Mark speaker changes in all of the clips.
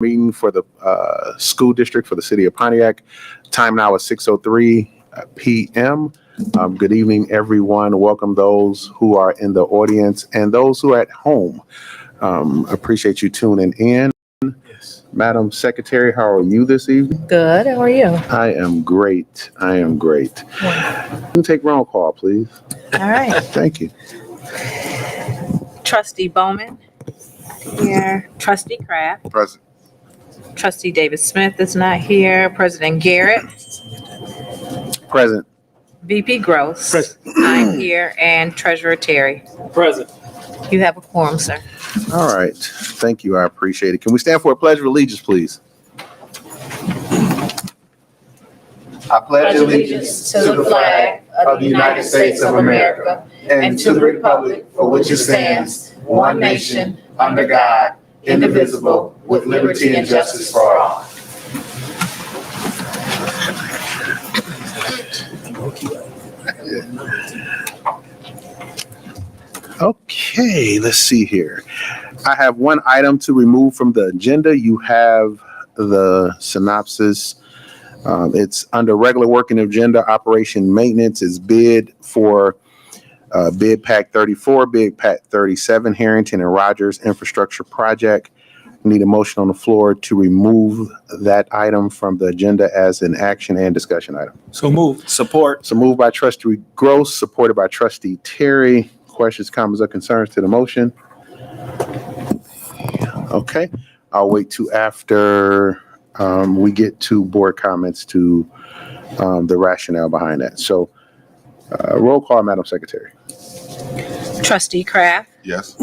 Speaker 1: meeting for the school district for the city of Pontiac. Time now is 6:03 p.m. Good evening, everyone. Welcome those who are in the audience and those who are at home. Appreciate you tuning in. Yes. Madam Secretary, how are you this evening?
Speaker 2: Good. How are you?
Speaker 1: I am great.
Speaker 2: Yeah.
Speaker 1: Can you take roll call, please?
Speaker 2: All right.
Speaker 1: Thank you.
Speaker 2: Trustee Bowman. Here. Trustee Kraft.
Speaker 3: Present.
Speaker 2: Trustee David Smith is not here. President Garrett.
Speaker 1: Present.
Speaker 2: VP Gross.
Speaker 4: Present.
Speaker 2: I'm here. And Treasurer Terry.
Speaker 4: Present.
Speaker 2: You have a quorum, sir.
Speaker 1: All right. Thank you. I appreciate it. Can we stand for a pledge of allegiance, please?
Speaker 3: I pledge allegiance to the flag of the United States of America and to the republic for which it stands, one nation, under God, indivisible, with liberty and justice for all.
Speaker 1: Okay, let's see here. I have one item to remove from the agenda. You have the synopsis. It's under regular working agenda, operation maintenance is bid for bid pack 34, bid pack 37, Harrington and Rogers infrastructure project. Need a motion on the floor to remove that item from the agenda as an action and discussion item.
Speaker 4: So moved. Support.
Speaker 1: So moved by Trustee Gross, supported by Trustee Terry. Questions, comments, or concerns to the motion? Okay, I'll wait till after we get to board comments to the rationale behind that. So roll call, Madam Secretary.
Speaker 2: Trustee Kraft.
Speaker 3: Yes.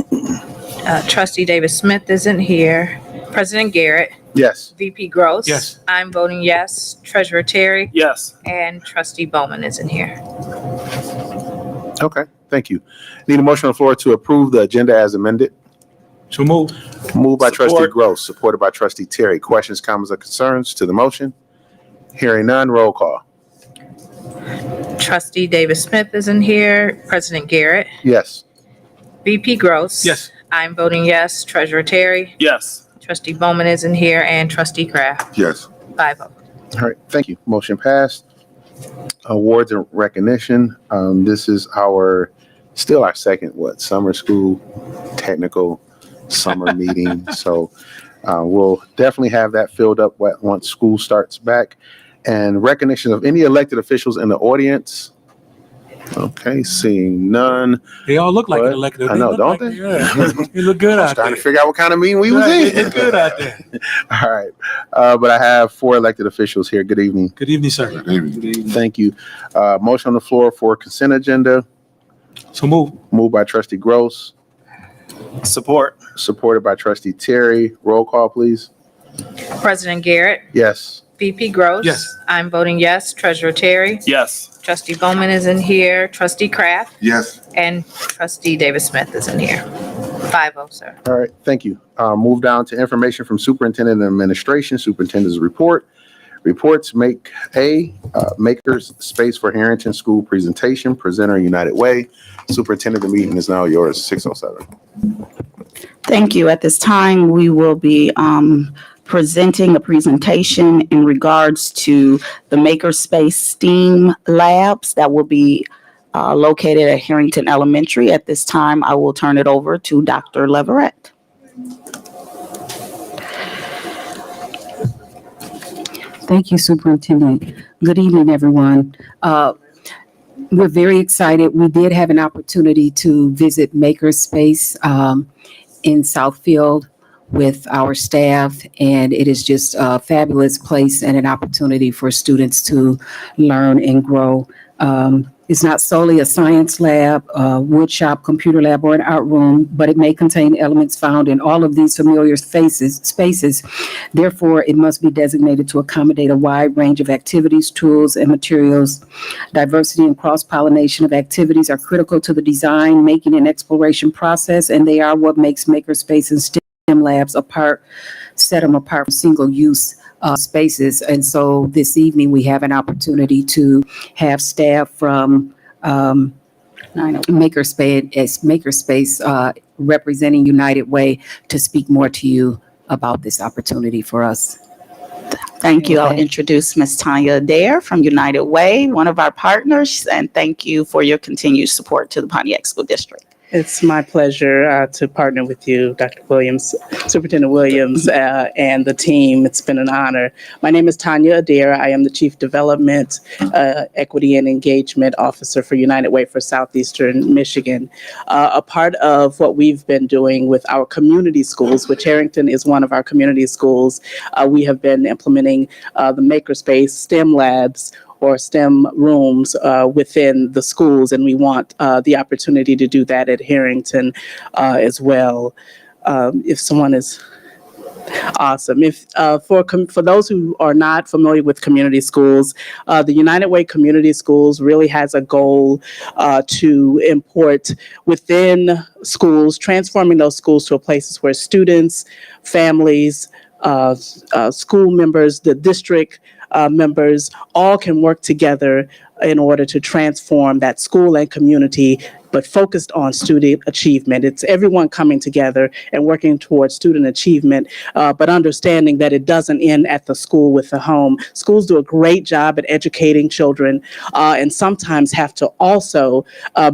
Speaker 2: Trustee David Smith isn't here. President Garrett.
Speaker 1: Yes.
Speaker 2: VP Gross.
Speaker 4: Yes.
Speaker 2: I'm voting yes. Treasurer Terry.
Speaker 4: Yes.
Speaker 2: And Trustee Bowman isn't here.
Speaker 1: Okay, thank you. Need a motion on the floor to approve the agenda as amended.
Speaker 4: So moved.
Speaker 1: Moved by Trustee
Speaker 4: Support.
Speaker 1: Gross, supported by Trustee Terry. Questions, comments, or concerns to the motion? Hearing none, roll call.
Speaker 2: Trustee David Smith isn't here. President Garrett.
Speaker 1: Yes.
Speaker 2: VP Gross.
Speaker 4: Yes.
Speaker 2: I'm voting yes. Treasurer Terry.
Speaker 4: Yes.
Speaker 2: Trustee Bowman isn't here. And Trustee Kraft.
Speaker 3: Yes.
Speaker 2: 5-0.
Speaker 1: All right, thank you. Motion passed. Awards and recognition. This is still our second, summer school technical summer meeting. So we'll definitely have that filled up once school starts back. And recognition of any elected officials in the audience. Okay, seeing none.
Speaker 4: They all look like
Speaker 1: But-
Speaker 4: an elected.
Speaker 1: I know,
Speaker 4: look
Speaker 1: don't
Speaker 4: like,
Speaker 1: they?
Speaker 4: Yeah. They look good out
Speaker 1: Trying
Speaker 4: there.
Speaker 1: to figure out what kind of meeting we was
Speaker 4: Right, they
Speaker 1: in.
Speaker 4: look good out there.
Speaker 1: All right, but I have 4 elected officials here. Good evening.
Speaker 4: Good evening, sir.
Speaker 3: Good evening.
Speaker 1: Thank you. Motion on the floor for consent agenda.
Speaker 4: So moved.
Speaker 1: Moved by Trustee Gross,
Speaker 4: Support.
Speaker 1: supported by Trustee Terry. Roll call, please.
Speaker 2: President Garrett.
Speaker 1: Yes.
Speaker 2: VP Gross.
Speaker 4: Yes.
Speaker 2: I'm voting yes. Treasurer Terry.
Speaker 4: Yes.
Speaker 2: Trustee Bowman isn't here. Trustee Kraft.
Speaker 3: Yes.
Speaker 2: And Trustee David Smith isn't here. 5-0, sir.
Speaker 1: All right, thank you. Move down to information from Superintendent and Administration. Superintendent's report. Reports make Maker's Space for Harrington School presentation. Presenter United Way. Superintendent, the meeting is now yours, 6:07.
Speaker 5: Thank you. At this time, we will be presenting a presentation in regards to the Makerspace STEAM labs that will be located at Harrington Elementary. At this time, I will turn it over to Dr. Leverett.
Speaker 6: Thank you, Superintendent. Good evening, everyone. We're very excited. We did have an opportunity to visit Makerspace in Southfield with our staff, and it is just a fabulous place and an opportunity for students to learn and grow. It's not solely a science lab, wood shop, computer lab, or an art room, but it may contain elements found in all of these familiar spaces. Therefore, it must be designated to accommodate a wide range of activities, tools, and materials. Diversity and cross-pollination of activities are critical to the design, making, and exploration process, and they are what makes Makerspace and STEM labs set them apart from single-use spaces. And so this evening, we have an opportunity to have staff from Makerspace representing United Way to speak more to you about this opportunity for us.
Speaker 5: Thank you. I'll
Speaker 6: Okay.
Speaker 5: introduce Ms. Tanya Adair from United Way, one of our partners, and thank you for your continued support to the Pontiac School District.
Speaker 7: It's my pleasure to partner with you, Dr. Williams, Superintendent Williams, and the team. It's been an honor. My name is Tanya Adair. I am the Chief Development, Equity, and Engagement Officer for United Way for Southeastern Michigan. A part of what we've been doing with our community schools, which Harrington is one of our community schools, we have been implementing the Makerspace STEM labs or STEM rooms within the schools, and we want the opportunity to do that at Harrington as well. If someone is awesome. If for those who are not familiar with community schools, the United Way Community Schools really has a goal to import within schools, transforming those schools to places where students, families, school members, the district members all can work together in order to transform that school and community, but focused on student achievement. It's everyone coming together and working towards student achievement, but understanding that it doesn't end at the school with the home. Schools do a great job at educating children and sometimes have to also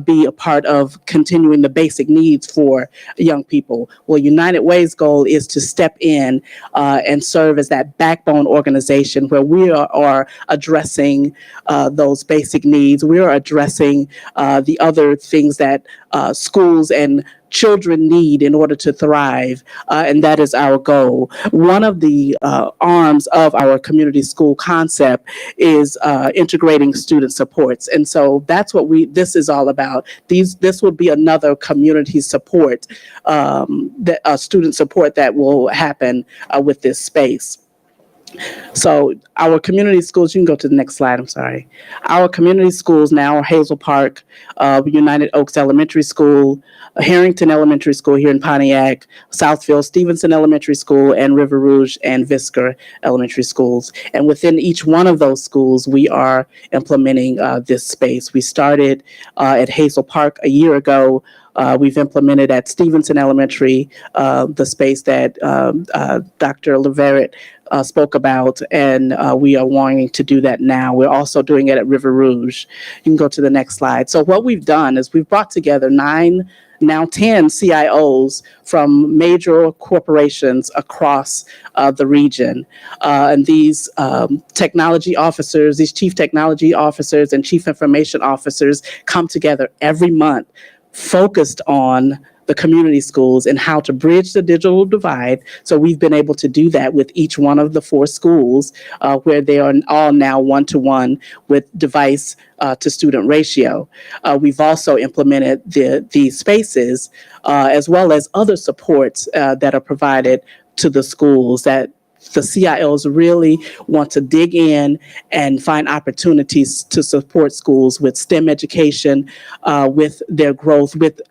Speaker 7: be a part of continuing the basic needs for young people. Well, United Way's goal is to step in and serve as that backbone organization where we are addressing those basic needs. We are addressing the other things that schools and children need in order to thrive, and that is our goal. One of the arms of our community school concept is integrating student supports, and so that's what this is all about. This will be another community support, student support that will happen with this space. So our community schools, you can go to the next slide, I'm sorry. Our community schools now are Hazel Park, United Oaks Elementary School, Harrington Elementary School here in Pontiac, Southfield Stevenson Elementary School, and River Rouge and Visker Elementary Schools. And within each one of those schools, we are implementing this space. We started at Hazel Park a year ago. We've implemented at Stevenson Elementary the space that Dr. Leverett spoke about, and we are wanting to do that now. We're also doing it at River Rouge. You can go to the next slide. So what we've done is we've brought together 10 CIOs from major corporations across the region. And these technology officers, these chief technology officers and chief information officers come together every month focused on the community schools and how to bridge the digital divide. So we've been able to do that with each one of the 4 schools where they are all now one-to-one with device to student ratio. We've also implemented these spaces as well as other supports that are provided to the schools that the CIOs really want to dig in and find opportunities to support schools with STEM education, with their growth, with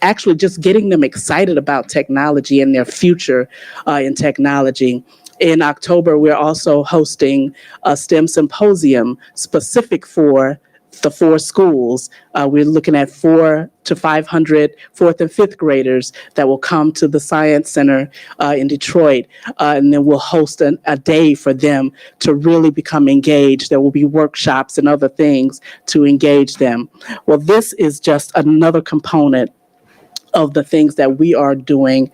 Speaker 7: actually just getting them excited about technology and their future in technology. In October, we're also hosting a STEM symposium specific for the 4 schools. We're looking at 400 to 500 4th and 5th graders that will come to the Science Center in Detroit, and then we'll host a day for them to really become engaged. There will be workshops and other things to engage them. Well, this is just another component of the things that we are doing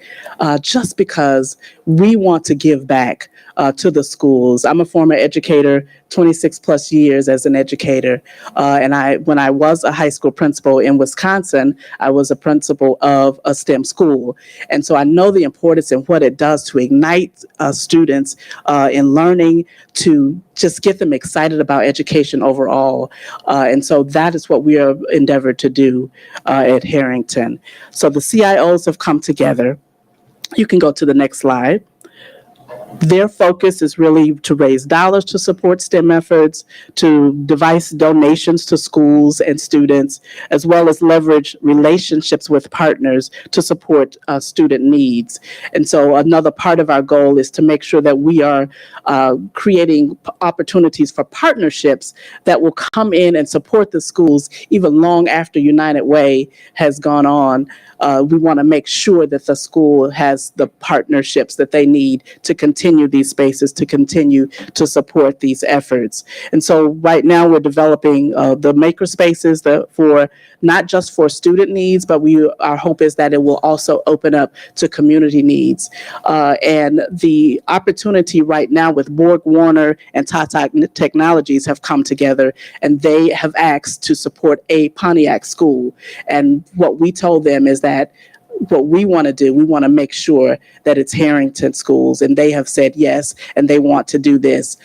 Speaker 7: just because we want to give back to the schools. I'm a former educator, 26 plus years as an educator. And when I was a high school principal in Wisconsin, I was a principal of a STEM school. And so I know the importance and what it does to ignite students in learning, to just get them excited about education overall. And so that is what we are endeavored to do at Harrington. So the CIOs have come together. You can go to the next slide. Their focus is really to raise dollars to support STEM efforts, to device donations to schools and students, as well as leverage relationships with partners to support student needs. And so another part of our goal is to make sure that we are creating opportunities for partnerships that will come in and support the schools even long after United Way has gone on. We want to make sure that the school has the partnerships that they need to continue these spaces, to continue to support these efforts. And so right now we're developing the maker spaces for not just for student needs, but our hope is that it will also open up to community needs. And the opportunity right now with Borg Warner and Tata Technologies have come together, and they have asked to support a Pontiac school. And what we told them is that what we want to do, we want to make sure that it's Harrington schools, and they have said yes, and they want to do this.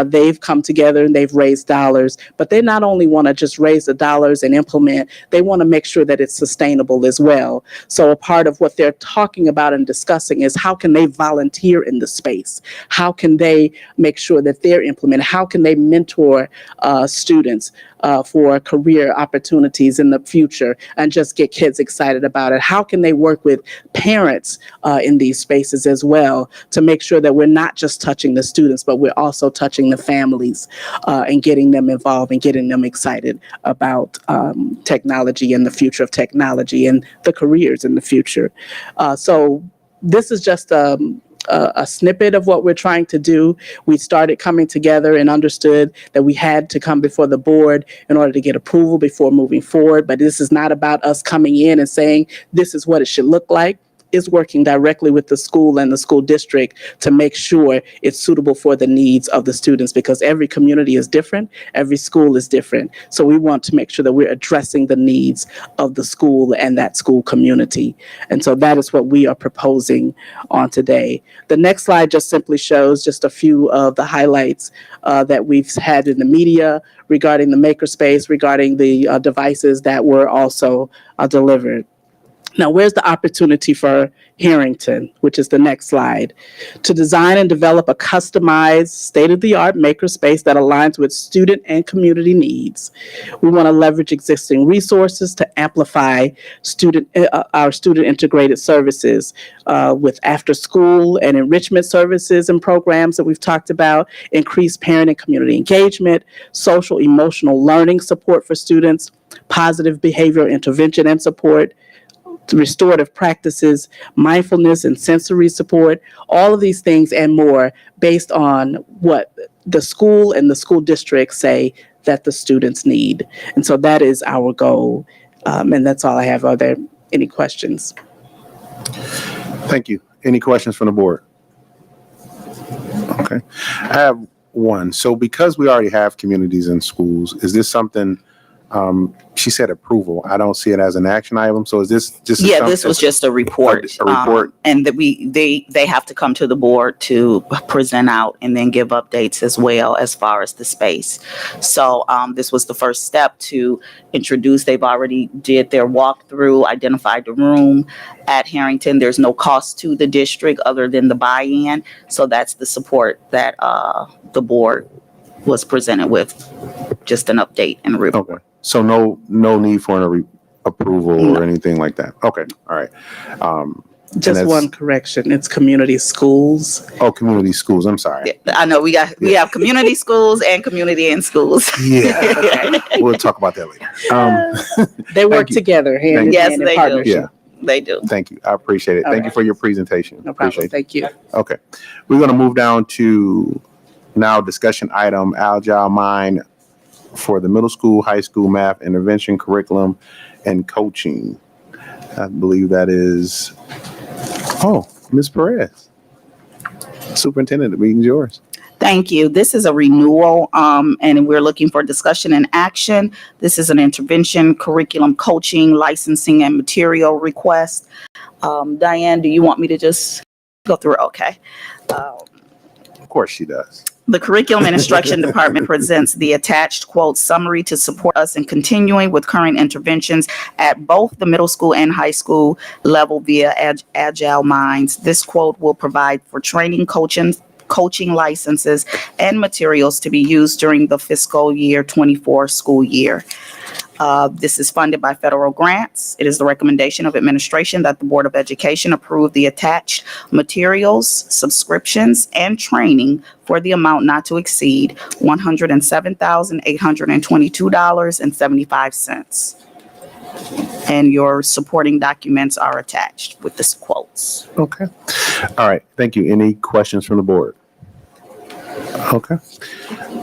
Speaker 7: They've come together and they've raised dollars, but they not only want to just raise the dollars and implement, they want to make sure that it's sustainable as well. So a part of what they're talking about and discussing is how can they volunteer in the space? How can they make sure that they're implemented? How can they mentor students for career opportunities in the future and just get kids excited about it? How can they work with parents in these spaces as well to make sure that we're not just touching the students, but we're also touching the families and getting them involved and getting them excited about technology and the future of technology and the careers in the future. So this is just a snippet of what we're trying to do. We started coming together and understood that we had to come before the board in order to get approval before moving forward. But this is not about us coming in and saying, this is what it should look like. Is working directly with the school and the school district to make sure it's suitable for the needs of the students, because every community is different, every school is different. So we want to make sure that we're addressing the needs of the school and that school community. And so that is what we are proposing on today. The next slide just simply shows just a few of the highlights that we've had in the media regarding the makerspace, regarding the devices that were also delivered. Now, where's the opportunity for Harrington, which is the next slide? To design and develop a customized, state-of-the-art makerspace that aligns with student and community needs. We want to leverage existing resources to amplify our student integrated services with after-school and enrichment services and programs that we've talked about, increased parent and community engagement, social emotional learning support for students, positive behavioral intervention and support, restorative practices, mindfulness and sensory support, all of these things and more based on what the school and the school district say that the students need. And so that is our goal. And that's all I have. Are there any questions?
Speaker 1: Thank you. Any questions from the board? Okay. I have one. So because we already have communities in schools, is this something, she said approval. I don't see it as an action item. So is this just?
Speaker 5: Yeah, this was just a report.
Speaker 1: A report.
Speaker 5: And that they have to come to the board to present out and then give updates as well as far as the space. So this was the first step to introduce. They've already did their walkthrough, identified the room at Harrington. There's no cost to the district other than the buy-in. So that's the support that the board was presented with, just an update and a report.
Speaker 1: Okay. So no need for an approval or anything like that. Okay. All right.
Speaker 7: Just one correction. It's community schools.
Speaker 1: Oh, community schools. I'm sorry.
Speaker 5: I know we have community schools and community in schools.
Speaker 1: Yeah. We'll talk about that later.
Speaker 7: They work together hand in
Speaker 5: Yes,
Speaker 7: hand in
Speaker 5: they do.
Speaker 7: partnership.
Speaker 1: Yeah.
Speaker 5: They do.
Speaker 1: Thank you. I appreciate it.
Speaker 7: All
Speaker 1: Thank you
Speaker 7: right.
Speaker 1: for your presentation.
Speaker 7: No problem.
Speaker 1: Appreciate it.
Speaker 7: Thank you.
Speaker 1: Okay. We're going to move down to now discussion item, Agile Mind for the middle school, high school math intervention curriculum and coaching. I believe that is, Ms. Perez. Superintendent, the meeting's yours.
Speaker 5: Thank you. This is a renewal, and we're looking for discussion and action. This is an intervention, curriculum, coaching, licensing, and material request. Diane, do you want me to just go through? Okay.
Speaker 1: Of course she does.
Speaker 5: The Curriculum and Instruction Department presents the attached quote summary to support us in continuing with current interventions at both the middle school and high school level via Agile Minds. This quote will provide for training, coaching, coaching licenses, and materials to be used during the fiscal year 24 school year. This is funded by federal grants. It is the recommendation of administration that the Board of Education approve the attached materials, subscriptions, and training for the amount not to exceed $107,822.75. And your supporting documents are attached with the quotes.
Speaker 1: Okay. All right. Thank you. Any questions from the board? Okay.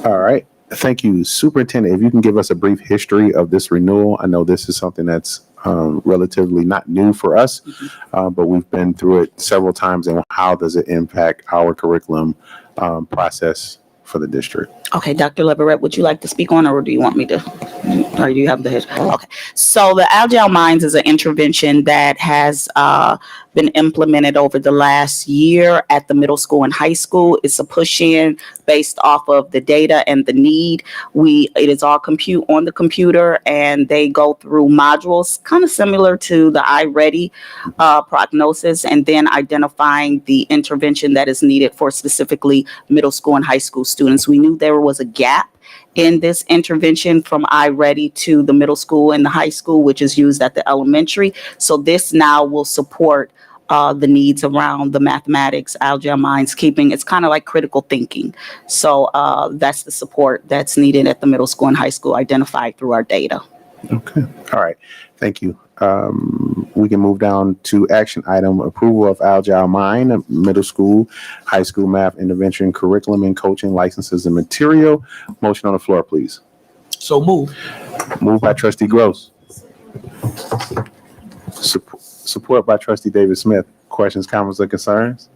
Speaker 1: All right. Thank you, Superintendent. If you can give us a brief history of this renewal. I know this is something that's relatively not new for us, but we've been through it several times. And how does it impact our curriculum process for the district?
Speaker 5: Okay, Dr. Leverett, would you like to speak on, or do you want me to? Or do you have the history? Okay. So the Agile Minds is an intervention that has been implemented over the last year at the middle school and high school. It's a push-in based off of the data and the need. It is all compute on the computer, and they go through modules kind of similar to the iReady prognosis, and then identifying the intervention that is needed for specifically middle school and high school students. We knew there was a gap in this intervention from iReady to the middle school and the high school, which is used at the elementary. So this now will support the needs around the mathematics, Agile Minds keeping. It's kind of like critical thinking. So that's the support that's needed at the middle school and high school, identified through our data.
Speaker 1: Okay. All right. Thank you. We can move down to action item approval of Agile Mind, middle school, high school math intervention curriculum and coaching licenses and material. Motion on the floor, please.
Speaker 4: So move.
Speaker 1: Moved by Trustee Gross. Support by Trustee David Smith. Questions, comments, or concerns?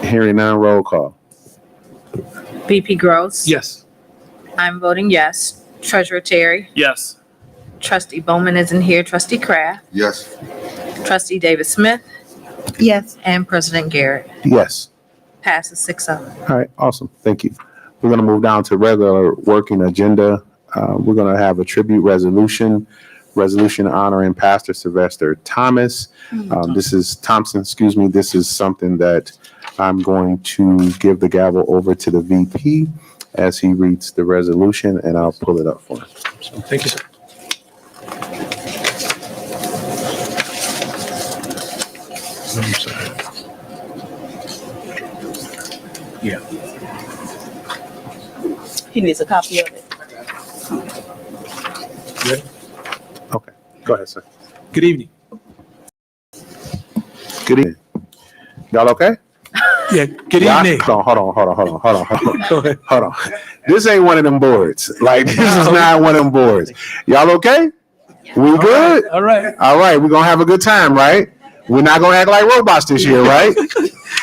Speaker 1: Hearing none, roll call.
Speaker 2: VP Gross.
Speaker 4: Yes.
Speaker 2: I'm voting yes. Treasurer Terry.
Speaker 4: Yes.
Speaker 2: Trustee Bowman isn't here. Trustee Kraft.
Speaker 3: Yes.
Speaker 2: Trustee Davis Smith.
Speaker 5: Yes.
Speaker 2: And President Garrett.
Speaker 1: Yes.
Speaker 2: Passes 6-0.
Speaker 1: All right, awesome. Thank you. We're going to move down to regular working agenda. We're going to have a tribute resolution honoring Pastor Sylvester Thomas. This is Thompson, excuse me. This is something that I'm going to give the gavel over to the VP as he reads the resolution, and I'll pull it up for him.
Speaker 4: So, thank you, sir. I'm sorry. Yeah.
Speaker 5: He needs a copy of it.
Speaker 4: Ready?
Speaker 1: Okay, go ahead, sir.
Speaker 4: Good evening.
Speaker 1: Good evening. Y'all okay?
Speaker 4: Yeah, good
Speaker 1: Y'all-
Speaker 4: evening.
Speaker 1: Hold on.
Speaker 4: Go ahead.
Speaker 1: Hold on. This ain't one of them boards. Like, this is not one of them boards. Y'all okay? We good?
Speaker 4: All right.
Speaker 1: All right, we're gonna have a good time, right? We're not gonna act like robots this year, right?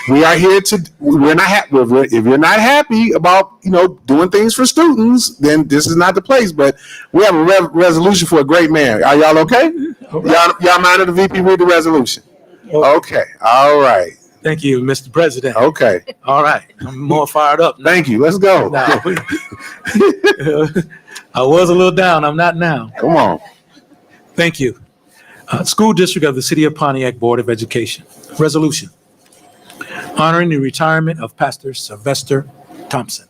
Speaker 1: We are here to. We're not happy. If you're not happy about doing things for students, then this is not the place. But we have a resolution for a great man. Are y'all okay? Y'all mind if the VP read the resolution? Okay. All right.
Speaker 4: Thank you, Mr. President.
Speaker 1: Okay.
Speaker 4: All right. I'm more fired up now.
Speaker 1: Thank you. Let's go.
Speaker 4: Now, I was a little down. I'm not now.
Speaker 1: Come on.
Speaker 4: Thank you. School District of the City of Pontiac Board of Education. Resolution honoring the retirement of Pastor Sylvester Thompson.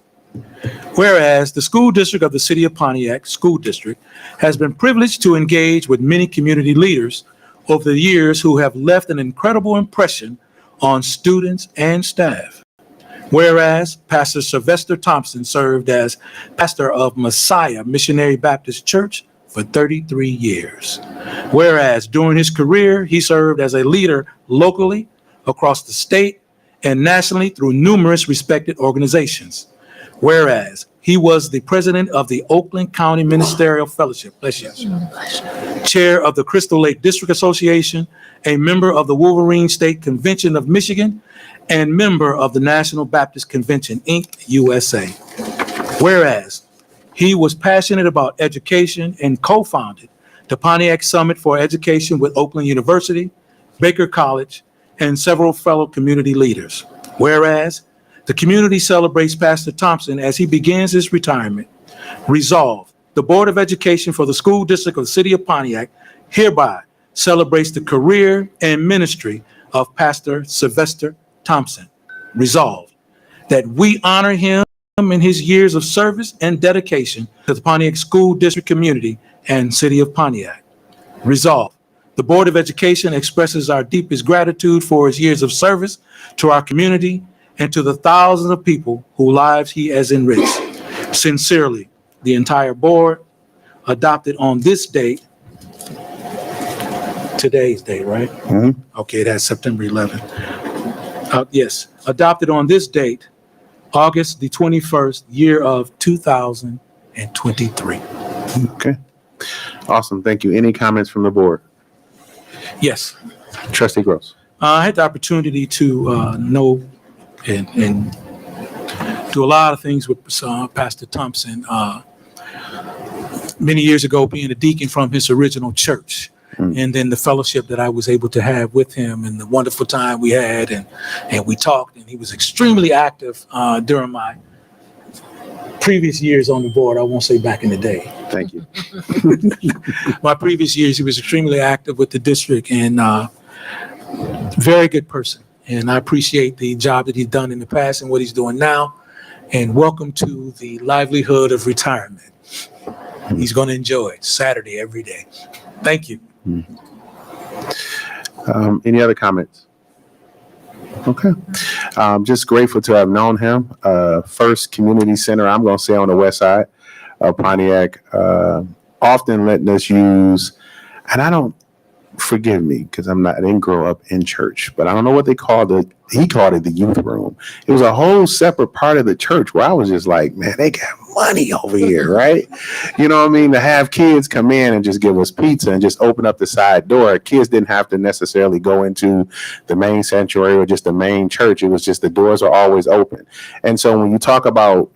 Speaker 4: Whereas the School District of the City of Pontiac School District has been privileged to engage with many community leaders over the years who have left an incredible impression on students and staff. Whereas Pastor Sylvester Thompson served as pastor of Messiah Missionary Baptist Church for 33 years. Whereas during his career, he served as a leader locally, across the state, and nationally through numerous respected organizations. Whereas he was the president of the Oakland County Ministerial Fellowship, bless you, chair of the Crystal Lake District Association, a member of the Wolverine State Convention of Michigan, and member of the National Baptist Convention, Inc., USA. Whereas he was passionate about education and co-founded the Pontiac Summit for Education with Oakland University, Baker College, and several fellow community leaders. Whereas the community celebrates Pastor Thompson as he begins his retirement. Resolved, the Board of Education for the School District of the City of Pontiac hereby celebrates the career and ministry of Pastor Sylvester Thompson. Resolved, that we honor him in his years of service and dedication to the Pontiac School District community and City of Pontiac. Resolved, the Board of Education expresses our deepest gratitude for his years of service to our community and to the thousands of people whose lives he has enriched. Sincerely, the entire board, adopted on this date, today's date, right?
Speaker 1: Mhm.
Speaker 4: Okay, that's September 11th. Yes, adopted on this date, August the 21st, year of 2023.
Speaker 1: Okay. Awesome. Thank you. Any comments from the board?
Speaker 4: Yes,
Speaker 1: Trustee Gross.
Speaker 4: I had the opportunity to know and do a lot of things with Pastor Thompson many years ago, being a deacon from his original church. And then the fellowship that I was able to have with him and the wonderful time we had, and we talked, and he was extremely active during my previous years on the board. I won't say back in the day.
Speaker 1: Thank you.
Speaker 4: My previous years, he was extremely active with the district and very good person. And I appreciate the job that he's done in the past and what he's doing now. And welcome to the livelihood of retirement. He's going to enjoy it Saturday every day. Thank you.
Speaker 1: Any other comments? Okay. Just grateful to have known him. First community center, I'm going to say on the west side of Pontiac, often letting us use, and I don't, forgive me because I didn't grow up in church, but I don't know what they called it. He called it the youth room. It was a whole separate part of the church where I was just like, man, they got money over here, right? You know what I mean? To have kids come in and just give us pizza and just open up the side door. Kids didn't have to necessarily go into the main sanctuary or just the main church. It was just the doors are always open. And so when you talk about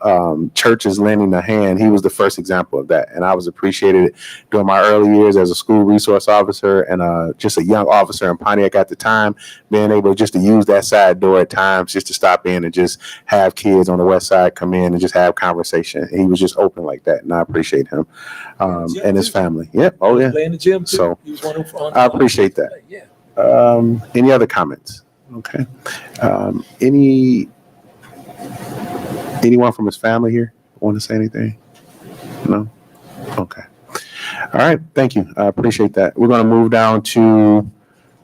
Speaker 1: churches lending a hand, he was the first example of that. And I was appreciated during my early years as a school resource officer and just a young officer in Pontiac at the time, being able just to use that side door at times just to stop in and just have kids on the west side come in and just have conversation. He was just open like that, and I appreciate him and his family. Yep. Oh yeah.
Speaker 4: Play in the gym too.
Speaker 1: So
Speaker 4: He was one of-
Speaker 1: I appreciate that.
Speaker 4: Yeah.
Speaker 1: Any other comments? Okay. Anyone from his family here want to say anything? No. Okay. All right. Thank you. I appreciate that. We're going to move down to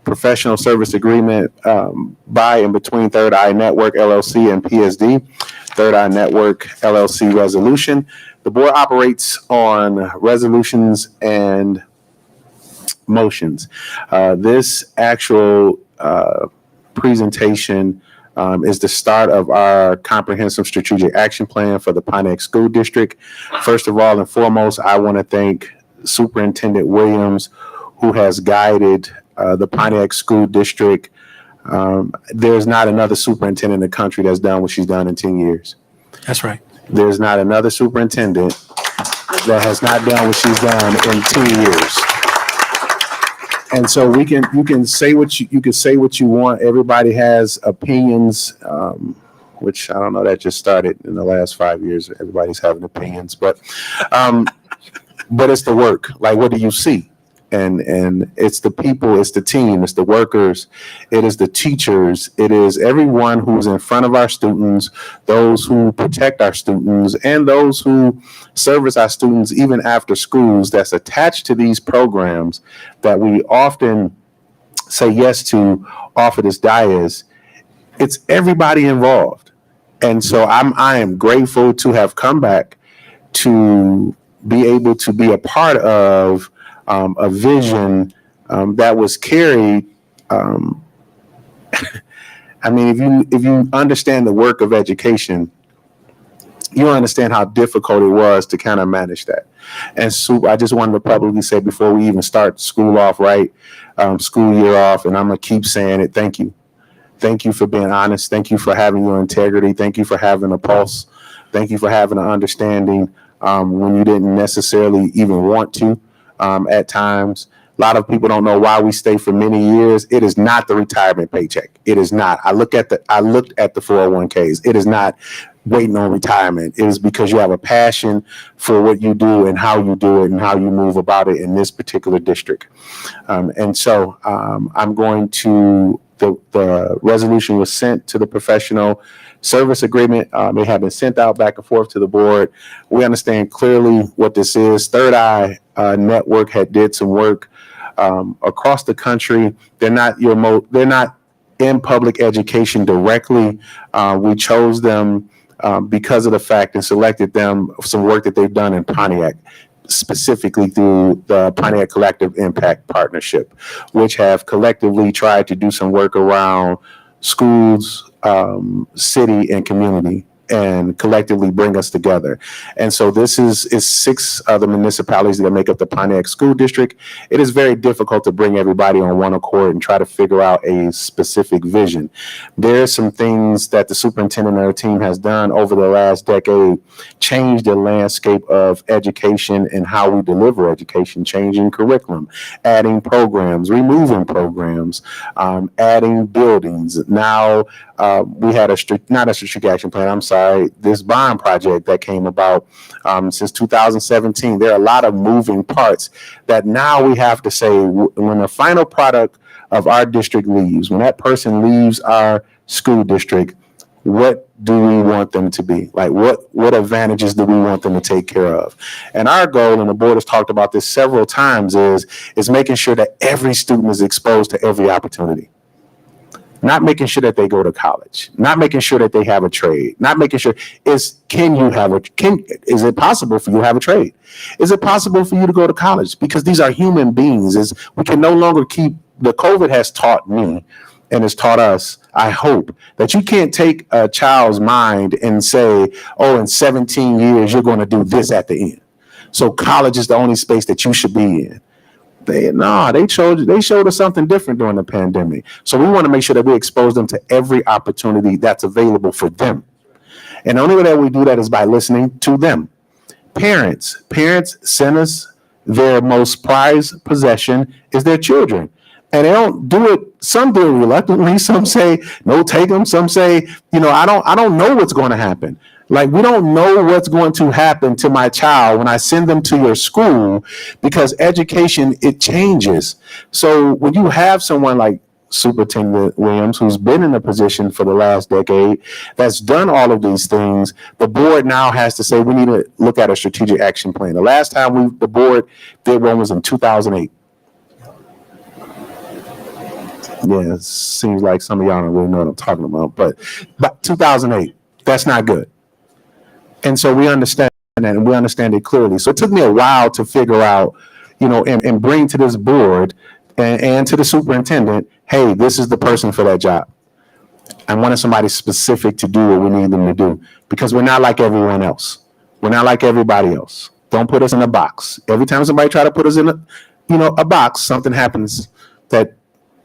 Speaker 1: professional service agreement by and between Third Eye Network LLC and PSD. Third Eye Network LLC resolution. The board operates on resolutions and motions. This actual presentation is the start of our comprehensive strategic action plan for the Pontiac School District. First of all and foremost, I want to thank Superintendent Williams, who has guided the Pontiac School District. There's not another superintendent in the country that's done what she's done in 10 years.
Speaker 4: That's right.
Speaker 1: There's not another superintendent that has not done what she's done in 10 years. And so you can say what you want. Everybody has opinions, which I don't know, that just started in the last 5 years. Everybody's having opinions, but it's the work. Like, what do you see? And it's the people, it's the team, it's the workers, it is the teachers, it is everyone who's in front of our students, those who protect our students, and those who service our students even after schools that's attached to these programs that we often say yes to off of this dais. It's everybody involved. And so I am grateful to have come back to be able to be a part of a vision that was carried. I mean, if you understand the work of education, you understand how difficult it was to kind of manage that. And so I just wanted to publicly say before we even start school off right, school year off, and I'm gonna keep saying it. Thank you. Thank you for being honest. Thank you for having your integrity. Thank you for having a pulse. Thank you for having an understanding when you didn't necessarily even want to. At times, a lot of people don't know why we stay for many years. It is not the retirement paycheck. It is not. I looked at the 401ks. It is not waiting on retirement. It is because you have a passion for what you do and how you do it and how you move about it in this particular district. And so I'm going to the resolution was sent to the professional service agreement. It had been sent out back and forth to the board. We understand clearly what this is. Third Eye Network had did some work across the country. They're not in public education directly. We chose them because of the fact and selected them some work that they've done in Pontiac, specifically through the Pontiac Collective Impact Partnership, which have collectively tried to do some work around schools, city, and community, and collectively bring us together. And so this is 6 other municipalities that make up the Pontiac School District. It is very difficult to bring everybody on one accord and try to figure out a specific vision. There are some things that the superintendent and her team has done over the last decade, changed the landscape of education and how we deliver education, changing curriculum, adding programs, removing programs, adding buildings. Now we had not a strategic action plan, I'm sorry, this bond project that came about since 2017. There are a lot of moving parts that now we have to say, when the final product of our district leaves, when that person leaves our school district, what do we want them to be? Like, what advantages do we want them to take care of? And our goal, and the board has talked about this several times, is making sure that every student is exposed to every opportunity. Not making sure that they go to college, not making sure that they have a trade, not making sure is it possible for you to have a trade? Is it possible for you to go to college? Because these are human beings. We can no longer the COVID has taught me and has taught us, I hope, that you can't take a child's mind and say, oh, in 17 years, you're going to do this at the end. So college is the only space that you should be in. They showed us something different during the pandemic. So we want to make sure that we expose them to every opportunity that's available for them. And the only way that we do that is by listening to them. Parents send us their most prized possession is their children. And they don't do it. Some do it reluctantly. Some say, no, take them. Some say, I don't know what's going to happen. Like, we don't know what's going to happen to my child when I send them to your school, because education, it changes. So when you have someone like Superintendent Williams, who's been in a position for the last decade, that's done all of these things, the board now has to say, we need to look at a strategic action plan. The last time the board did one was in 2008. Yeah, it seems like some of y'all don't really know what I'm talking about, but 2008, that's not good. And so we understand that, and we understand it clearly. So it took me a while to figure out, and bring to this board and to the superintendent, hey, this is the person for that job. I wanted somebody specific to do what we need them to do, because we're not like everyone else. We're not like everybody else. Don't put us in a box. Every time somebody try to put us in a box, something happens that,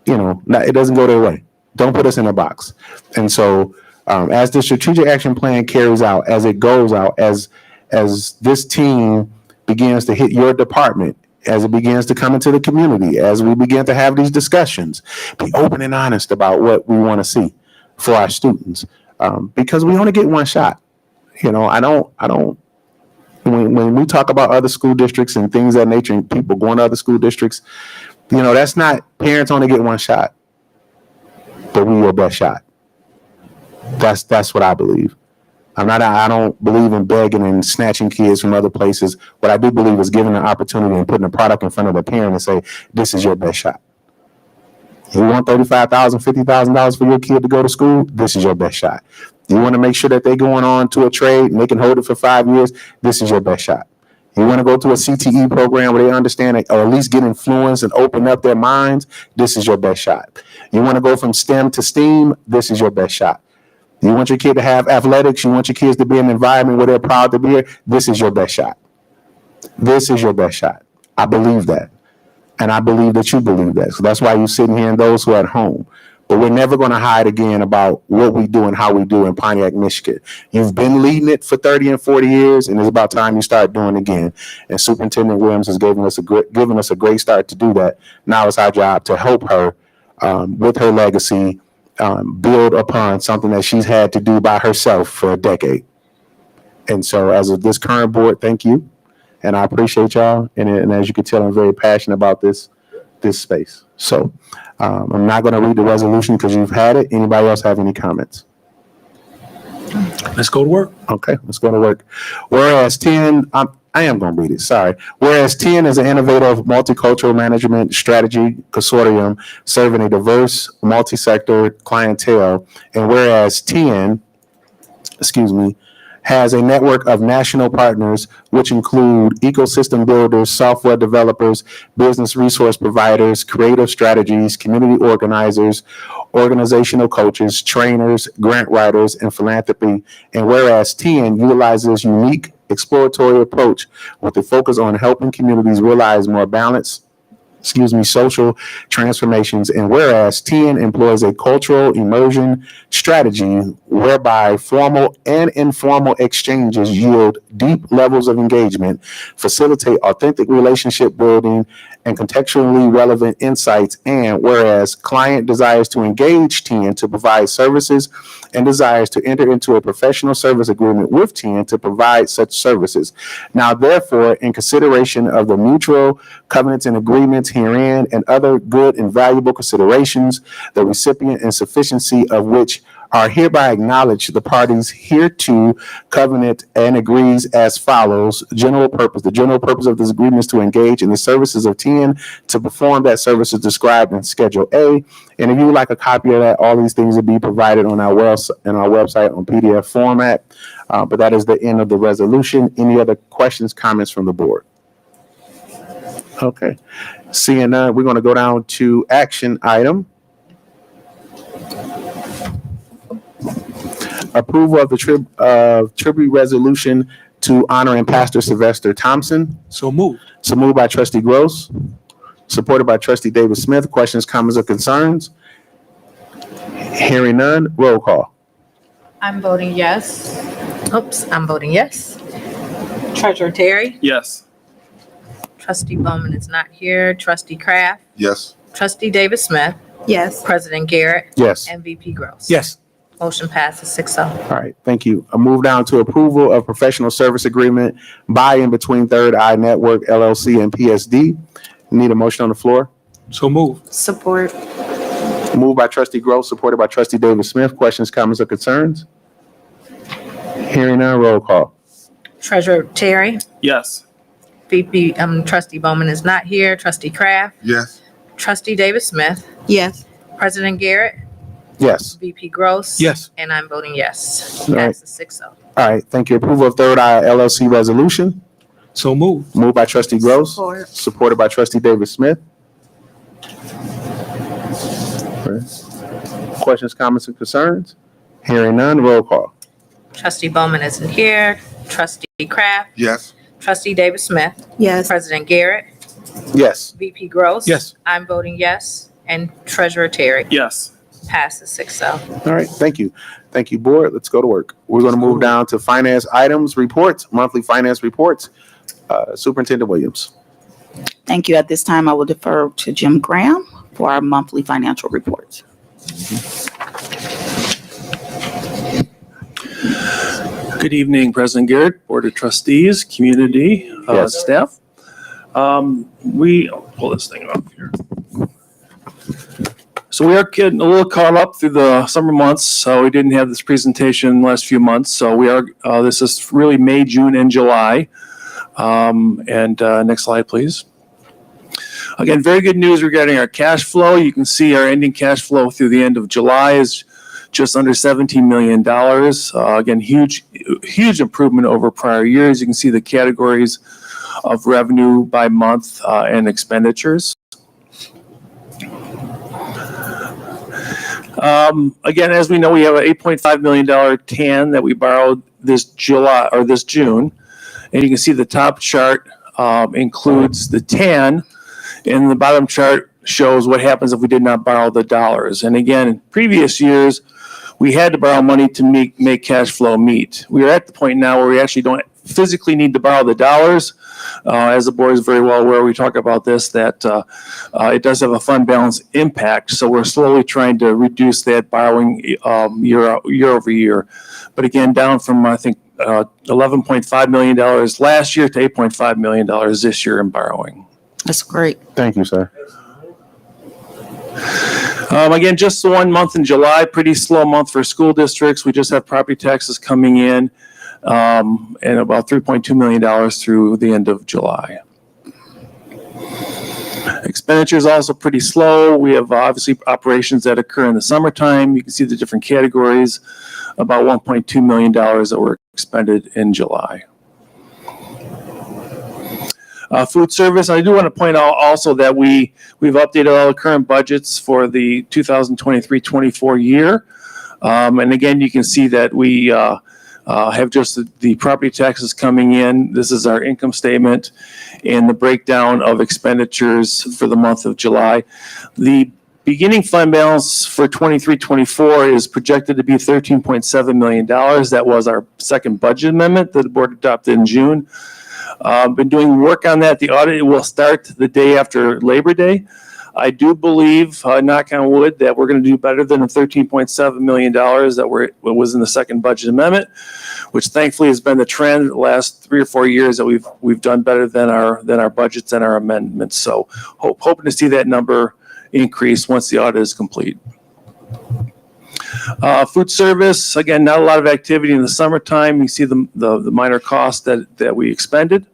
Speaker 1: it doesn't go their way. Don't put us in a box. And so as the strategic action plan carries out, as it goes out, as this team begins to hit your department, as it begins to come into the community, as we begin to have these discussions, be open and honest about what we want to see for our students, because we only get one shot. When we talk about other school districts and things of that nature, and people going to other school districts, that's not, parents only get one shot, but we your best shot. That's what I believe. I don't believe in begging and snatching kids from other places. What I do believe is giving an opportunity and putting a product in front of the parent and say, this is your best shot. You want $35,000, $50,000 for your kid to go to school? This is your best shot. You want to make sure that they're going on to a trade and they can hold it for 5 years? This is your best shot. You want to go to a CTE program where they understand it, or at least get influenced and open up their minds? This is your best shot. You want to go from STEM to STEAM? This is your best shot. You want your kid to have athletics? You want your kids to be in an environment where they're proud to be here? This is your best shot. This is your best shot. I believe that. And I believe that you believe that. So that's why you're sitting here and those who are at home. But we're never going to hide again about what we do and how we do in Pontiac, Michigan. You've been leading it for 30 and 40 years, and it's about time you start doing it again. And Superintendent Williams has given us a great start to do that. Now it's our job to help her with her legacy, build upon something that she's had to do by herself for a decade. And so as of this current board, thank you. And I appreciate y'all. And as you can tell, I'm very passionate about this. this space. So I'm not going to read the resolution because you've had it. Anybody else have any comments?
Speaker 4: Let's go to work.
Speaker 1: Okay, let's go to work. Whereas 10, I am going to read it, sorry. Whereas 10 is an innovative multicultural management strategy consortium serving a diverse multi-sector clientele. And whereas 10, has a network of national partners, which include ecosystem builders, software developers, business resource providers, creative strategies, community organizers, organizational coaches, trainers, grant writers, and philanthropy. And whereas 10 utilizes unique exploratory approach with a focus on helping communities realize more balanced social transformations. And whereas 10 employs a cultural immersion strategy whereby formal and informal exchanges yield deep levels of engagement, facilitate authentic relationship building, and contextually relevant insights. And whereas client desires to engage 10 to provide services and desires to enter into a professional service agreement with 10 to provide such services. Now, therefore, in consideration of the mutual covenants and agreements herein and other good and valuable considerations, the recipient and sufficiency of which are hereby acknowledged, the parties hereto covenant and agrees as follows. General purpose. The general purpose of this agreement is to engage in the services of 10 to perform that service is described in Schedule A. And if you would like a copy of that, all these things will be provided on our website on PDF format. But that is the end of the resolution. Any other questions, comments from the board? Okay. Seeing none, we're going to go down to action item. Approval of the tribute resolution to honoring Pastor Sylvester Thompson.
Speaker 4: So moved.
Speaker 1: So moved by Trustee Gross, supported by Trustee Davis Smith. Questions, comments, or concerns? Hearing none, roll call.
Speaker 2: I'm voting yes. I'm voting yes. Treasurer Terry?
Speaker 3: Yes.
Speaker 2: Trustee Bowman is not here. Trustee Kraft?
Speaker 3: Yes.
Speaker 2: Trustee Davis Smith?
Speaker 8: Yes.
Speaker 2: President Garrett?
Speaker 1: Yes.
Speaker 2: And VP Gross?
Speaker 4: Yes.
Speaker 2: Motion passes 6-0.
Speaker 1: All right, thank you. I move down to approval of professional service agreement by and between Third Eye Network LLC and PSD. Need a motion on the floor?
Speaker 4: So moved.
Speaker 8: Support.
Speaker 1: Moved by Trustee Gross, supported by Trustee Davis Smith. Questions, comments, or concerns? Hearing none, roll call.
Speaker 2: Treasurer Terry?
Speaker 3: Yes.
Speaker 2: Trustee Bowman is not here. Trustee Kraft?
Speaker 3: Yes.
Speaker 2: Trustee Davis Smith?
Speaker 8: Yes.
Speaker 2: President Garrett?
Speaker 1: Yes.
Speaker 2: VP Gross?
Speaker 4: Yes.
Speaker 2: And I'm voting yes.
Speaker 1: All right.
Speaker 2: Passes 6-0.
Speaker 1: All right, thank you. Approval of Third Eye LLC resolution.
Speaker 4: So moved.
Speaker 1: Moved by Trustee Gross,
Speaker 8: Support.
Speaker 1: supported by Trustee Davis Smith. Questions, comments, and concerns? Hearing none, roll call.
Speaker 2: Trustee Bowman isn't here. Trustee Kraft?
Speaker 3: Yes.
Speaker 2: Trustee Davis Smith?
Speaker 8: Yes.
Speaker 2: President Garrett?
Speaker 1: Yes.
Speaker 2: VP Gross?
Speaker 4: Yes.
Speaker 2: I'm voting yes. And Treasurer Terry?
Speaker 3: Yes.
Speaker 2: Passes 6-0.
Speaker 1: All right, thank you. Thank you, board. Let's go to work. We're going to move down to finance items, reports, monthly finance reports. Superintendent Williams.
Speaker 5: Thank you. At this time, I will defer to Jim Graham for our monthly financial reports.
Speaker 9: Good evening, President Garrett, Board of Trustees, community,
Speaker 1: Yes.
Speaker 9: staff. I'll pull this thing off here. So we are getting a little caught up through the summer months. So we didn't have this presentation the last few months. So we are, this is really May, June, and July. Next slide, please. Again, very good news regarding our cash flow. You can see our ending cash flow through the end of July is just under $17 million. Again, huge improvement over prior years. You can see the categories of revenue by month and expenditures. Again, as we know, we have an $8.5 million TAN that we borrowed this June. And you can see the top chart includes the TAN, and the bottom chart shows what happens if we did not borrow the dollars. And again, in previous years, we had to borrow money to make cash flow meet. We are at the point now where we actually don't physically need to borrow the dollars. As the board is very well aware, we talk about this, that it does have a fund balance impact. So we're slowly trying to reduce that borrowing year over year. But again, down from, I think, $11.5 million last year to $8.5 million this year in borrowing.
Speaker 5: That's great.
Speaker 1: Thank you, sir.
Speaker 9: Again, just the 1 month in July, pretty slow month for school districts. We just have property taxes coming in, and about $3.2 million through the end of July. Expenditures also pretty slow. We have obviously operations that occur in the summertime. You can see the different categories, about $1.2 million that were expended in July. Food service, I do want to point out also that we've updated all the current budgets for the 2023-24 year. And again, you can see that we have just the property taxes coming in. This is our income statement and the breakdown of expenditures for the month of July. The beginning fund balance for 23-24 is projected to be $13.7 million. That was our second budget amendment that the board adopted in June. Been doing work on that. The audit will start the day after Labor Day. I do believe, knock on wood, that we're going to do better than the $13.7 million that was in the second budget amendment, which thankfully has been the trend the last 3 or 4 years that we've done better than our budgets and our amendments. So hoping to see that number increase once the audit is complete. Food service, again, not a lot of activity in the summertime. You see the minor costs that we expended.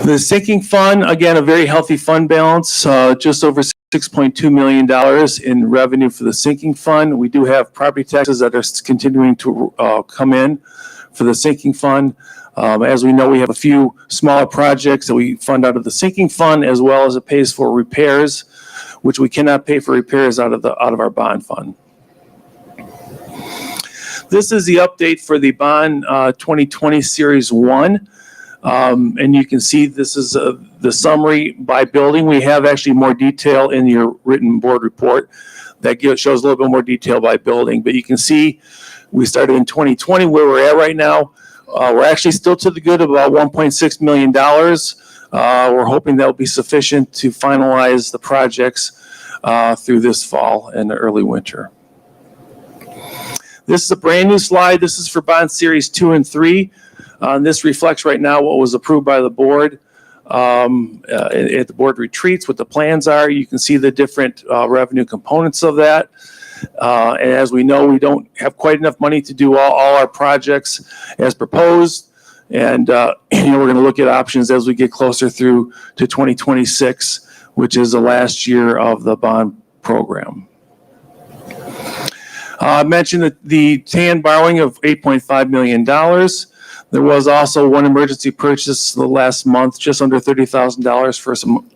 Speaker 9: The sinking fund, again, a very healthy fund balance, just over $6.2 million in revenue for the sinking fund. We do have property taxes that are continuing to come in for the sinking fund. As we know, we have a few smaller projects that we fund out of the sinking fund, as well as it pays for repairs, which we cannot pay for repairs out of our bond fund. This is the update for the bond 2020 Series 1. And you can see this is the summary by building. We have actually more detail in your written board report that shows a little bit more detail by building. But you can see we started in 2020 where we're at right now. We're actually still to the good of about $1.6 million. We're hoping that will be sufficient to finalize the projects through this fall and early winter. This is a brand new slide. This is for bond series 2 and 3. This reflects right now what was approved by the board at the board retreats, what the plans are. You can see the different revenue components of that. And as we know, we don't have quite enough money to do all our projects as proposed. And we're going to look at options as we get closer through to 2026, which is the last year of the bond program. I mentioned that the TAN borrowing of $8.5 million. There was also one emergency purchase the last month, just under $30,000 for some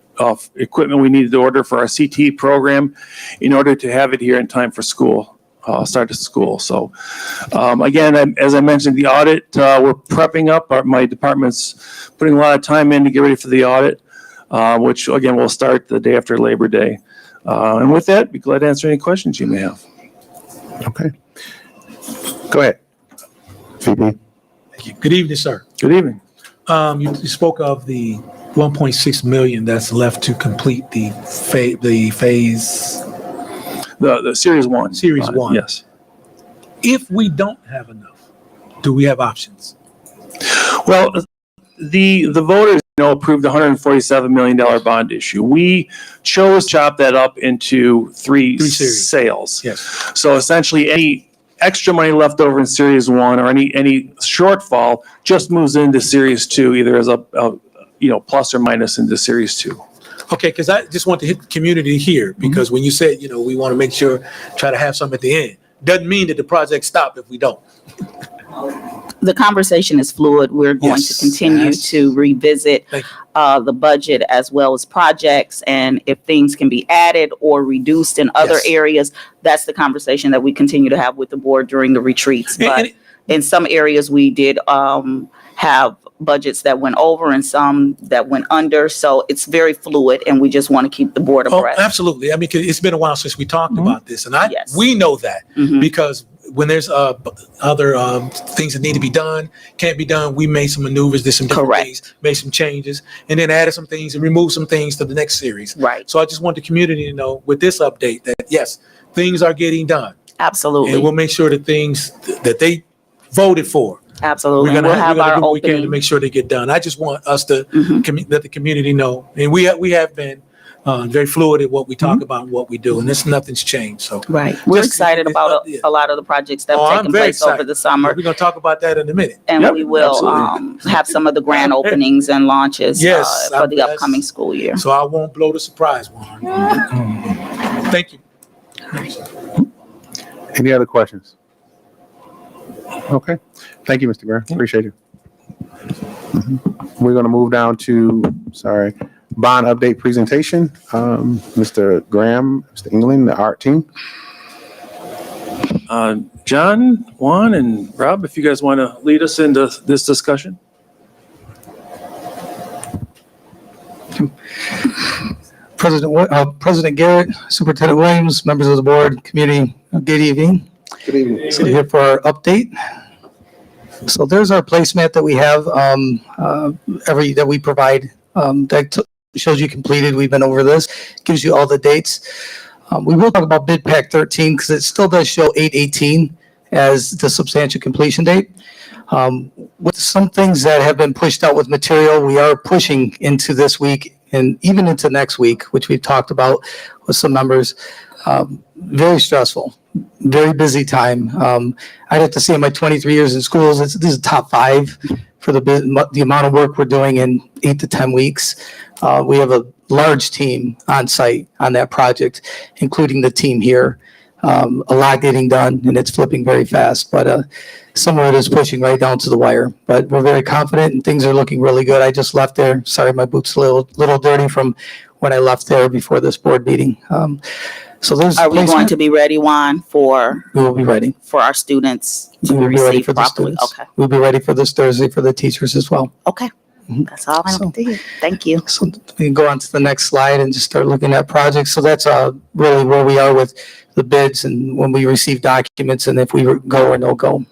Speaker 9: equipment we needed to order for our CTE program in order to have it here in time for school, start of school. So again, as I mentioned, the audit, we're prepping up. My department's putting a lot of time in to get ready for the audit, which again, will start the day after Labor Day. And with that, be glad to answer any questions you may have.
Speaker 1: Okay. Go ahead. VP.
Speaker 4: Thank you. Good evening, sir.
Speaker 9: Good evening.
Speaker 4: You spoke of the 1.6 million that's left to complete the phase.
Speaker 9: The Series 1.
Speaker 4: Series 1.
Speaker 9: Yes.
Speaker 4: If we don't have enough, do we have options?
Speaker 9: Well, the voters approved the $147 million bond issue. We chose to chop that up into three sales.
Speaker 4: Yes.
Speaker 9: So essentially, any extra money left over in Series 1 or any shortfall just moves into Series 2, either as a plus or minus into Series 2.
Speaker 4: Okay, because I just want to hit the community here, because when you said, we want to make sure, try to have some at the end, doesn't mean that the project stopped if we don't.
Speaker 5: The conversation is fluid. We're going to continue to revisit the budget as well as projects, and if things can be added or reduced in other areas, that's the conversation that we continue to have with the board during the retreats. But in some areas, we did have budgets that went over and some that went under. So it's very fluid, and we just want to keep the board abreast.
Speaker 4: Oh, absolutely. I mean, 'cause it's been a while since we talked about this, and we know that because when there's other things that need to be done, can't be done, we made some maneuvers, did some different things, made some changes, and then added some things and removed some things to the next series.
Speaker 5: Right.
Speaker 4: So I just want the community to know with this update that yes, things are getting done.
Speaker 5: Absolutely.
Speaker 4: And we'll make sure that things that they voted for.
Speaker 5: Absolutely.
Speaker 4: We're gonna
Speaker 5: have
Speaker 4: do
Speaker 5: our
Speaker 4: what we can to
Speaker 5: opening.
Speaker 4: make sure they get done. I just want us to let the community know, and we have been very fluid at what we talk about and what we do, and nothing's changed, so.
Speaker 5: Right. We're
Speaker 4: Just-
Speaker 5: excited about
Speaker 4: yeah.
Speaker 5: a lot of the projects that
Speaker 4: Oh,
Speaker 5: have
Speaker 4: I'm
Speaker 5: taken
Speaker 4: very
Speaker 5: place over
Speaker 4: excited.
Speaker 5: the summer.
Speaker 4: We're gonna talk about that in a minute.
Speaker 5: And
Speaker 9: Yep,
Speaker 5: we will
Speaker 9: absolutely.
Speaker 5: have some of the grand openings and launches
Speaker 4: Yes,
Speaker 5: for the
Speaker 4: that's-
Speaker 5: upcoming school year.
Speaker 4: So I won't blow the surprise one. Thank you.
Speaker 1: Any other questions? Okay. Thank you, Mr. Graham. Appreciate you. We're going to move down to, bond update presentation. Mr. Graham, Mr. England, the art team.
Speaker 9: John, Juan, and Rob, if you guys want to lead us into this discussion.
Speaker 8: President Garrett, Superintendent Williams, members of the board, community, good evening.
Speaker 1: Good evening.
Speaker 8: So here for our update. So there's our placemat that we have that we provide that shows you completed. We've been over this, gives you all the dates. We will talk about bid pack 13 because it still does show 8/18 as the substantial completion date. With some things that have been pushed out with material, we are pushing into this week and even into next week, which we've talked about with some members. Very stressful, very busy time. I'd have to say in my 23 years in schools, this is top 5 for the amount of work we're doing in 8 to 10 weeks. We have a large team on site on that project, including the team here. A lot getting done and it's flipping very fast, but some of it is pushing right down to the wire, but we're very confident and things are looking really good. I just left there. Sorry, my boots a little dirty from when I left there before this board meeting. So there's.
Speaker 5: Are we going to be ready, Juan,
Speaker 8: We will be ready.
Speaker 5: for our students
Speaker 8: We
Speaker 5: to
Speaker 8: will be ready
Speaker 5: receive
Speaker 8: for the
Speaker 5: properly?
Speaker 8: students.
Speaker 5: Okay,
Speaker 8: We'll be ready for this Thursday for the teachers as well.
Speaker 5: okay.
Speaker 8: Mhm.
Speaker 5: That's all I
Speaker 8: So-
Speaker 5: need to hear. Thank you.
Speaker 8: So we can go on to the next slide and just start looking at projects. So that's really where we are with the bids and when we receive documents and if we go or no go.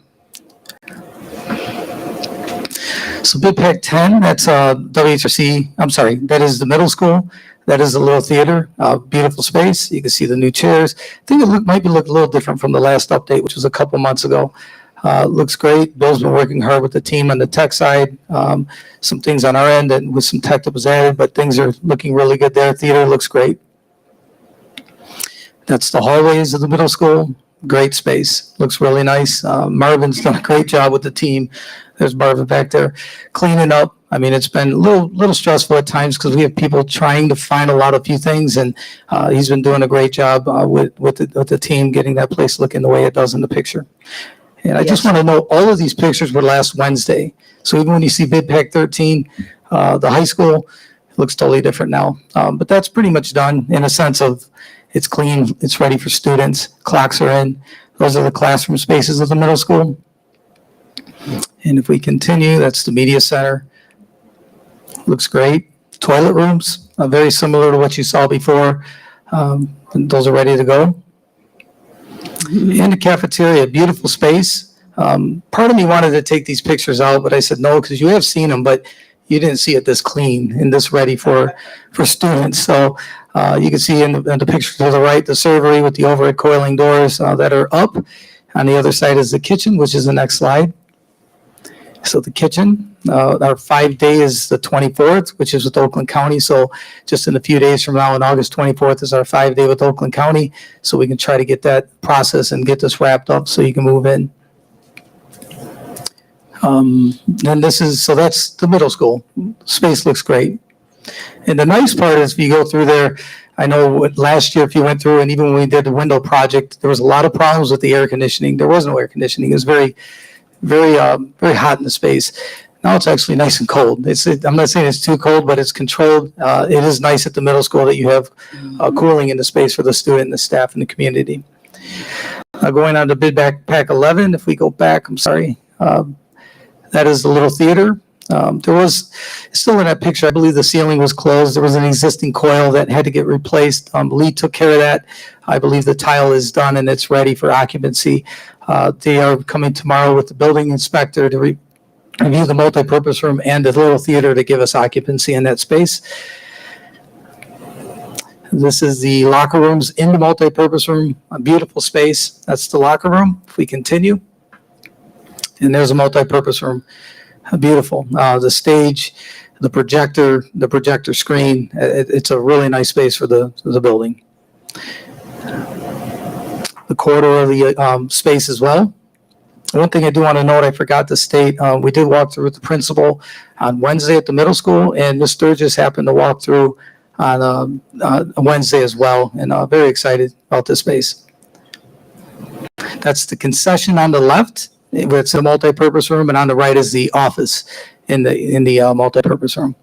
Speaker 8: So bid pack 10, that's WHRC, I'm sorry, that is the middle school. That is the little theater, beautiful space. You can see the new chairs. I think it might look a little different from the last update, which was a couple months ago. Looks great. Bill's been working hard with the team on the tech side. Some things on our end and with some tech that was added, but things are looking really good there. Theater looks great. That's the hallways of the middle school. Great space. Looks really nice. Marvin's done a great job with the team. There's Marvin back there cleaning up. I mean, it's been a little stressful at times because we have people trying to find a few things, and he's been doing a great job with the team getting that place looking the way it does in the picture. And I just want to note, all of these pictures were last Wednesday. So even when you see bid pack 13, the high school looks totally different now. But that's pretty much done in a sense of it's clean, it's ready for students, clocks are in. Those are the classroom spaces of the middle school. And if we continue, that's the media center. Looks great. Toilet rooms, very similar to what you saw before. And those are ready to go. And the cafeteria, beautiful space. Part of me wanted to take these pictures out, but I said no, because you have seen them, but you didn't see it this clean and this ready for students. So you can see in the picture to the right, the servery with the overhead coiling doors that are up. On the other side is the kitchen, which is the next slide. So the kitchen, our 5-day is the 24th, which is with Oakland County. So just in a few days from now, on August 24th is our 5-day with Oakland County. So we can try to get that process and get this wrapped up so you can move in. And that's the middle school. Space looks great. And the nice part is if you go through there, I know last year if you went through and even when we did the window project, there was a lot of problems with the air conditioning. There was no air conditioning. It was very hot in the space. Now it's actually nice and cold. I'm not saying it's too cold, but it's controlled. It is nice at the middle school that you have cooling in the space for the student and the staff and the community. Going on to bid pack 11, if we go back, I'm sorry. That is the little theater. There was still in that picture, I believe the ceiling was closed. There was an existing coil that had to get replaced. Lee took care of that. I believe the tile is done and it's ready for occupancy. They are coming tomorrow with the building inspector to review the multipurpose room and the little theater to give us occupancy in that space. This is the locker rooms in the multipurpose room, a beautiful space. That's the locker room. If we continue. And there's a multipurpose room. Beautiful. The stage, the projector screen. It's a really nice space for the building. The corridor of the space as well. One thing I do want to note, I forgot to state, we did walk through with the principal on Wednesday at the middle school, and Ms. Sturgis happened to walk through on Wednesday as well, and very excited about this space. That's the concession on the left. It's a multi-purpose room, and on the right is the office in the multi-purpose room.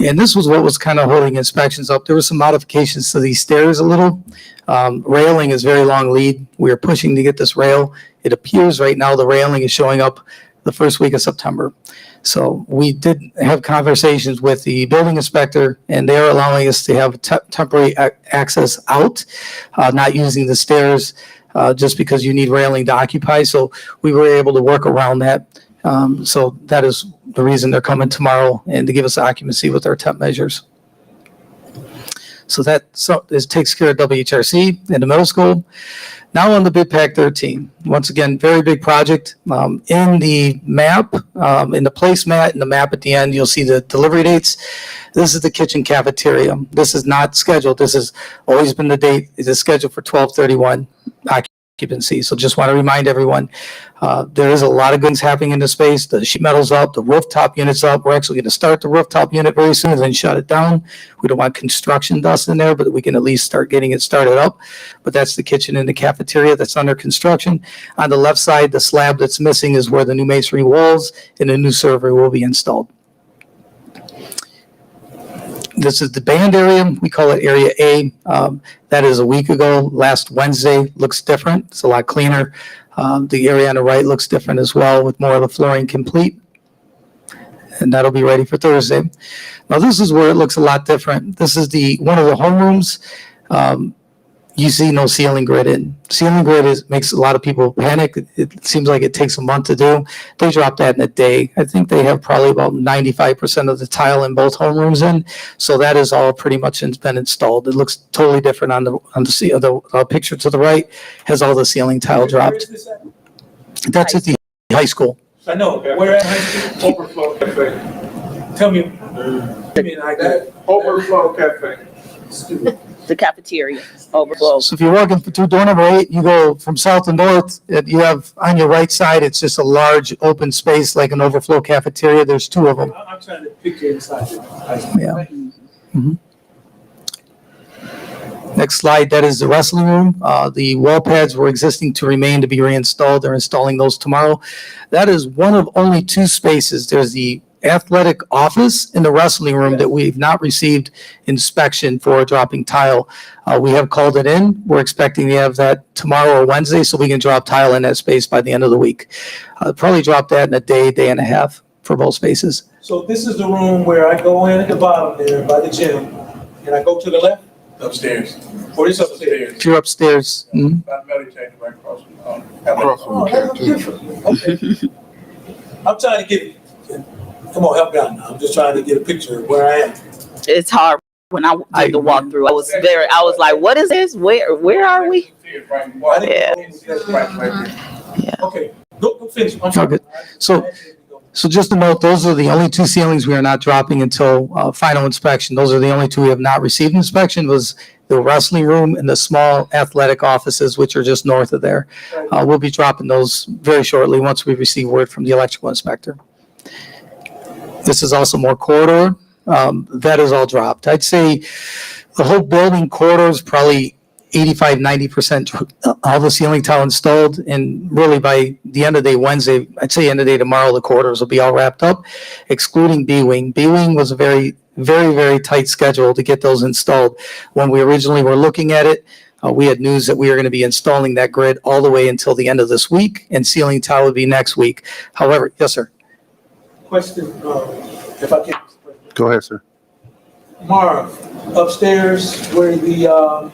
Speaker 8: And this was what was kind of holding inspections up. There were some modifications to these stairs a little. Railing is very long lead. We are pushing to get this rail. It appears right now the railing is showing up the first week of September. So we did have conversations with the building inspector, and they're allowing us to have temporary access out, not using the stairs just because you need railing to occupy. So we were able to work around that. So that is the reason they're coming tomorrow, and to give us occupancy with our temp measures. So this takes care of WHRC in the middle school. Now on the bid pack 13. Once again, very big project. In the map, in the placemat, in the map at the end, you'll see the delivery dates. This is the kitchen cafeteria. This is not scheduled. This has always been the date. It is scheduled for 12/31 occupancy. So just want to remind everyone, there is a lot of things happening in the space. The sheet metal's up, the rooftop unit's up. We're actually going to start the rooftop unit very soon and then shut it down. We don't want construction dust in there, but we can at least start getting it started up. But that's the kitchen and the cafeteria that's under construction. On the left side, the slab that's missing is where the new masonry walls and the new server will be installed. This is the band area. We call it Area A. That is a week ago, last Wednesday. Looks different. It's a lot cleaner. The area on the right looks different as well, with more of the flooring complete. And that'll be ready for Thursday. Now, this is where it looks a lot different. This is one of the homerooms. You see no ceiling grid in. Ceiling grid makes a lot of people panic. It seems like it takes a month to do. They dropped that in a day. I think they have probably about 95% of the tile in both homerooms in. So that is all pretty much been installed. It looks totally different on the picture to the right. Has all the ceiling tile dropped. That's at the high school.
Speaker 4: I know. Where at high school? Overflow Cafe. Tell me.
Speaker 3: Overflow Cafe.
Speaker 5: The cafeteria overflow.
Speaker 8: So if you're walking through door number 8, you go from south to north, you have on your right side, it's just a large open space like an overflow cafeteria. There's 2 of them.
Speaker 4: I'm trying to picture inside.
Speaker 8: Yeah. Next slide, that is the wrestling room. The wall pads were existing to remain to be reinstalled. They're installing those tomorrow. That is one of only 2 spaces. There's the athletic office in the wrestling room that we've not received inspection for dropping tile. We have called it in. We're expecting to have that tomorrow or Wednesday so we can drop tile in that space by the end of the week. Probably drop that in a day and a half for both spaces.
Speaker 4: So this is the room where I go in at the bottom there by the gym, and I go to the left?
Speaker 3: Upstairs.
Speaker 4: Or it's upstairs?
Speaker 8: If you're upstairs,
Speaker 3: I'm meditating right across from
Speaker 4: Oh, that looks different. Okay. I'm trying to get, come on, help me out now. I'm just trying to get a picture of where I am.
Speaker 5: It's hard. When I did the walkthrough, I was like, what is this? Where are we? Yeah. Yeah.
Speaker 4: Okay, go finish. I'm
Speaker 8: all
Speaker 4: sorry.
Speaker 8: good. So just to note, those are the only 2 ceilings we are not dropping until final inspection. Those are the only 2 we have not received inspection, was the wrestling room and the small athletic offices, which are just north of there. We'll be dropping those very shortly once we receive word from the electrical inspector. This is also more corridor. That is all dropped. I'd say the whole building corridor is probably 85-90% all the ceiling tile installed, and really by the end of the day Wednesday, I'd say end of the day tomorrow, the corridors will be all wrapped up, excluding B-wing. B-wing was a very, very, very tight schedule to get those installed. When we originally were looking at it, we had news that we were going to be installing that grid all the way until the end of this week, and ceiling tile would be next week. However, yes, sir.
Speaker 4: Question, if I can.
Speaker 1: Go ahead, sir.
Speaker 4: Marv, upstairs where the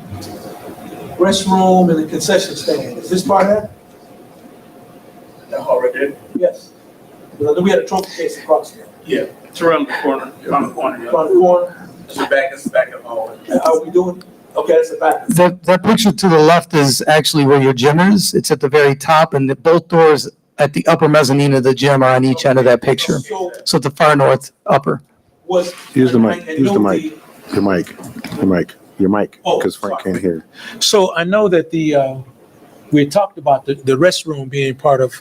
Speaker 4: restroom and the concession stand, is this part of that?
Speaker 3: That already.
Speaker 4: Yes. Because we had a trophy case across there.
Speaker 3: Yeah, it's around the corner. Around the corner.
Speaker 4: Around the corner.
Speaker 3: It's the back of the hallway.
Speaker 4: How are we doing? Okay, that's the back.
Speaker 8: That picture to the left is actually where your gym is. It's at the very top, and both doors at the upper mezzanine of the gym are on each end of that picture. So at the far north upper.
Speaker 1: Use the mic. Use the mic. Your mic. Your mic. Your mic. Because Frank can't hear.
Speaker 4: So I know that we had talked about the restroom being part of,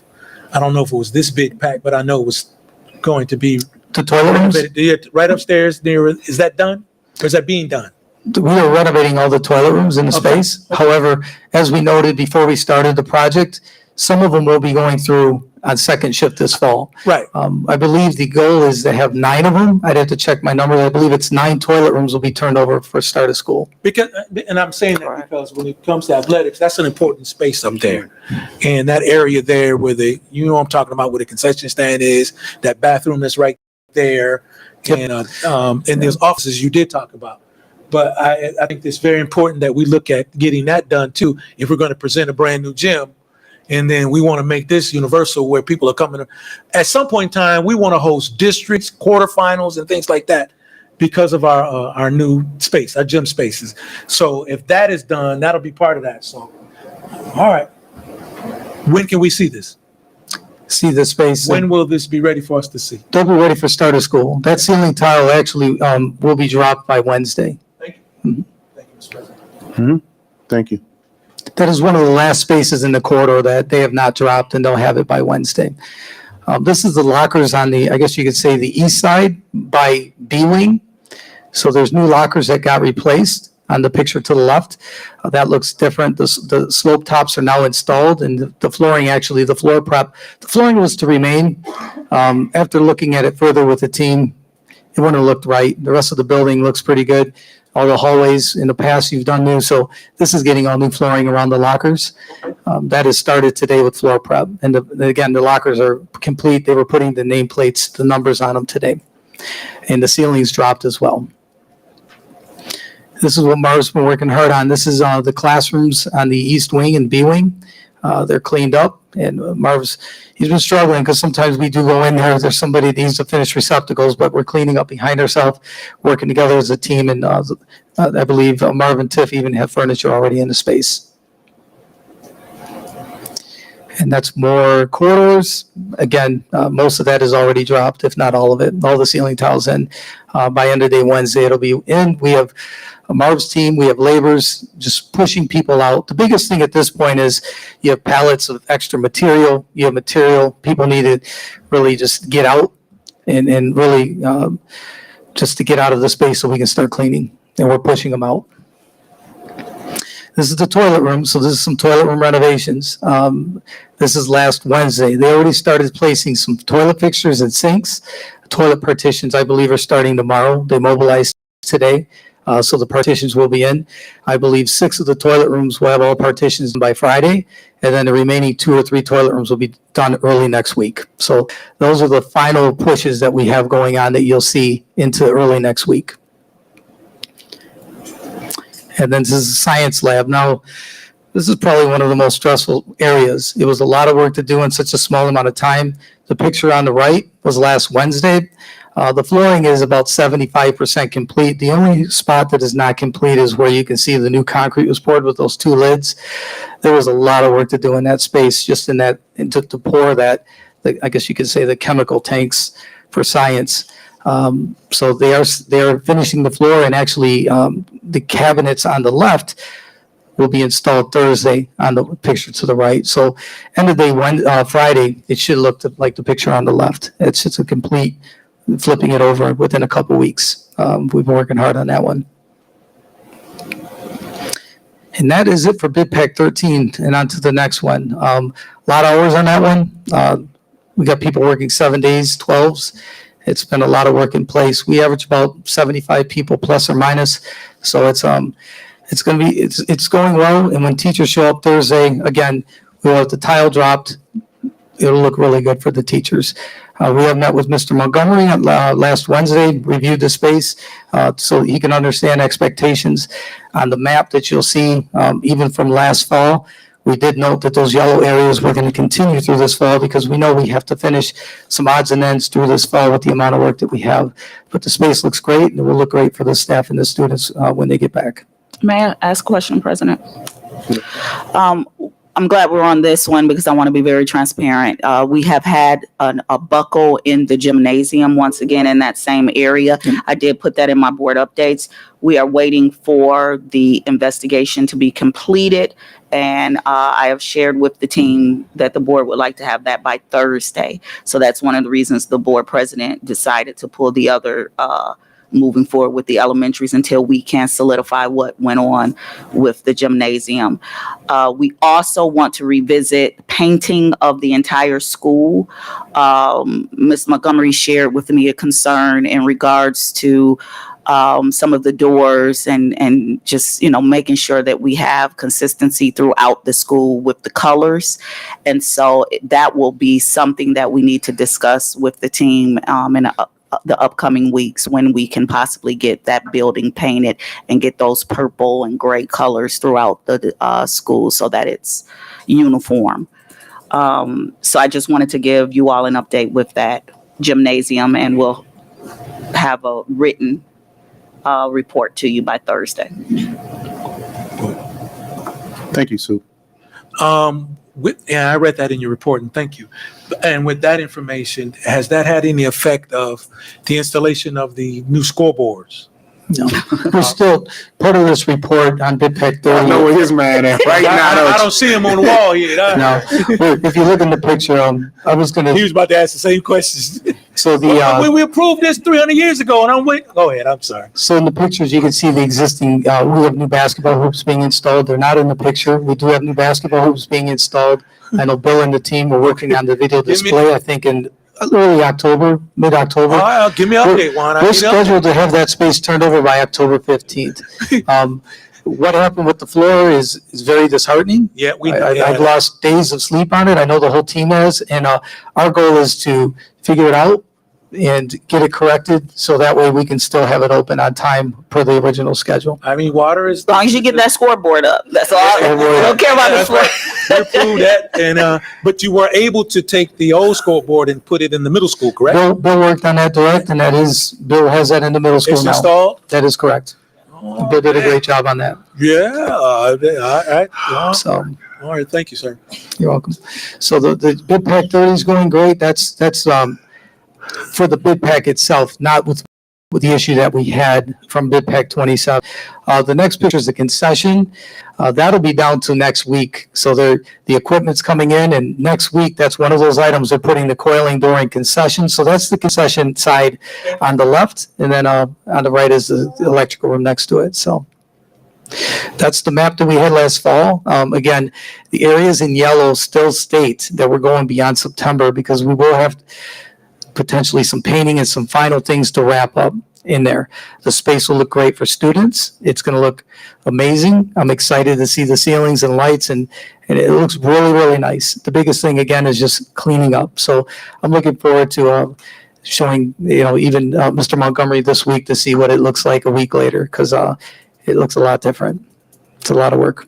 Speaker 4: I don't know if it was this big pack, but I know it was going to be
Speaker 8: The toilet rooms,
Speaker 4: renovated right upstairs near, is that done? Or is that being done?
Speaker 8: we are renovating all the toilet rooms in the space. However, as we noted before we started the project, some of them will be going through on second shift this fall.
Speaker 4: Right.
Speaker 8: I believe the goal is to have 9 of them. I'd have to check my numbers. I believe it's 9 toilet rooms will be turned over for start of school.
Speaker 4: Because, and I'm saying that because when it comes to athletics, that's an important space up there. And that area there where you know what I'm talking about, where the concession stand is, that bathroom that's right there.
Speaker 8: Yep.
Speaker 4: And there's offices you did talk about. But I think it's very important that we look at getting that done too, if we're going to present a brand new gym. And then we want to make this universal where people are coming. At some point in time, we want to host districts, quarterfinals, and things like that because of our new space, our gym spaces. So if that is done, that'll be part of that. So, all right. When can we see this?
Speaker 8: See the space.
Speaker 4: When will this be ready for us to see?
Speaker 8: They'll be ready for start of school. That ceiling tile actually will be dropped by Wednesday.
Speaker 4: Thank you.
Speaker 8: Mhm.
Speaker 4: Thank you, Mr. President.
Speaker 1: Thank you.
Speaker 8: That is one of the last spaces in the corridor that they have not dropped, and they'll have it by Wednesday. This is the lockers on the, I guess you could say, the east side by B wing. So there's new lockers that got replaced on the picture to the left. That looks different. The slope tops are now installed, and the flooring, actually, the floor prep, the flooring was to remain. After looking at it further with the team, it wouldn't have looked right. The rest of the building looks pretty good. All the hallways in the past you've done new, so this is getting all new flooring around the lockers. That has started today with floor prep, and again, the lockers are complete. They were putting the nameplates, the numbers on them today, and the ceilings dropped as well. This is what Marv's been working hard on. This is the classrooms on the east wing and B wing. They're cleaned up, and he's been struggling because sometimes we do go in there. There's somebody that needs to finish receptacles, but we're cleaning up behind ourselves, working together as a team. And I believe Marv and Tiff even have furniture already in the space. And that's more corridors. Again, most of that is already dropped, if not all of it. All the ceiling tiles in. By end of day Wednesday, it'll be in. We have Marv's team, we have laborers just pushing people out. The biggest thing at this point is you have pallets of extra material. You have material. People need to really just get out and really just to get out of the space so we can start cleaning. And we're pushing them out. This is the toilet room. So this is some toilet room renovations. This is last Wednesday. They already started placing some toilet fixtures and sinks. Toilet partitions, I believe, are starting tomorrow. They mobilized today. So the partitions will be in. I believe 6 of the toilet rooms will have all partitions by Friday, and then the remaining 2 or 3 toilet rooms will be done early next week. So those are the final pushes that we have going on that you'll see into early next week. And then this is the science lab. Now, this is probably one of the most stressful areas. It was a lot of work to do in such a small amount of time. The picture on the right was last Wednesday. The flooring is about 75% complete. The only spot that is not complete is where you can see the new concrete was poured with those 2 lids. There was a lot of work to do in that space, just in that, and to pour that, I guess you could say, the chemical tanks for science. So they are finishing the floor, and actually the cabinets on the left will be installed Thursday on the picture to the right. So end of day Friday, it should look like the picture on the left. It's just a complete flipping it over within a couple weeks. We've been working hard on that one. And that is it for Bid Pack 13, and on to the next one. A lot of hours on that one. We got people working 7 days, 12s. It's been a lot of work in place. We average about 75 people plus or minus. So it's going well. And when teachers show up Thursday, again, we'll have the tile dropped. It'll look really good for the teachers. We have met with Mr. Montgomery last Wednesday, reviewed the space so he can understand expectations. On the map that you'll see, even from last fall, we did note that those yellow areas were going to continue through this fall because we know we have to finish some odds and ends through this fall with the amount of work that we have. But the space looks great, and it will look great for the staff and the students when they get back.
Speaker 5: May I ask a question, President? I'm glad we're on this one because I want to be very transparent. We have had a buckle in the gymnasium once again in that same area. I did put that in my board updates. We are waiting for the investigation to be completed, and I have shared with the team that the board would like to have that by Thursday. So that's one of the reasons the board president decided to pull the other moving forward with the elementaries until we can solidify what went on with the gymnasium. We also want to revisit painting of the entire school. Ms. Montgomery shared with me a concern in regards to some of the doors and just, making sure that we have consistency throughout the school with the colors. And so that will be something that we need to discuss with the team in the upcoming weeks when we can possibly get that building painted and get those purple and gray colors throughout the school so that it's uniform. So I just wanted to give you all an update with that gymnasium, and we'll have a written report to you by Thursday.
Speaker 1: Thank you, Sue.
Speaker 4: I read that in your report, and thank you. And with that information, has that had any effect of the installation of the new scoreboards?
Speaker 8: No, we're still part of this report on BidPac 30.
Speaker 1: I know where his man at right now.
Speaker 4: I don't see him on the wall here.
Speaker 8: No, if you look in the picture, I was going
Speaker 4: He
Speaker 8: to.
Speaker 4: was about to ask the same questions.
Speaker 8: So
Speaker 4: we approved this 300 years ago, and I'm waiting. Go ahead. I'm sorry.
Speaker 8: So in the pictures, you can see the existing. We have new basketball hoops being installed. They're not in the picture. We do have new basketball hoops being installed. I know Bill and the team are working on the video display. I think in early October, mid-October.
Speaker 4: Give me an update, Juan.
Speaker 8: We're scheduled to have that space turned over by October 15th. What happened with the floor is very disheartening.
Speaker 4: Yeah,
Speaker 8: I've lost days of sleep on it. I know the whole team has, and our goal is to figure it out and get it corrected so that way we can still have it open on time per the original schedule.
Speaker 4: I mean, water is.
Speaker 5: As long as you get that scoreboard up, that's all. I don't care about the floor.
Speaker 4: We approved that, and but you were able to take the old scoreboard and put it in the middle school, correct?
Speaker 8: Bill worked on that direct, and Bill has that in the middle school
Speaker 4: It's
Speaker 8: now.
Speaker 4: installed?
Speaker 8: That is correct. Bill did a great job on that.
Speaker 4: Yeah. All right.
Speaker 8: So.
Speaker 4: All right. Thank you, sir.
Speaker 8: You're welcome. So the BidPac 30 is going great. That's for the BidPac itself, not with the issue that we had from BidPac 27. The next picture is the concession. That'll be down to next week. So the equipment's coming in, and next week, that's one of those items they're putting the coiling door in concession. So that's the concession side on the left, and then on the right is the electrical room next to it. So that's the map that we had last fall. Again, the areas in yellow still state that we're going beyond September because we will have potentially some painting and some final things to wrap up in there. The space will look great for students. It's going to look amazing. I'm excited to see the ceilings and lights, and it looks really, really nice. The biggest thing, again, is just cleaning up. So I'm looking forward to showing, even Mr. Montgomery this week to see what it looks like a week later because it looks a lot different. It's a lot of work.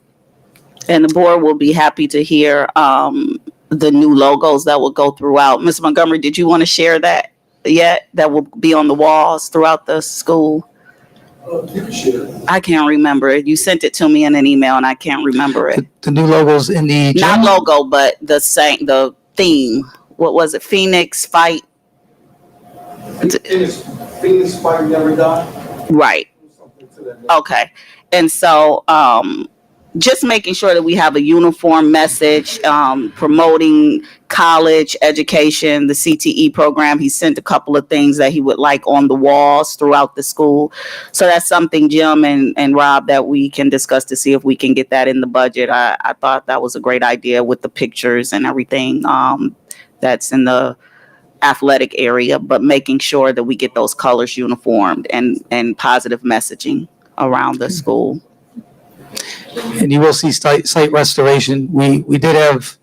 Speaker 5: And the board will be happy to hear the new logos that will go throughout. Ms. Montgomery, did you want to share that yet? That will be on the walls throughout the school? I can't remember it. You sent it to me in an email and I can't remember it.
Speaker 8: The new logos in the gym?
Speaker 5: Not logo, but the theme. What was it? Phoenix Fight?
Speaker 3: Phoenix Fight Never Die.
Speaker 5: Right. Okay. And so just making sure that we have a uniform message, promoting college education, the CTE program. He sent a couple of things that he would like on the walls throughout the school. So that's something, Jim and Rob, that we can discuss to see if we can get that in the budget. I thought that was a great idea with the pictures and everything that's in the athletic area, but making sure that we get those colors uniformed and positive messaging around the school.
Speaker 8: And you will see site restoration. We did have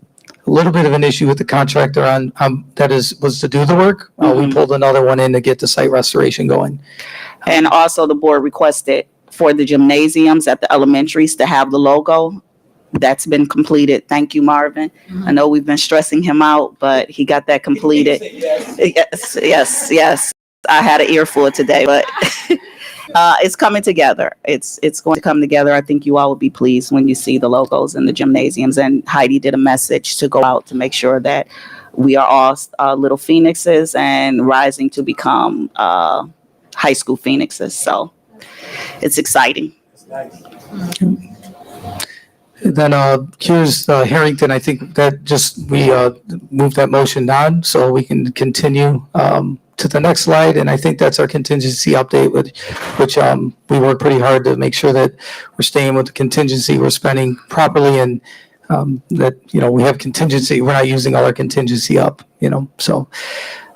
Speaker 8: a little bit of an issue with the contractor on was to do the work. We pulled another one in to get the site restoration going.
Speaker 5: And also the board requested for the gymnasiums at the elementaries to have the logo. That's been completed. Thank you, Marvin. I know we've been stressing him out, but he got that completed. Yes. I had an earful today, but It's coming together. It's going to come together. I think you all will be pleased when you see the logos in the gymnasiums. And Heidi did a message to go out to make sure that we are all little phoenixes and rising to become high school phoenixes. So it's exciting.
Speaker 8: Then here's Harrington. I think that just we moved that motion on so we can continue to the next slide. And I think that's our contingency update, which we work pretty hard to make sure that we're staying with the contingency, we're spending properly, and that, we have contingency. We're not using all our contingency up, So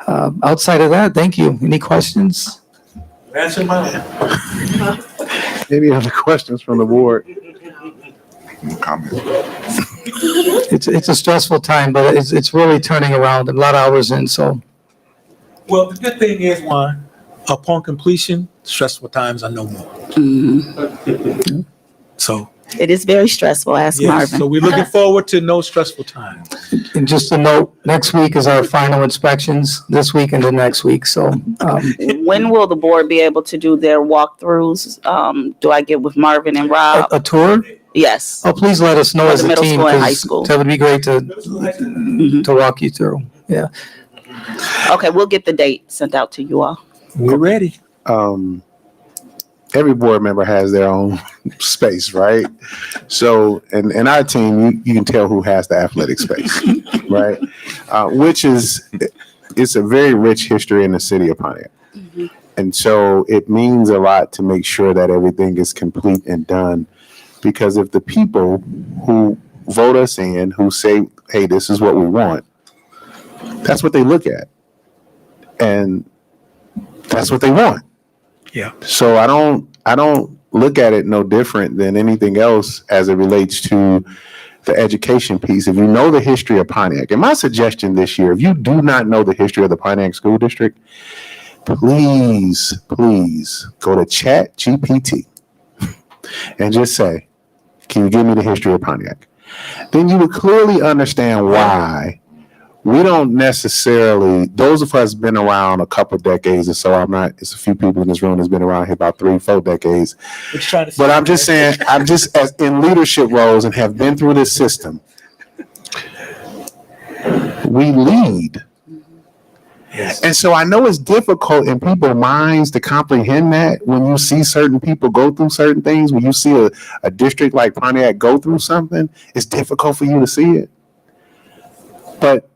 Speaker 8: outside of that, thank you. Any questions?
Speaker 4: Answer mine.
Speaker 1: Any other questions from the board?
Speaker 8: It's a stressful time, but it's really turning around. A lot of hours in, so.
Speaker 4: Well, the good thing is, Juan, upon completion, stressful times are no more.
Speaker 5: Mhm.
Speaker 4: So,
Speaker 5: It is very stressful. Ask
Speaker 4: yes,
Speaker 5: Marvin.
Speaker 4: so we're looking forward to no stressful times.
Speaker 8: And just a note, next week is our final inspections, this week and the next week, so.
Speaker 5: When will the board be able to do their walkthroughs? Do I get with Marvin and Rob?
Speaker 8: A tour?
Speaker 5: Yes.
Speaker 8: Oh, please let us know
Speaker 5: For
Speaker 8: as
Speaker 5: the
Speaker 8: a
Speaker 5: middle
Speaker 8: team,
Speaker 5: school and high
Speaker 8: 'cause
Speaker 5: school.
Speaker 8: that would be great to
Speaker 5: Mhm.
Speaker 8: walk you through. Yeah.
Speaker 5: Okay, we'll get the date sent out to you all.
Speaker 4: We're ready.
Speaker 1: Every board member has their own space, right? So, and our team, you can tell who has the athletic space, right? It's a very rich history in the city of Pontiac.
Speaker 5: Mhm.
Speaker 1: And so it means a lot to make sure that everything is complete and done. Because if the people who vote us in, who say, hey, this is what we want, that's what they look at. And that's what they want.
Speaker 4: Yeah.
Speaker 1: So I don't look at it no different than anything else as it relates to the education piece. If you know the history of Pontiac, and my suggestion this year, if you do not know the history of the Pontiac School District, please go to Chat GPT and just say, can you give me the history of Pontiac? Then you would clearly understand why we don't necessarily, those of us been around a couple decades or so, it's a few people in this room that's been around here about 3-4 decades. But I'm just saying, as in leadership roles and have been through this system, we lead.
Speaker 4: Yes.
Speaker 1: And so I know it's difficult in people's minds to comprehend that when you see certain people go through certain things, when you see a district like Pontiac go through something, it's difficult for you to see it. But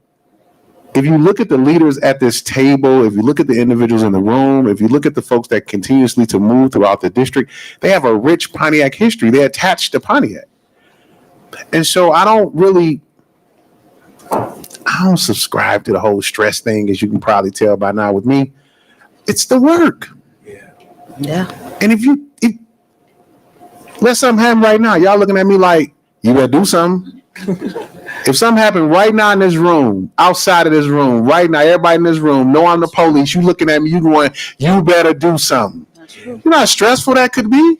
Speaker 1: if you look at the leaders at this table, if you look at the individuals in the room, if you look at the folks that continuously to move throughout the district, they have a rich Pontiac history. They're attached to Pontiac. And so I don't subscribe to the whole stress thing, as you can probably tell by now with me. It's the work.
Speaker 5: Yeah.
Speaker 1: And if let something happen right now, y'all looking at me like, you better do something. If something happened right now in this room, outside of this room, right now, everybody in this room, know I'm the police, you looking at me, you going, you better do something. You know how stressful that could be?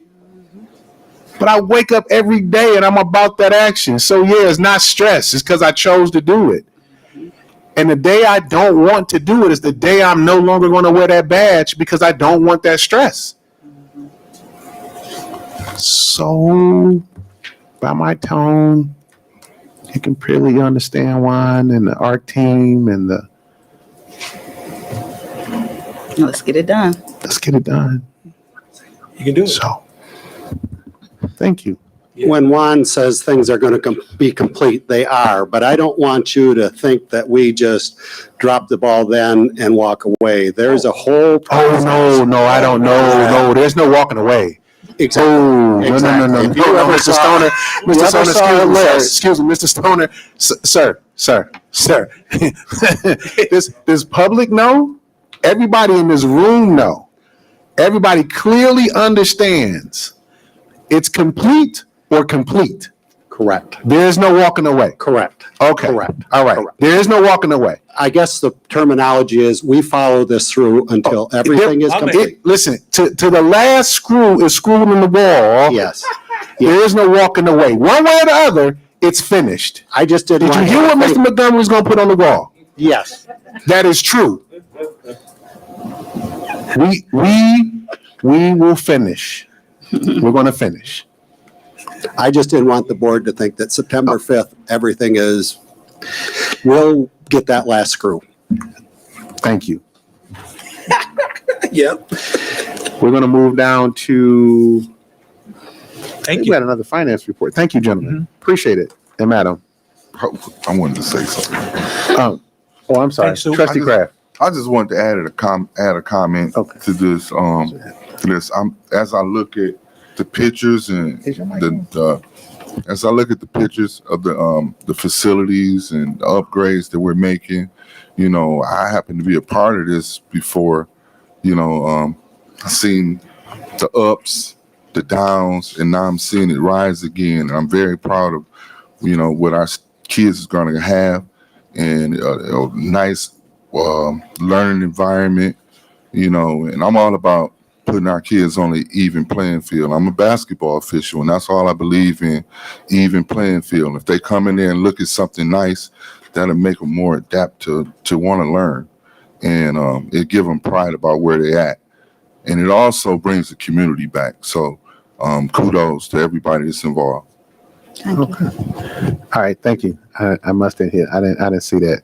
Speaker 1: But I wake up every day and I'm about that action. So yeah, it's not stress. It's because I chose to do it. And the day I don't want to do it is the day I'm no longer going to wear that badge because I don't want that stress. So by my tone, you can clearly understand Juan and the ARC team and
Speaker 5: Let's get it done.
Speaker 1: let's get it done.
Speaker 4: You can do it.
Speaker 1: So thank you.
Speaker 10: When Juan says things are going to be complete, they are, but I don't want you to think that we just drop the ball then and walk away. There's a whole process.
Speaker 1: Oh, no, I don't know. No, there's no walking away.
Speaker 10: Exactly.
Speaker 1: Oh, no.
Speaker 10: If you ever
Speaker 1: Mr.
Speaker 10: saw-
Speaker 1: Stoner,
Speaker 10: you
Speaker 1: Mr.
Speaker 10: ever
Speaker 1: Stoner,
Speaker 10: saw a list-
Speaker 1: excuse me, Mr. Stoner, sir. This public know, everybody in this room know, everybody clearly understands it's complete or complete.
Speaker 10: Correct.
Speaker 1: There's no walking away.
Speaker 10: Correct.
Speaker 1: Okay.
Speaker 10: Correct.
Speaker 1: All right.
Speaker 10: Correct.
Speaker 1: There is no walking away.
Speaker 10: I guess the terminology is we follow this through until everything is complete.
Speaker 1: Listen, to the last screw is screwed in the wall.
Speaker 10: Yes.
Speaker 1: There is no walking away. One way or the other, it's finished.
Speaker 10: I just didn't
Speaker 1: Did you
Speaker 10: want
Speaker 1: hear what
Speaker 10: to-
Speaker 1: Mr. Montgomery's going to put on the wall?
Speaker 10: Yes.
Speaker 1: That is true. We We will finish. We're going to finish.
Speaker 10: I just didn't want the board to think that September 5th, everything is, we'll get that last screw.
Speaker 1: Thank you.
Speaker 8: Yep.
Speaker 1: We're going to move down to,
Speaker 4: Thank
Speaker 1: we
Speaker 4: you.
Speaker 1: got another finance report. Thank you, gentlemen. Appreciate it. And madam.
Speaker 11: I wanted to say something.
Speaker 1: Oh, I'm sorry.
Speaker 4: Thanks, Sue.
Speaker 1: Trustee Kraft.
Speaker 11: I just wanted to add a comment
Speaker 1: Okay.
Speaker 11: to this. As I look at the pictures and as I look at the pictures of the facilities and the upgrades that we're making, you know, I happen to be a part of this before. You know, I've seen the ups, the downs, and now I'm seeing it rise again. And I'm very proud of, you know, what our kids is going to have, and a nice learning environment, you know, and I'm all about putting our kids on an even playing field. I'm a basketball official, and that's all I believe in, even playing field. If they come in there and look at something nice, that'll make them more adapt to want to learn, and it give them pride about where they at. And it also brings the community back. So kudos to everybody that's involved.
Speaker 1: Okay. All right. Thank you. I must have hit. I didn't see that.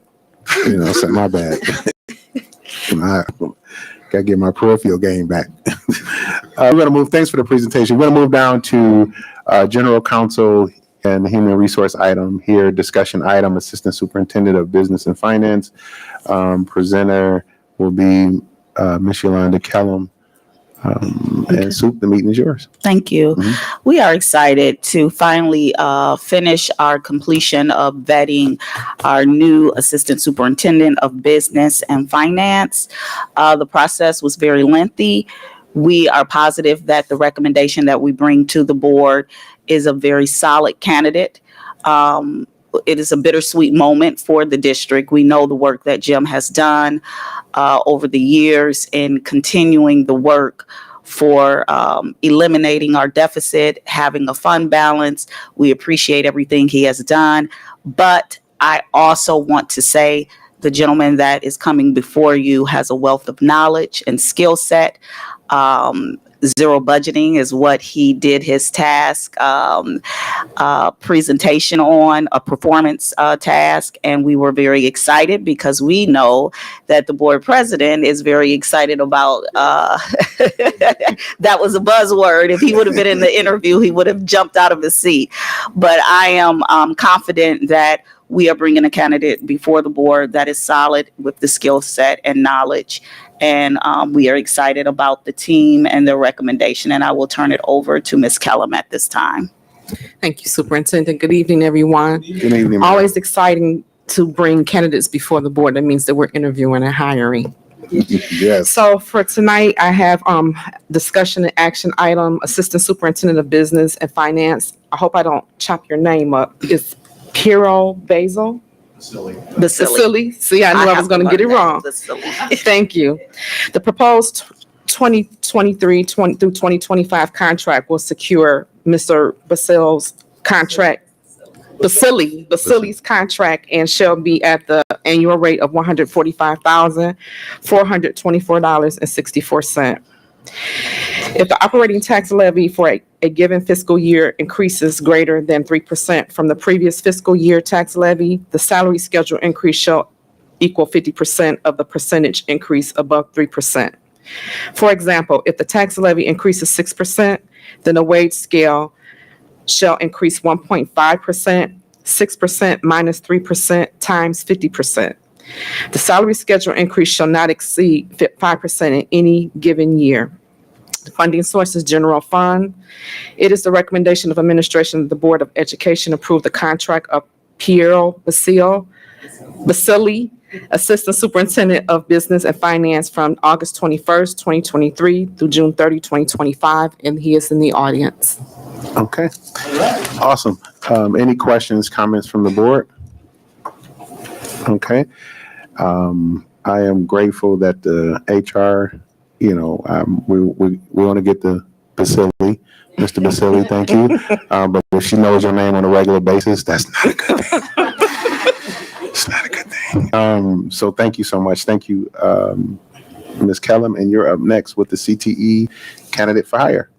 Speaker 1: You know, so my bad. I gotta get my peripheral game back. We're gonna move. Thanks for the presentation. We're gonna move down to General Counsel and Human Resource item here. Discussion item: Assistant Superintendent of Business and Finance. Presenter will be Ms. Yolanda Kellum. And Soup, the meeting is yours.
Speaker 5: Thank you. We are excited to finally finish our completion of vetting our new Assistant Superintendent of Business and Finance. The process was very lengthy. We are positive that the recommendation that we bring to the board is a very solid candidate. It is a bittersweet moment for the district. We know the work that Jim has done over the years in continuing the work for eliminating our deficit, having a fund balance. We appreciate everything he has done. But I also want to say the gentleman that is coming before you has a wealth of knowledge and skill set. Zero budgeting is what he did his task presentation on, a performance task, and we were very excited because we know that the board president is very excited about that was a buzzword. If he would have been in the interview, he would have jumped out of his seat. But I am confident that we are bringing a candidate before the board that is solid with the skill set and knowledge. And we are excited about the team and their recommendation. And I will turn it over to Ms. Kellum at this time.
Speaker 12: Thank you, Superintendent. Good evening, everyone.
Speaker 1: Good evening.
Speaker 12: Always exciting to bring candidates before the board. That means that we're interviewing and hiring.
Speaker 1: Yes.
Speaker 12: So for tonight, I have discussion and action item, Assistant Superintendent of Business and Finance. I hope I don't chop your name up. It's Piero Basil. Basili. See, I knew I was going to get it wrong. Thank you. The proposed 2023 through 2025 contract will secure Mr. Basil's contract, Basili's contract, and shall be at the annual rate of $145,424.64. If the operating tax levy for a given fiscal year increases greater than 3% from the previous fiscal year tax levy, the salary schedule increase shall equal 50% of the percentage increase above 3%. For example, if the tax levy increases 6%, then the wage scale shall increase 1.5%, 6% minus 3% times 50%. The salary schedule increase shall not exceed 5% in any given year. The funding source is general fund. It is the recommendation of administration that the Board of Education approve the contract of Piero Basili, Assistant Superintendent of Business and Finance from August 21st, 2023 through June 30, 2025, and he is in the audience.
Speaker 1: Okay. Awesome. Any questions, comments from the board? Okay. I am grateful that the HR, we want to get the Basili, Mr. Basili, thank you. But if she knows your name on a regular basis, that's not a good thing. It's not a good thing. So thank you so much. Thank you, Ms. Kellum, and you're up next with the CTE candidate for hire.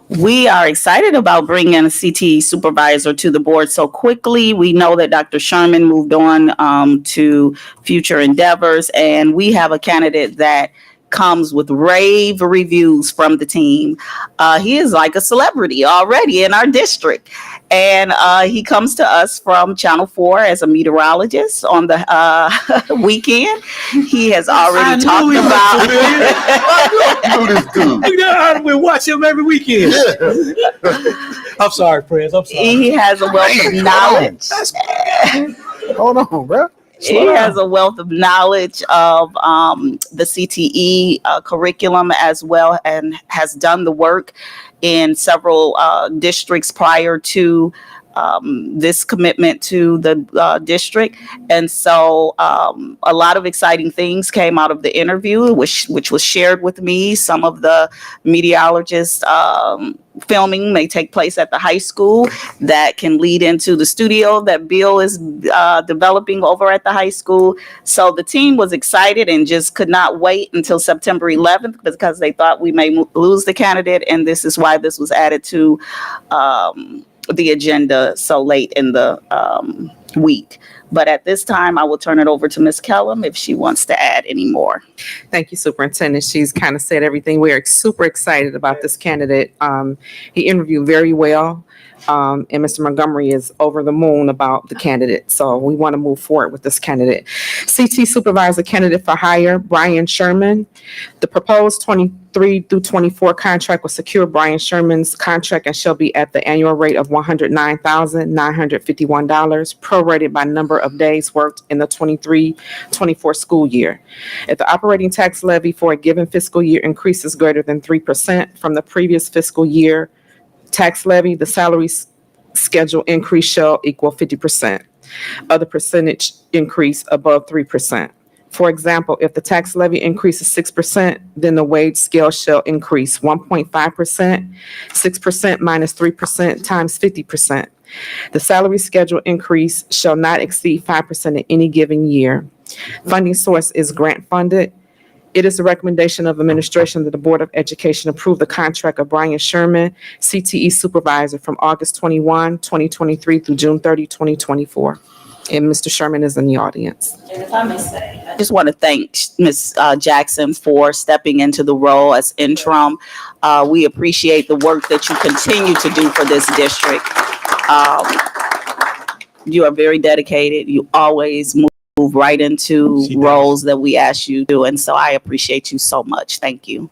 Speaker 5: We are excited about bringing a CTE supervisor to the board so quickly. We know that Dr. Sherman moved on to future endeavors, and we have a candidate that comes with rave reviews from the team. He is like a celebrity already in our district, and he comes to us from Channel 4 as a meteorologist on the weekend. He has already talked about.
Speaker 4: We watch him every weekend. I'm sorry, Prez. I'm sorry.
Speaker 5: He has a wealth of knowledge.
Speaker 1: Hold on, bro.
Speaker 5: He has a wealth of knowledge of the CTE curriculum as well, and has done the work in several districts prior to this commitment to the district. And so a lot of exciting things came out of the interview, which was shared with me. Some of the meteorologists filming may take place at the high school that can lead into the studio that Bill is developing over at the high school. So the team was excited and just could not wait until September 11th because they thought we may lose the candidate. And this is why this was added to the agenda so late in the week. But at this time, I will turn it over to Ms. Kellum if she wants to add any more.
Speaker 12: Thank you, Superintendent. She's kind of said everything. We are super excited about this candidate. He interviewed very well. And Mr. Montgomery is over the moon about the candidate. So we want to move forward with this candidate. CT Supervisor candidate for hire, Brian Sherman. The proposed 23 through 24 contract will secure Brian Sherman's contract and shall be at the annual rate of $109,951, prorated by number of days worked in the 23-24 school year. If the operating tax levy for a given fiscal year increases greater than 3% from the previous fiscal year tax levy, the salary schedule increase shall equal 50% of the percentage increase above 3%. For example, if the tax levy increases 6%, then the wage scale shall increase 1.5%, 6% minus 3% times 50%. The salary schedule increase shall not exceed 5% in any given year. Funding source is grant funded. It is the recommendation of administration that the Board of Education approve the contract of Brian Sherman, CTE Supervisor from August 21, 2023 through June 30, 2024. And Mr. Sherman is in the audience.
Speaker 5: And if I may say, I just want to thank Ms. Jackson for stepping into the role as interim. We appreciate the work that you continue to do for this district. You are very dedicated. You always move right into roles that we ask you to. And so I appreciate you so much. Thank you.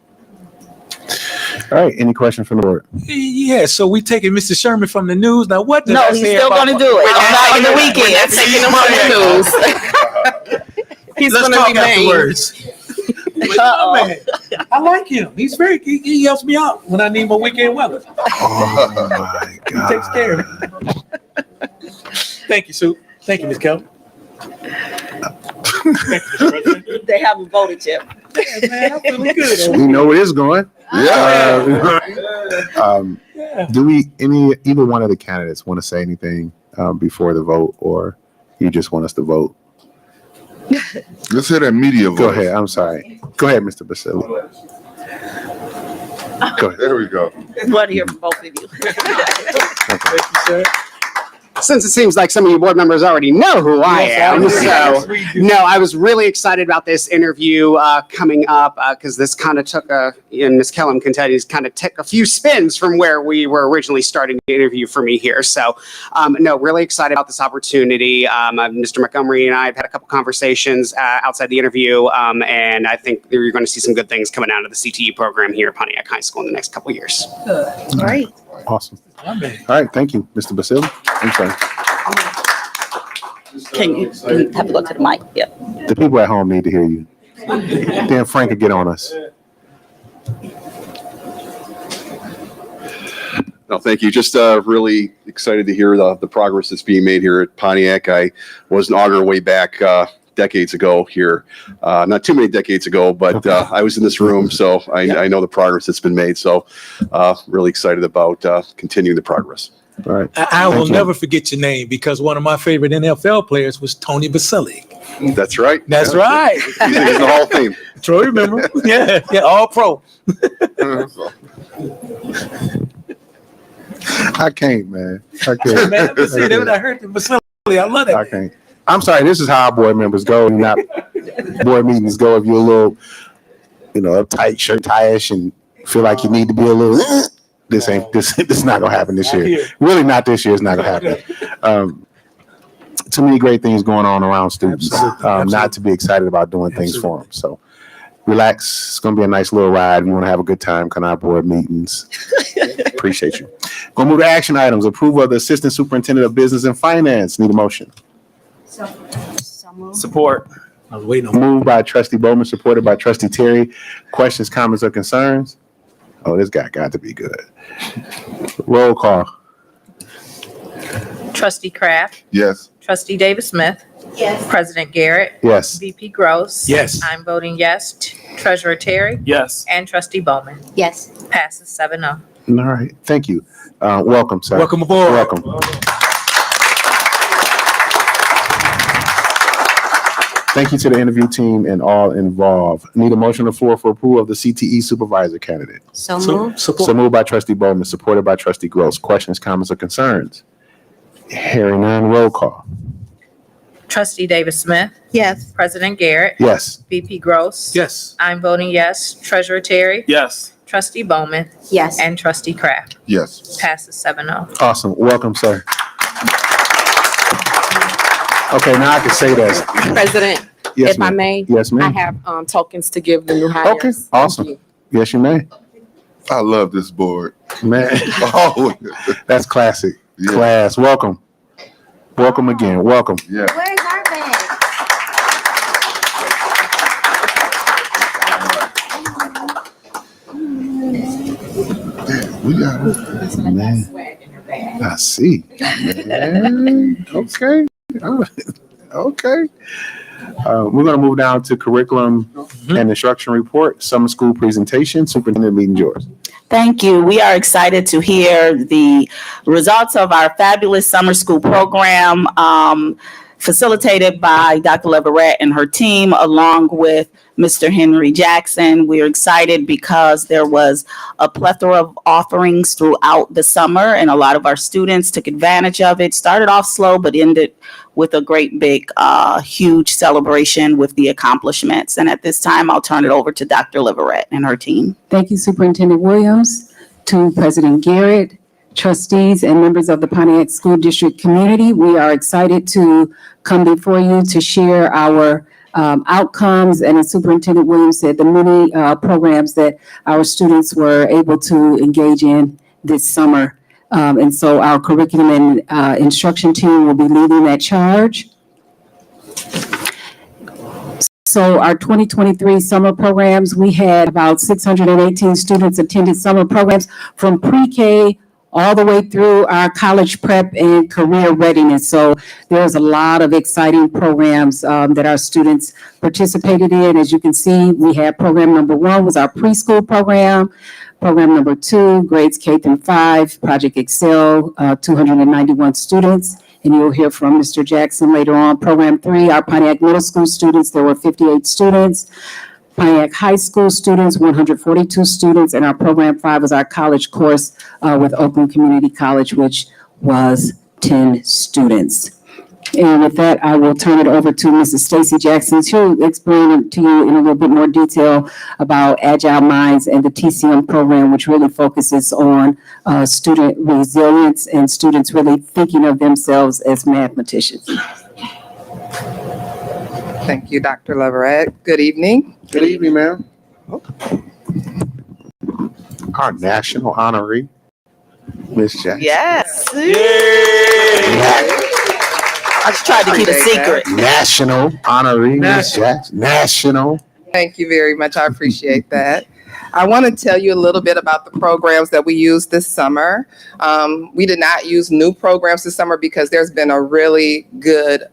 Speaker 1: All right. Any questions from the board?
Speaker 4: Yeah, so we taking Mr. Sherman from the news. Now, what did
Speaker 5: No,
Speaker 4: I
Speaker 5: he's
Speaker 4: say
Speaker 5: still
Speaker 4: about-
Speaker 5: going to do it. Not on the weekend.
Speaker 12: We're not taking him from the news. He's
Speaker 4: Let's
Speaker 12: going to
Speaker 4: talk
Speaker 12: remain.
Speaker 4: afterwards. Oh, man. I like him. He's he helps me out when I need my weekend weather.
Speaker 1: Oh my
Speaker 4: He takes care of it. Thank you, Sue. Thank you, Ms. Kelly.
Speaker 5: They haven't voted yet.
Speaker 4: Yeah, man, I'm feeling good.
Speaker 1: We know where it's going.
Speaker 11: Yeah.
Speaker 1: Do either one of the candidates want to say anything before the vote, or you just want us to vote?
Speaker 11: Let's hear that media voice.
Speaker 1: Go ahead. I'm sorry. Go ahead, Mr. Basile. Go ahead.
Speaker 11: There we go.
Speaker 5: I want to hear from both of you.
Speaker 4: Thank you, sir.
Speaker 13: Since it seems like some of you board members already know who I am, so no, I was really excited about this interview coming up because this kind of took and Ms. Kellum can tell you, kind of took a few spins from where we were originally starting the interview for me here. So no, really excited about this opportunity. Mr. Montgomery and I have had a couple conversations outside the interview, and I think you're going to see some good things coming out of the CTE program here at Pontiac High School in the next couple of years.
Speaker 5: Great.
Speaker 1: Awesome.
Speaker 4: My man.
Speaker 1: All right. Thank you, Mr. Basile. I'm sorry.
Speaker 5: Can you have to go to the mic? Yep.
Speaker 1: The people at home need to hear you. Then Frank could get on us.
Speaker 14: No, thank you. Just really excited to hear the progress that's being made here at Pontiac. I was an augur way back decades ago here, not too many decades ago, but I was in this room, so I know the progress that's been made. So really excited about continuing the progress.
Speaker 1: All right.
Speaker 4: I will
Speaker 1: Thank you.
Speaker 4: never forget your name because one of my favorite NFL players was Tony Baselli.
Speaker 14: That's right.
Speaker 4: That's
Speaker 14: Yeah.
Speaker 4: right.
Speaker 14: He's in the Hall of Fame.
Speaker 4: Troy, remember? Yeah, all pro.
Speaker 1: I can't, man. I can't.
Speaker 4: Man, but see, when I heard Baselli, I love that.
Speaker 1: I can't. I'm sorry. This is how our board members go. Not board meetings go if you're a little, uptight, shirt tie-ish, and feel like you need to be a little. This is not gonna happen this year. Really, not this year. It's not gonna happen. Too many great things going on around students, not to be excited about doing things for them. So relax. It's gonna be a nice little ride. If you want to have a good time, come to our board meetings. Appreciate you. Gonna move to action items. Approval of the Assistant Superintendent of Business and Finance. Need a motion.
Speaker 9: Support.
Speaker 4: I was waiting on.
Speaker 1: Moved by Trustee Bowman, supported by Trustee Terry. Questions, comments, or concerns? Oh, this guy got to be good. Roll call.
Speaker 2: Trustee Kraft.
Speaker 11: Yes.
Speaker 2: Trustee Davis Smith.
Speaker 15: Yes.
Speaker 2: President Garrett.
Speaker 1: Yes.
Speaker 2: VP Gross.
Speaker 4: Yes.
Speaker 2: I'm voting yes. Treasurer Terry.
Speaker 9: Yes.
Speaker 2: And Trustee Bowman.
Speaker 15: Yes.
Speaker 2: Passes 7-0.
Speaker 1: All right. Thank you. Welcome, sir.
Speaker 4: Welcome aboard.
Speaker 1: Welcome. Thank you to the interview team and all involved. Need a motion on the floor for approval of the CTE supervisor candidate.
Speaker 15: So moved.
Speaker 1: So moved by Trustee Bowman, supported by Trustee Gross. Questions, comments, or concerns? Hearing none, roll call.
Speaker 2: Trustee Davis Smith.
Speaker 15: Yes.
Speaker 2: President Garrett.
Speaker 1: Yes.
Speaker 2: VP Gross.
Speaker 4: Yes.
Speaker 2: I'm voting yes. Treasurer Terry.
Speaker 9: Yes.
Speaker 2: Trustee Bowman.
Speaker 15: Yes.
Speaker 2: And Trustee Kraft.
Speaker 11: Yes.
Speaker 2: Passes 7-0.
Speaker 1: Awesome. Welcome, sir. Okay, now I can say that.
Speaker 12: President,
Speaker 1: Yes,
Speaker 12: if I
Speaker 1: ma'am.
Speaker 12: may,
Speaker 1: Yes,
Speaker 12: I
Speaker 1: ma'am.
Speaker 12: have tokens to give the new hires.
Speaker 1: Okay, awesome. Yes, you may.
Speaker 11: I love this board.
Speaker 1: Man,
Speaker 11: Oh,
Speaker 1: that's classic.
Speaker 11: Yeah.
Speaker 1: Class. Welcome. Welcome again. Welcome.
Speaker 11: yeah.
Speaker 15: Where's our bag?
Speaker 11: We got it.
Speaker 1: Man. I see. Man. Okay. Okay. We're going to move down to curriculum and instruction report, summer school presentation. Superintendent, meeting yours.
Speaker 5: Thank you. We are excited to hear the results of our fabulous summer school program, facilitated by Dr. Leverett and her team, along with Mr. Henry Jackson. We're excited because there was a plethora of offerings throughout the summer, and a lot of our students took advantage of it. Started off slow, but ended with a great big, huge celebration with the accomplishments. And at this time, I'll turn it over to Dr. Leverett and her team.
Speaker 6: Thank you, Superintendent Williams, to President Garrett, trustees, and members of the Pontiac School District community. We are excited to come before you to share our outcomes, and as Superintendent Williams said, the many programs that our students were able to engage in this summer. And so our curriculum and instruction team will be leading that charge. So our 2023 summer programs, we had about 618 students attended summer programs from pre-K all the way through our college prep and career readiness. So there's a lot of exciting programs that our students participated in. As you can see, we had program number 1 was our preschool program. Program number 2, grades K through 5, Project Excel, 291 students. And you'll hear from Mr. Jackson later on. Program 3, our Pontiac Middle School students, there were 58 students. Pontiac High School students, 142 students. And our program 5 was our college course with Oakland Community College, which was 10 students. And with that, I will turn it over to Mrs. Stacy Jackson to explain to you in a little bit more detail about Agile Minds and the TCM program, which really focuses on student resilience and students really thinking of themselves as mathematicians.
Speaker 16: Thank you, Dr. Leverett. Good evening.
Speaker 1: Good evening, ma'am. Our national honoree, Miss Jackson.
Speaker 15: Yes.
Speaker 5: I just tried to keep it secret.
Speaker 1: National honoree, Miss Jackson. National.
Speaker 16: Thank you very much. I appreciate that. I want to tell you a little bit about the programs that we used this summer. We did not use new programs this summer because there's been a really good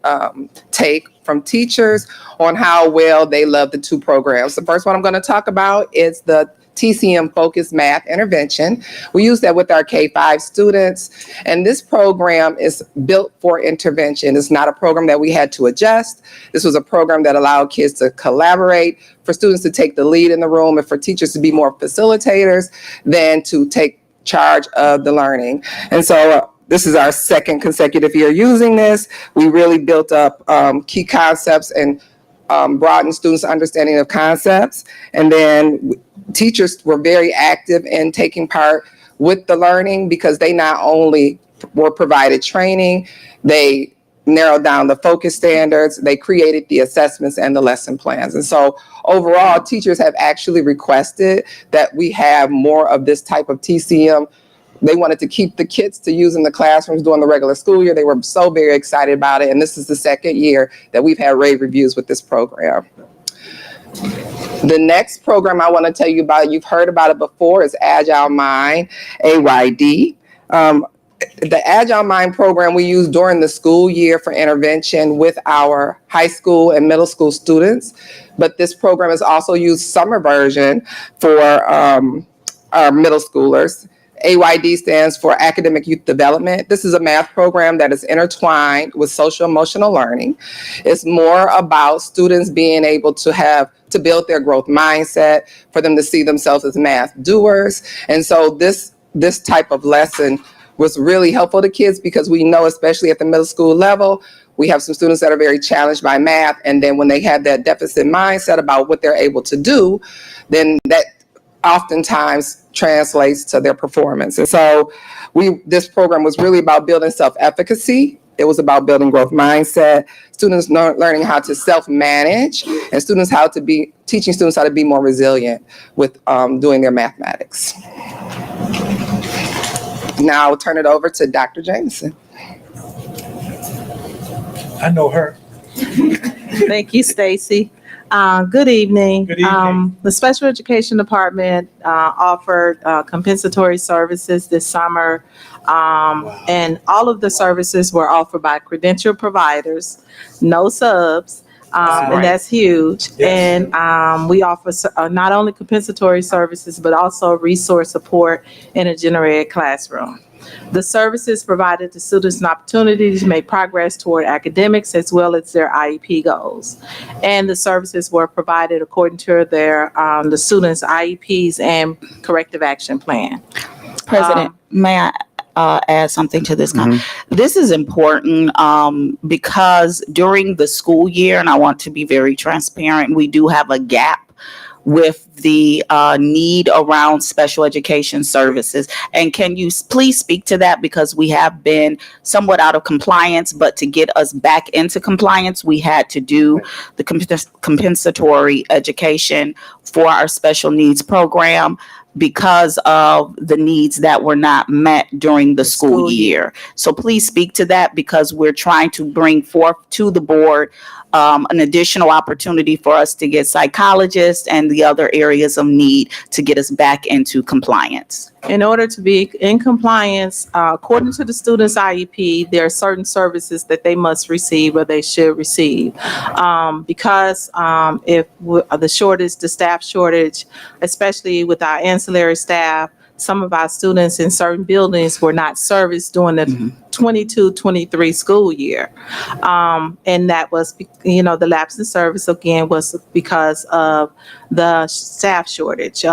Speaker 16: take from teachers on how well they love the 2 programs. The first one I'm going to talk about is the TCM focused math intervention. We use that with our K-5 students. And this program is built for intervention. It's not a program that we had to adjust. This was a program that allowed kids to collaborate, for students to take the lead in the room, and for teachers to be more facilitators than to take charge of the learning. And so this is our second consecutive year using this. We really built up key concepts and broadened students' understanding of concepts. And then teachers were very active in taking part with the learning, because they not only were provided training, they narrowed down the focus standards, they created the assessments and the lesson plans. And so overall, teachers have actually requested that we have more of this type of TCM. They wanted to keep the kits to use in the classrooms during the regular school year. They were so very excited about it. And this is the second year that we've had rave reviews with this program. The next program I want to tell you about, you've heard about it before, is Agile Mind, AYD. The Agile Mind program we use during the school year for intervention with our high school and middle school students. But this program is also used summer version for our middle schoolers. AYD stands for Academic Youth Development. This is a math program that is intertwined with social emotional learning. It's more about students being able to build their growth mindset, for them to see themselves as math doers. And so this type of lesson was really helpful to kids, because we know, especially at the middle school level, we have some students that are very challenged by math. And then when they have that deficit mindset about what they're able to do, then that oftentimes translates to their performance. And so this program was really about building self-efficacy. It was about building growth mindset, students learning how to self-manage, and teaching students how to be more resilient with doing their mathematics. Now I'll turn it over to Dr. Jameson.
Speaker 4: I know her.
Speaker 2: Thank you, Stacy. Good evening.
Speaker 4: Good evening.
Speaker 2: The Special Education Department offered compensatory services this summer, and all of the services were offered by credentialed providers, no subs, and that's huge.
Speaker 4: Yes.
Speaker 2: And we offer not only compensatory services, but also resource support in a generated classroom. The services provided to students an opportunity to make progress toward academics as well as their IEP goals. And the services were provided according to the students' IEPs and corrective action plan.
Speaker 5: President, may I add something to this? This is important because during the school year, and I want to be very transparent, we do have a gap with the need around special education services. And can you please speak to that? Because we have been somewhat out of compliance, but to get us back into compliance, we had to do the compensatory education for our special needs program because of the needs that were not met during the school year. So please speak to that, because we're trying to bring forth to the board an additional opportunity for us to get psychologists and the other areas of need to get us back into compliance.
Speaker 2: In order to be in compliance, according to the student's IEP, there are certain services that they must receive or they should receive. Because if the staff shortage, especially with our ancillary staff, some of our students in certain buildings were not serviced during the 22-23 school year. And that was, the lapse in service again was because of the staff shortage.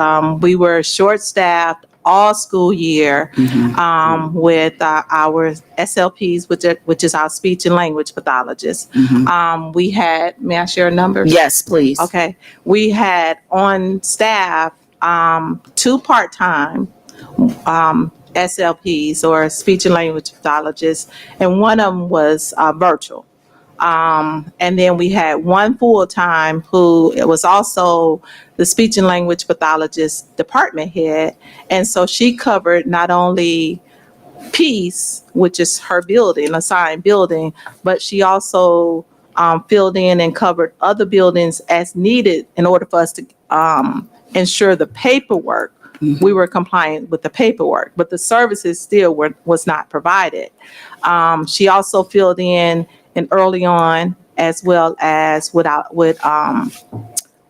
Speaker 2: We were short-staffed all school year with our SLPs, which is our speech and language pathologists. We had, may I share a number?
Speaker 5: Yes, please.
Speaker 2: Okay. We had on staff 2 part-time SLPs, or speech and language pathologists, and one of them was virtual. And then we had one full-time who was also the speech and language pathologist department head. And so she covered not only Peace, which is her building, assigned building, but she also filled in and covered other buildings as needed in order for us to ensure the paperwork. We were compliant with the paperwork, but the services still was not provided. She also filled in early on, as well as with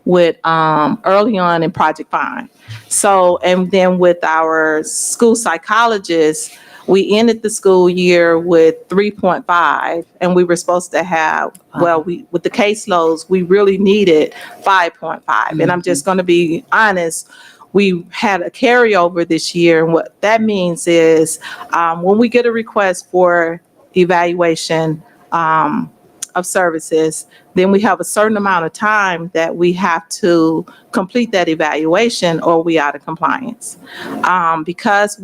Speaker 2: with early on in Project Find. So, and then with our school psychologists, we ended the school year with 3.5, and we were supposed to have, well, we with the caseloads, we really needed 5.5. And I'm just going to be honest, we had a carryover this year, and what that means is when we get a request for evaluation of services, then we have a certain amount of time that we have to complete that evaluation or we out of compliance. Because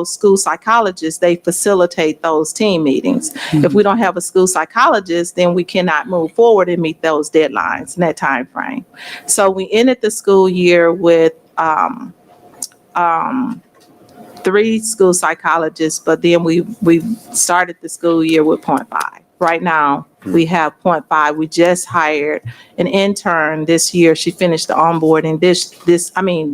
Speaker 2: school psychologists, they facilitate those team meetings. If we don't have a school psychologist, then we cannot move forward and meet those deadlines in that time frame. So we ended the school year with 3 school psychologists, but then we started the school year with 0.5. Right now, we have 0.5. We just hired an intern this year. She finished the onboarding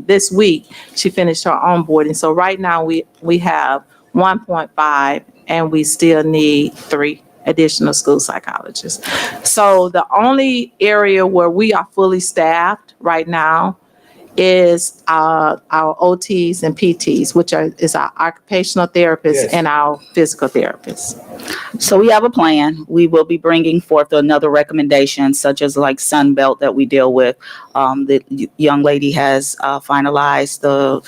Speaker 2: this week. She finished her onboarding. So right now we have 1.5, and we still need 3 additional school psychologists. So the only area where we are fully staffed right now is our OTs and PTs, which is our occupational therapists and our physical therapists.
Speaker 5: So we have a plan. We will be bringing forth another recommendation, such as like Sunbelt that we deal with. The young lady has finalized the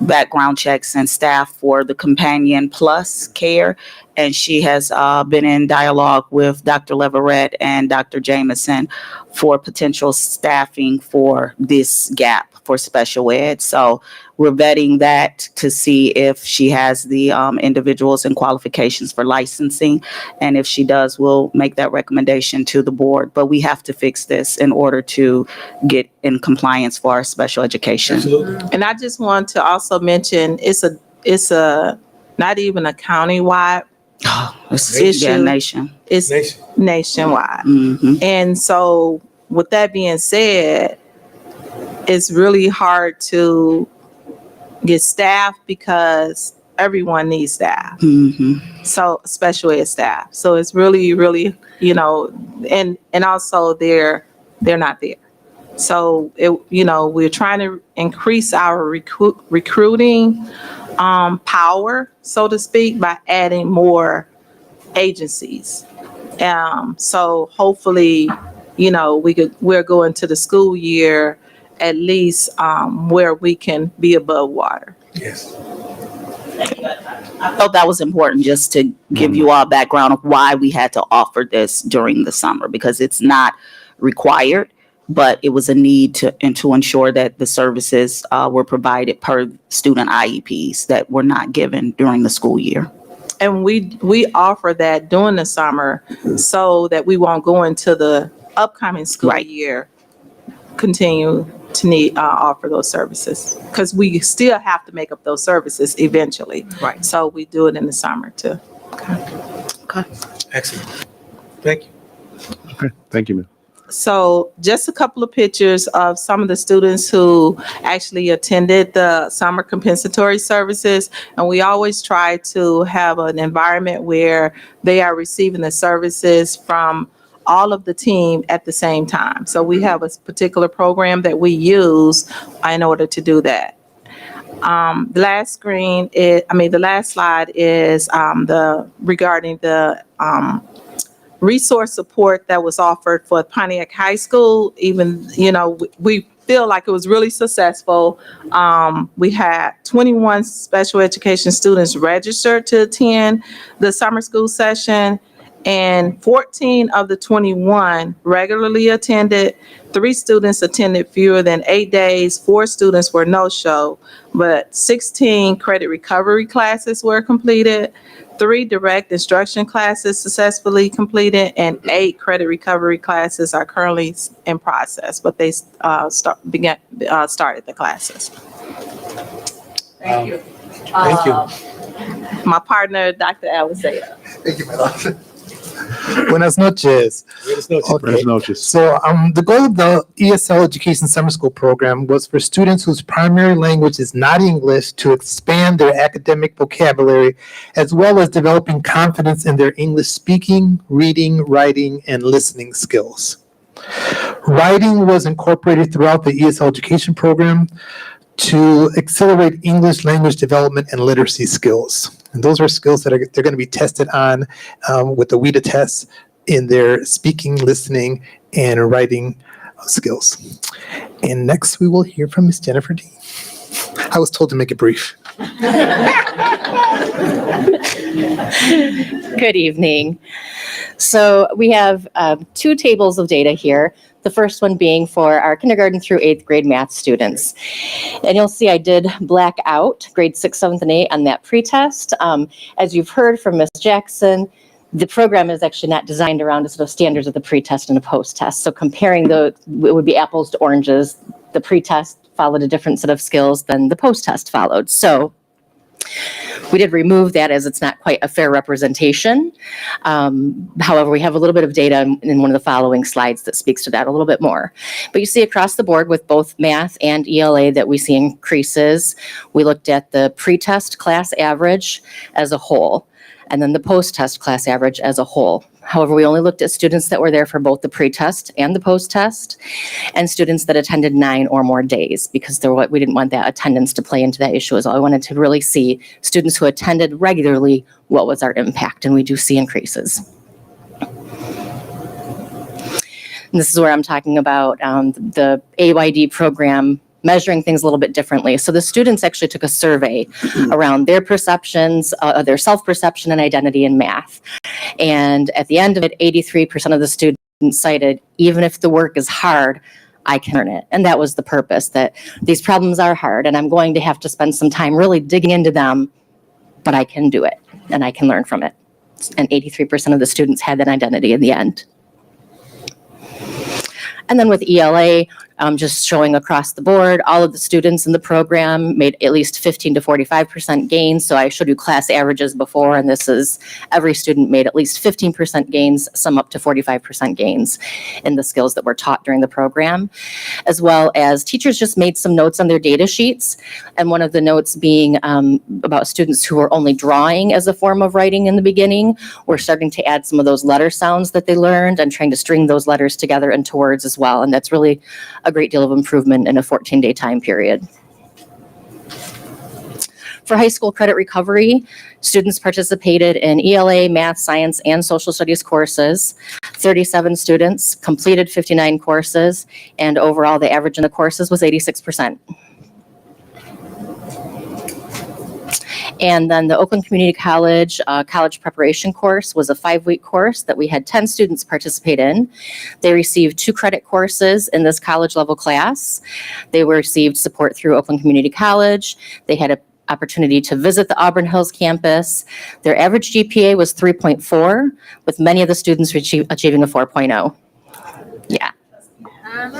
Speaker 5: background checks and staff for the Companion Plus care, and she has been in dialogue with Dr. Leverett and Dr. Jameson for potential staffing for this gap for special ed. So we're vetting that to see if she has the individuals and qualifications for licensing. And if she does, we'll make that recommendation to the board. But we have to fix this in order to get in compliance for our special education.
Speaker 4: Absolutely.
Speaker 2: And I just want to also mention it's a not even a countywide issue.
Speaker 5: Nation.
Speaker 2: It's nationwide.
Speaker 5: Mhm.
Speaker 2: And so with that being said, it's really hard to get staff because everyone needs staff.
Speaker 5: Mhm.
Speaker 2: So special ed staff. So it's really, really, and also they're not there. So we're trying to increase our recruiting power, so to speak, by adding more agencies. So hopefully, we're going to the school year at least where we can be above water.
Speaker 4: Yes.
Speaker 5: I felt that was important just to give you all background of why we had to offer this during the summer, because it's not required, but it was a need to ensure that the services were provided per student IEPs that were not given during the school year.
Speaker 2: And we offer that during the summer so that we won't go into the upcoming school year continue to need offer those services, because we still have to make up those services eventually.
Speaker 5: Right.
Speaker 2: So we do it in the summer too.
Speaker 4: Excellent. Thank you.
Speaker 1: Okay, thank you, ma'am.
Speaker 2: So just a couple of pictures of some of the students who actually attended the summer compensatory services. And we always try to have an environment where they are receiving the services from all of the team at the same time. So we have a particular program that we use in order to do that. The last slide is regarding the resource support that was offered for Pontiac High School. Even, we feel like it was really successful. We had 21 special education students registered to attend the summer school session, and 14 of the 21 regularly attended. 3 students attended fewer than 8 days. 4 students were no-show, but 16 credit recovery classes were completed. 3 direct instruction classes successfully completed, and 8 credit recovery classes are currently in process, but they started the classes.
Speaker 4: Thank you. Thank you.
Speaker 2: My partner, Dr. Alizea.
Speaker 15: Thank you, madam. Buenas noches.
Speaker 1: Buenas noches.
Speaker 15: So the goal of the ESL Education Summer School program was for students whose primary language is not English to expand their academic vocabulary, as well as developing confidence in their English speaking, reading, writing, and listening skills. Writing was incorporated throughout the ESL education program to accelerate English language development and literacy skills. And those are skills that they're going to be tested on with the WIDA test in their speaking, listening, and writing skills. And next we will hear from Ms. Jennifer D. I was told to make it brief.
Speaker 17: Good evening. So we have 2 tables of data here. The first one being for our kindergarten through 8th grade math students. And you'll see I did black out grade 6, 7th, and 8 on that pretest. As you've heard from Ms. Jackson, the program is actually not designed around the sort of standards of the pretest and the post-test. So comparing it would be apples to oranges. The pretest followed a different set of skills than the post-test followed. So we did remove that as it's not quite a fair representation. However, we have a little bit of data in one of the following slides that speaks to that a little bit more. But you see across the board with both math and ELA that we see increases. We looked at the pretest class average as a whole, and then the post-test class average as a whole. However, we only looked at students that were there for both the pretest and the post-test, and students that attended 9 or more days, because we didn't want that attendance to play into that issue as well. I wanted to really see students who attended regularly, what was our impact, and we do see increases. And this is where I'm talking about the AYD program measuring things a little bit differently. So the students actually took a survey around their perceptions, their self-perception and identity in math. And at the end of it, 83% of the students cited, even if the work is hard, I can learn it. And that was the purpose, that these problems are hard and I'm going to have to spend some time really digging into them, but I can do it and I can learn from it. And 83% of the students had that identity in the end. And then with ELA, just showing across the board, all of the students in the program made at least 15 to 45% gains. So I showed you class averages before, and this is every student made at least 15% gains, some up to 45% gains in the skills that were taught during the program. As well as teachers just made some notes on their data sheets. And one of the notes being about students who were only drawing as a form of writing in the beginning. We're starting to add some of those letter sounds that they learned and trying to string those letters together into words as well. And that's really a great deal of improvement in a 14-day time period. For high school credit recovery, students participated in ELA, math, science, and social studies courses. 37 students completed 59 courses, and overall the average in the courses was 86%. And then the Oakland Community College college preparation course was a 5-week course that we had 10 students participate in. They received 2 credit courses in this college level class. They received support through Oakland Community College. They had an opportunity to visit the Auburn Hills campus. Their average GPA was 3.4, with many of the students achieving a 4.0. Yeah.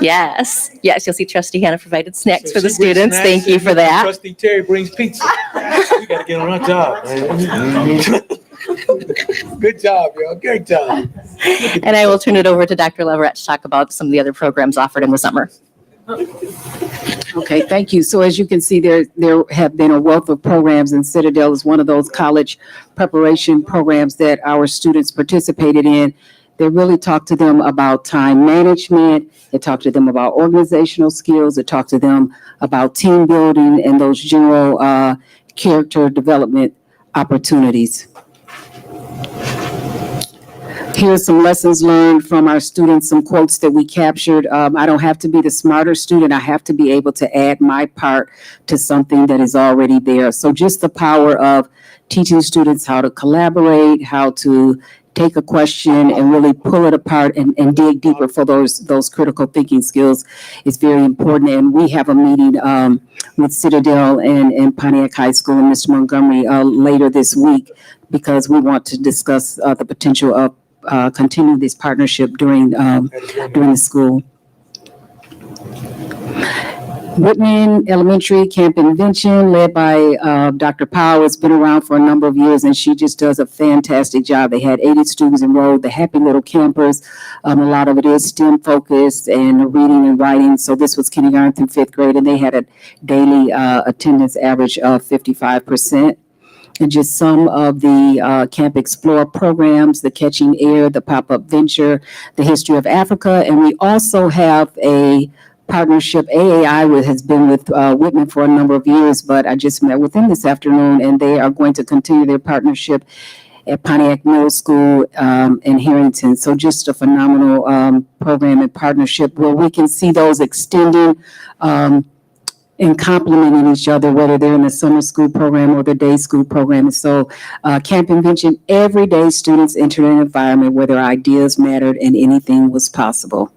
Speaker 17: Yes, you'll see Trustee Hannah provided snacks for the students. Thank you for that.
Speaker 4: Trustee Terry brings pizza. We gotta get on our job, man. Good job, y'all. Great job.
Speaker 17: And I will turn it over to Dr. Leverett to talk about some of the other programs offered in the summer.
Speaker 6: Okay, thank you. So as you can see, there have been a wealth of programs, and Citadel is one of those college preparation programs that our students participated in. They really talked to them about time management. They talked to them about organizational skills. They talked to them about team building and those general character development opportunities. Here's some lessons learned from our students, some quotes that we captured. I don't have to be the smarter student. I have to be able to add my part to something that is already there. So just the power of teaching students how to collaborate, how to take a question and really pull it apart and dig deeper for those critical thinking skills is very important. And we have a meeting with Citadel and Pontiac High School and Mr. Montgomery later this week, because we want to discuss the potential of continue this partnership during the school. Whitman Elementary Camp Invention, led by Dr. Powell, has been around for a number of years, and she just does a fantastic job. They had 80 students enrolled, the happy little campers. A lot of it is STEM focused and reading and writing. So this was kindergarten through 5th grade, and they had a daily attendance average of 55%. and just some of the Camp Explore programs, the Catching Air, the Pop-Up Venture, the History of Africa, and we also have a partnership. AAI has been with Whitman for a number of years, but I just met with them this afternoon, and they are going to continue their partnership at Pontiac Middle School in Harrington. So just a phenomenal program and partnership where we can see those extending and complementing each other, whether they're in the summer school program or the day school program. And so Camp Invention, every day students entered an environment where their ideas mattered and anything was possible.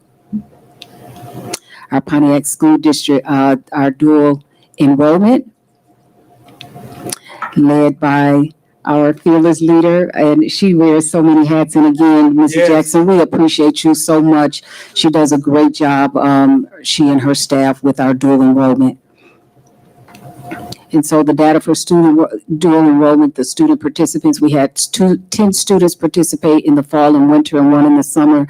Speaker 6: Our Pontiac School District, our dual enrollment, led by our fearless leader, and she wears so many hats. And again, Mrs. Jackson, we appreciate you so much. She does a great job, she and her staff, with our dual enrollment. And so the data for dual enrollment, the student participants, we had 10 students participate in the fall and winter and 1 in the summer,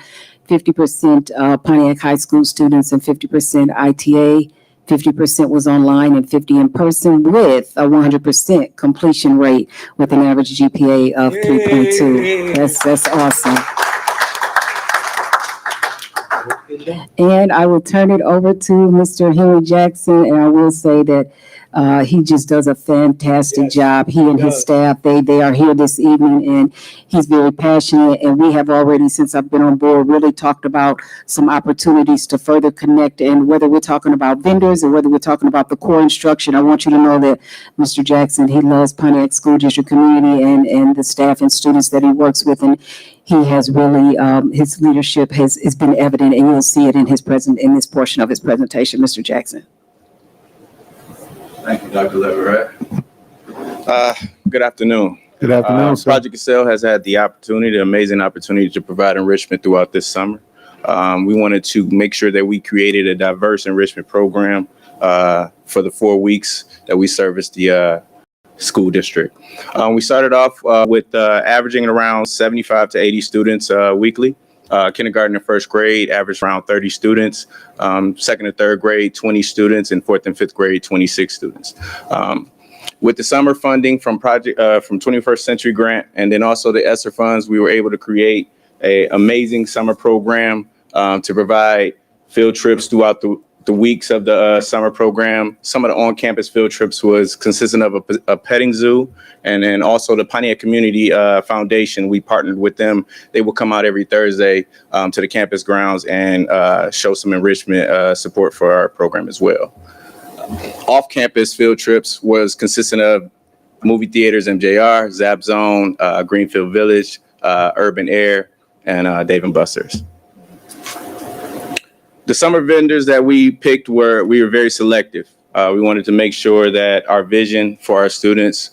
Speaker 6: 50% Pontiac High School students and 50% ITA. 50% was online and 50 in person, with a 100% completion rate with an average GPA of 3.2. That's awesome. And I will turn it over to Mr. Henry Jackson, and I will say that he just does a fantastic job. He and his staff, they are here this evening, and he's very passionate. And we have already, since I've been on board, really talked about some opportunities to further connect. And whether we're talking about vendors or whether we're talking about the core instruction, I want you to know that Mr. Jackson, he loves Pontiac School District community and the staff and students that he works with. And he has really, his leadership has been evident, and you'll see it in this portion of his presentation, Mr. Jackson.
Speaker 18: Thank you, Dr. Leverett. Good afternoon.
Speaker 1: Good afternoon, sir.
Speaker 18: Project Excel has had the amazing opportunity to provide enrichment throughout this summer. We wanted to make sure that we created a diverse enrichment program for the 4 weeks that we serviced the school district. We started off with averaging around 75 to 80 students weekly. Kindergarten and first grade averaged around 30 students, second and third grade, 20 students, and fourth and fifth grade, 26 students. With the summer funding from 21st Century Grant, and then also the ESSER funds, we were able to create an amazing summer program to provide field trips throughout the weeks of the summer program. Some of the on-campus field trips was consistent of a petting zoo, and then also the Pontiac Community Foundation. We partnered with them. They will come out every Thursday to the campus grounds and show some enrichment support for our program as well. Off-campus field trips was consistent of movie theaters, MJR, Zap Zone, Greenfield Village, Urban Air, and Dave & Buster's. The summer vendors that we picked we were very selective. We wanted to make sure that our vision for our students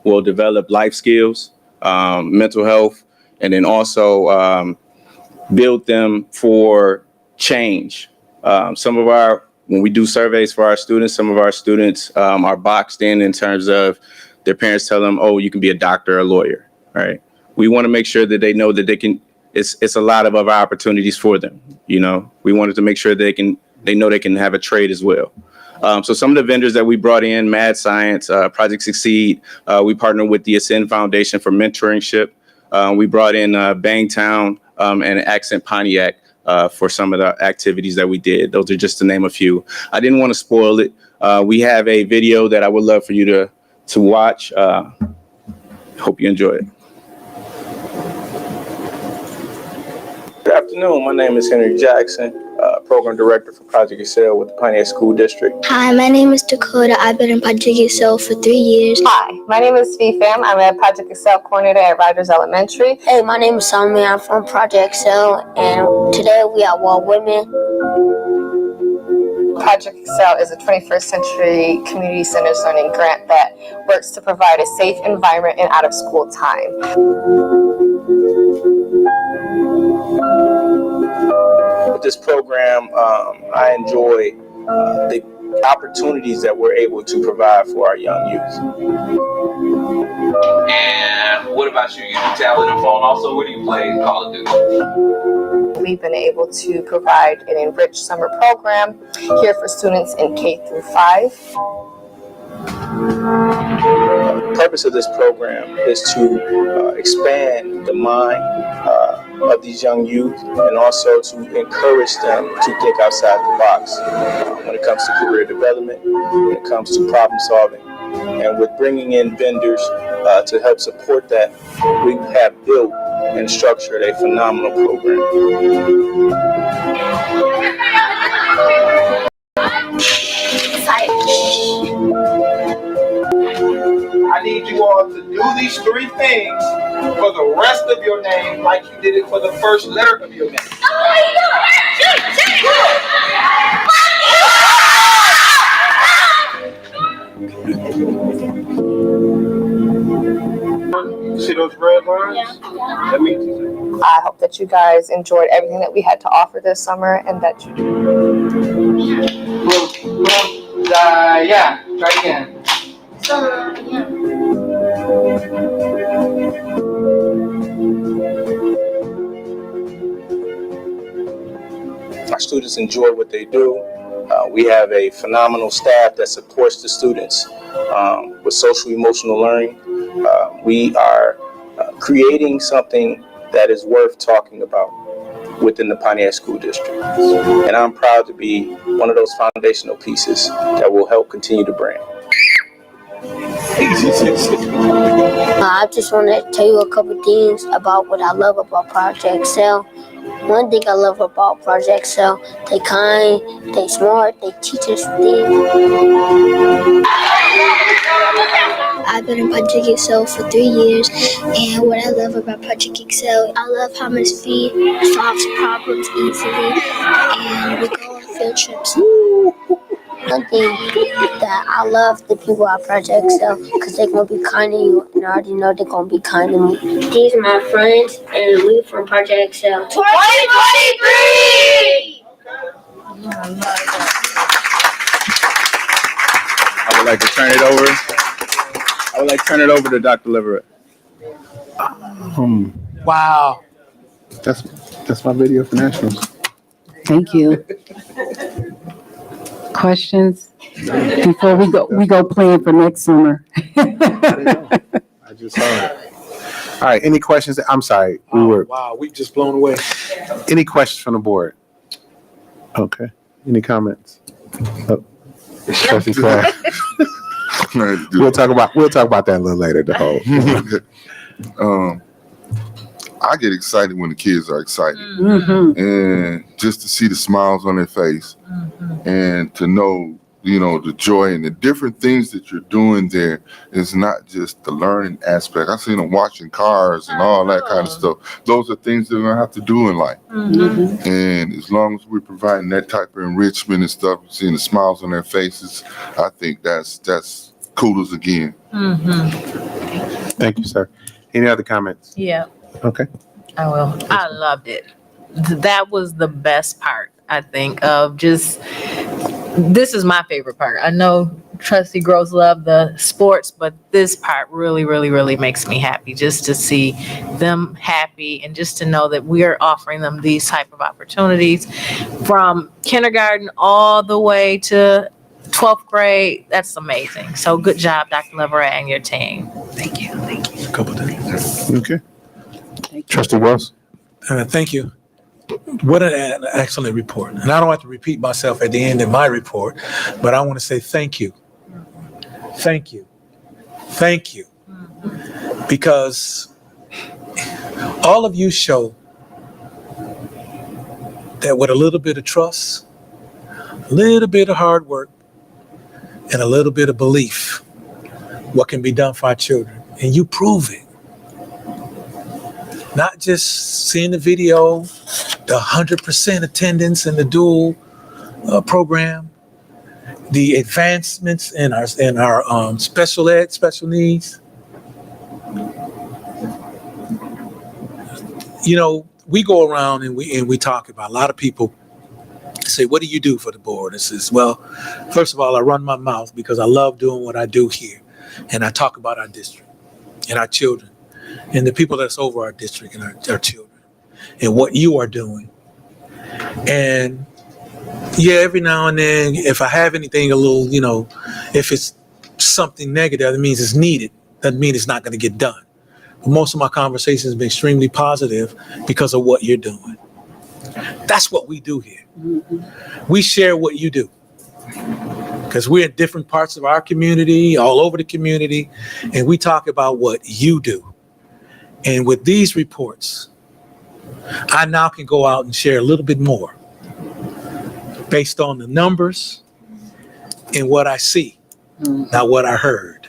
Speaker 18: will develop life skills, mental health, and then also build them for change. When we do surveys for our students, some of our students are boxed in terms of their parents tell them, oh, you can be a doctor or a lawyer, right? We want to make sure that they know that they can. It's a lot of other opportunities for them. You know, we wanted to make sure they know they can have a trade as well. So some of the vendors that we brought in, Mad Science, Project Succeed, we partnered with the Ascend Foundation for mentorship. We brought in Bangtown and Accent Pontiac for some of the activities that we did. Those are just to name a few. I didn't want to spoil it. We have a video that I would love for you to watch. Hope you enjoy it. Good afternoon. My name is Henry Jackson, Program Director for Project Excel with the Pontiac School District.
Speaker 19: Hi, my name is Dakota. I've been in Project Excel for 3 years.
Speaker 20: Hi, my name is Fee-Fam. I'm a Project Excel coordinator at Rogers Elementary.
Speaker 19: Hey, my name is Salmi. I'm from Project Excel, and today we are Wall Women.
Speaker 20: Project Excel is a 21st Century Community Centers Learning Grant that works to provide a safe environment in out-of-school time.
Speaker 18: With this program, I enjoy the opportunities that we're able to provide for our young youth.
Speaker 21: And what about you? You do tablet and phone also? What do you play Call of Duty?
Speaker 20: We've been able to provide an enriched summer program here for students in K through 5.
Speaker 18: purpose of this program is to expand the mind of these young youth and also to encourage them to think outside the box when it comes to career development, when it comes to problem solving. And with bringing in vendors to help support that, we have built and structured a phenomenal program.
Speaker 21: I need you all to do these 3 things for the rest of your name like you did it for the first letter of your name. See those red lines? That means
Speaker 20: I hope that you guys enjoyed everything that we had to offer this summer and that you
Speaker 21: yeah, try again.
Speaker 18: Our students enjoy what they do. We have a phenomenal staff that supports the students with social emotional learning. We are creating something that is worth talking about within the Pontiac School District. And I'm proud to be one of those foundational pieces that will help continue the brand.
Speaker 19: I just want to tell you a couple things about what I love about Project Excel. One thing I love about Project Excel, they kind, they smart, they teach us things. I've been in Project Excel for 3 years, and what I love about Project Excel, I love how Ms. V solves problems easily, and we go on field trips. One thing that I love the people at Project Excel, because they're going to be kind to you, and I already know they're going to be kind to me. These are my friends, and we from Project Excel. 2023!
Speaker 18: I would like to turn it over to Dr. Leverett.
Speaker 4: Wow.
Speaker 1: That's my video for nationals.
Speaker 6: Thank you. Questions before we go plan for next summer?
Speaker 1: I just saw it. All right, any questions? I'm sorry,
Speaker 4: Wow, we've just blown away.
Speaker 1: any questions from the board? Okay, any comments? Oh, Trustee Craft. We'll talk about that a little later, though.
Speaker 11: I get excited when the kids are excited,
Speaker 6: Mm-hmm.
Speaker 11: and just to see the smiles on their face, and to know, the joy and the different things that you're doing there is not just the learning aspect. I've seen them watching cars and all that kind of stuff. Those are things they're gonna have to do in life. And as long as we're providing that type of enrichment and stuff, seeing the smiles on their faces, I think that's kudos again.
Speaker 1: Thank you, sir. Any other comments?
Speaker 7: Yeah,
Speaker 1: Okay.
Speaker 7: I will. I loved it. That was the best part, I think, of just, this is my favorite part. I know Trustee Gross loved the sports, but this part really, really, really makes me happy just to see them happy and just to know that we are offering them these type of opportunities from kindergarten all the way to 12th grade. That's amazing. So good job, Dr. Leverett and your team. Thank you. Thank you.
Speaker 4: A couple things.
Speaker 1: Okay. Trustee Wells.
Speaker 4: Thank you. What an excellent report. And I don't have to repeat myself at the end of my report, but I want to say thank you. Thank you. Thank you. Because all of you show that with a little bit of trust, a little bit of hard work, and a little bit of belief, what can be done for our children. And you prove it. Not just seeing the video, the 100% attendance in the dual program, the advancements in our special ed, special needs. We go around and we talk about, a lot of people say, what do you do for the board? It says, well, first of all, I run my mouth because I love doing what I do here. And I talk about our district and our children and the people that's over our district and our children and what you are doing. And yeah, every now and then, if I have anything a little, if it's something negative, that means it's needed. doesn't mean it's not going to get done. But most of my conversations have been extremely positive because of what you're doing. That's what we do here. We share what you do because we're in different parts of our community, all over the community, and we talk about what you do. And with these reports, I now can go out and share a little bit more based on the numbers and what I see, not what I heard.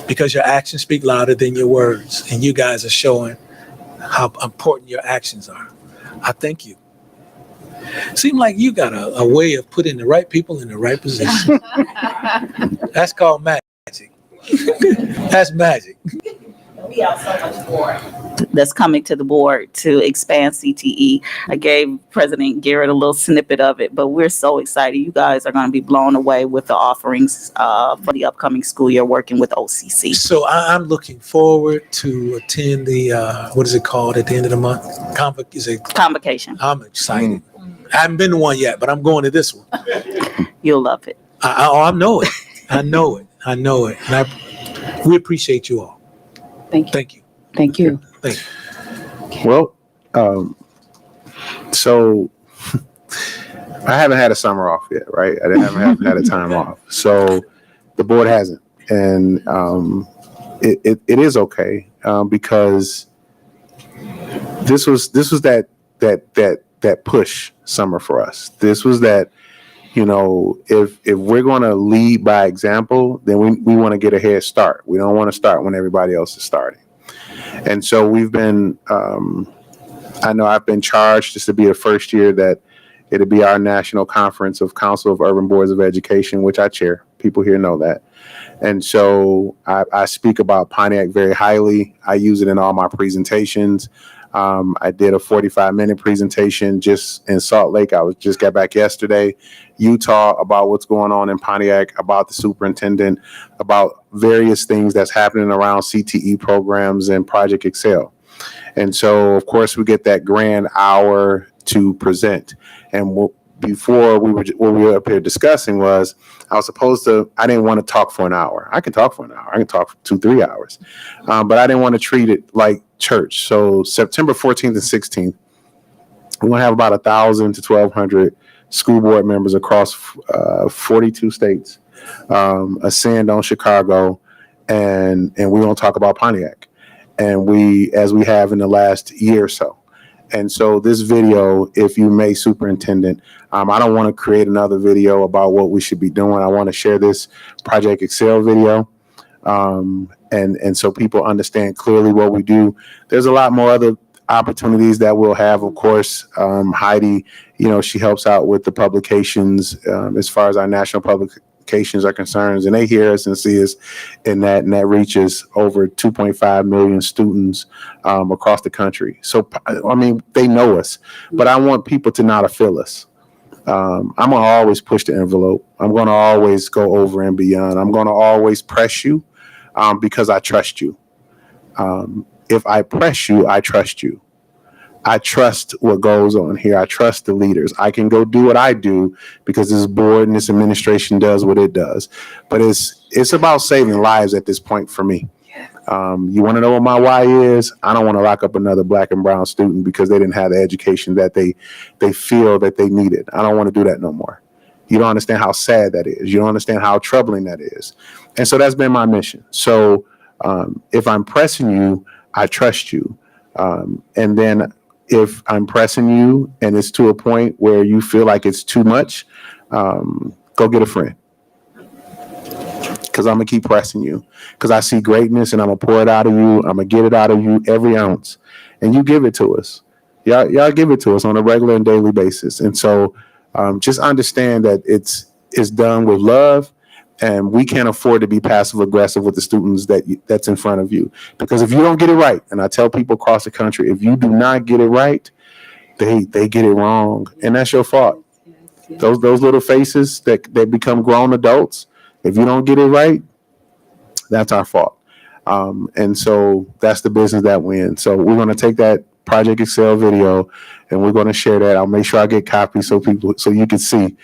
Speaker 4: Because your actions speak louder than your words, and you guys are showing how important your actions are. I thank you. Seem like you got a way of putting the right people in the right position. That's called magic. That's magic.
Speaker 5: We have so much more that's coming to the board to expand CTE. I gave President Garrett a little snippet of it, but we're so excited. You guys are going to be blown away with the offerings for the upcoming school year working with OCC.
Speaker 4: So I'm looking forward to attend the, what is it called at the end of the month?
Speaker 5: Convocation.
Speaker 4: I'm excited. I haven't been to one yet, but I'm going to this one.
Speaker 5: You'll love it.
Speaker 4: I know it. I know it. I know it. And we appreciate you all.
Speaker 6: Thank you.
Speaker 4: Thank you.
Speaker 6: Thank you.
Speaker 4: Thank you.
Speaker 1: Well, so I haven't had a summer off yet, right? I haven't had a time off. So the board hasn't. And it is okay because this was that push summer for us. This was that, you know, if we're going to lead by example, then we want to get a head start. We don't want to start when everybody else is starting. And so we've been, I know I've been charged just to be the first year that it'll be our national conference of Council of Urban Boards of Education, which I chair. People here know that. And so I speak about Pontiac very highly. I use it in all my presentations. I did a 45-minute presentation just in Salt Lake. I just got back yesterday, Utah, about what's going on in Pontiac, about the superintendent, about various things that's happening around CTE programs and Project Excel. And so, of course, we get that grand hour to present. And before what we were up here discussing was I didn't want to talk for an hour. I can talk for an hour. I can talk for 2-3 hours. But I didn't want to treat it like church. So September 14th and 16th, we're going to have about 1,000 to 1,200 school board members across 42 states ascend on Chicago, and we're going to talk about Pontiac, and as we have in the last year or so. And so this video, if you may, Superintendent, I don't want to create another video about what we should be doing. I want to share this Project Excel video. And so people understand clearly what we do. There's a lot more other opportunities that we'll have. Of course, Heidi, she helps out with the publications as far as our national publications are concerned, and they hear us and see us in that, and that reaches over 2.5 million students across the country. So, I mean, they know us, but I want people to not feel us. I'm going to always push the envelope. I'm going to always go over and beyond. I'm going to always press you because I trust you. If I press you, I trust you. I trust what goes on here. I trust the leaders. I can go do what I do because this board and this administration does what it does. But it's about saving lives at this point for me. You want to know what my why is? I don't want to lock up another Black and brown student because they didn't have the education that they feel that they needed. I don't want to do that no more. You don't understand how sad that is. You don't understand how troubling that is. And so that's been my mission. So if I'm pressing you, I trust you. And then if I'm pressing you and it's to a point where you feel like it's too much, go get a friend. Because I'm going to keep pressing you. Because I see greatness and I'm going to pour it out of you. I'm going to get it out of you every ounce. And you give it to us. Y'all give it to us on a regular and daily basis. And so just understand that it's done with love. And we can't afford to be passive aggressive with the students that's in front of you. Because if you don't get it right, and I tell people across the country, if you do not get it right, they get it wrong. And that's your fault. Those little faces that become grown adults, if you don't get it right, that's our fault. And so that's the business that we're in. So we're going to take that Project Excel video and we're going to share that. I'll make sure I get copies so you can see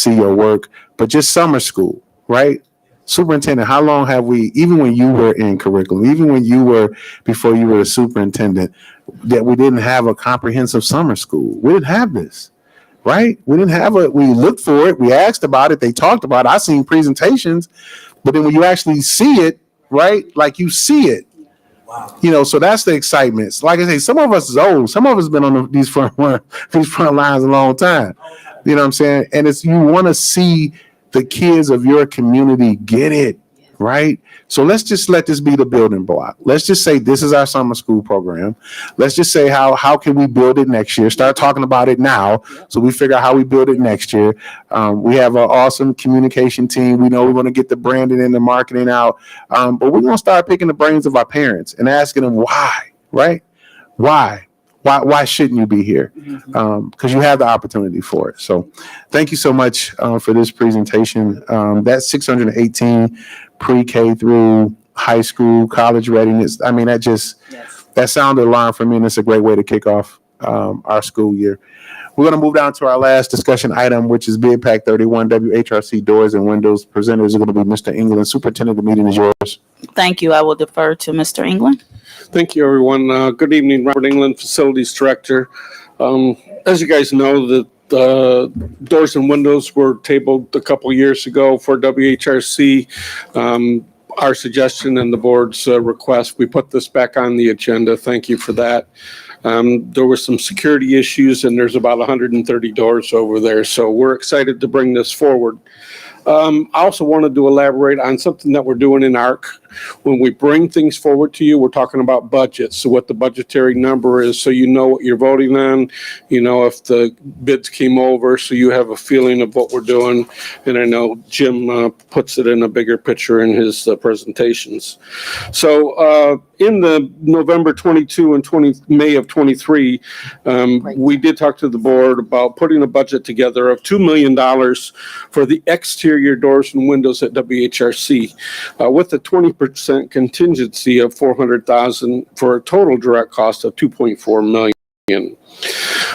Speaker 1: your work. But just summer school, right? Superintendent, how long have we, even when you were in curriculum, even when you were, before you were a superintendent, that we didn't have a comprehensive summer school? We didn't have this, right? We didn't have we looked for it, we asked about it, they talked about it, I seen presentations, but then when you actually see it, right? Like you see it, you know, so that's the excitement. So like I say, some of us is old, some of us been on these front lines a long time. You know what I'm saying? And it's, you want to see the kids of your community get it, right? So let's just let this be the building block. Let's just say this is our summer school program. Let's just say how can we build it next year? Start talking about it now, so we figure out how we build it next year. We have an awesome communication team. We know we want to get the branding and the marketing out, but we're gonna start picking the brains of our parents and asking them why, right? Why shouldn't you be here? Because you have the opportunity for it. So thank you so much for this presentation. That's 618 pre-K through high school, college readiness. I mean, that sounded alarm for me, and it's a great way to kick off our school year. We're going to move down to our last discussion item, which is Bid Pack 31, WHRC Doors and Windows. Presenters are going to be Mr. England. Superintendent, the meeting is yours.
Speaker 5: Thank you. I will defer to Mr. England.
Speaker 3: Thank you, everyone. Good evening, Robert England, Facilities Director. As you guys know, the doors and windows were tabled a couple years ago for WHRC. Our suggestion and the board's request, we put this back on the agenda. Thank you for that. There were some security issues, and there's about 130 doors over there, so we're excited to bring this forward. I also wanted to elaborate on something that we're doing in ARC. When we bring things forward to you, we're talking about budgets. So what the budgetary number is, so you know what you're voting on, you know if the bids came over, so you have a feeling of what we're doing. And I know Jim puts it in a bigger picture in his presentations. So in the November 22 and May of 23, we did talk to the board about putting a budget together of $2 million for the exterior doors and windows at WHRC with a 20% contingency of $400,000 for a total direct cost of $2.4 million.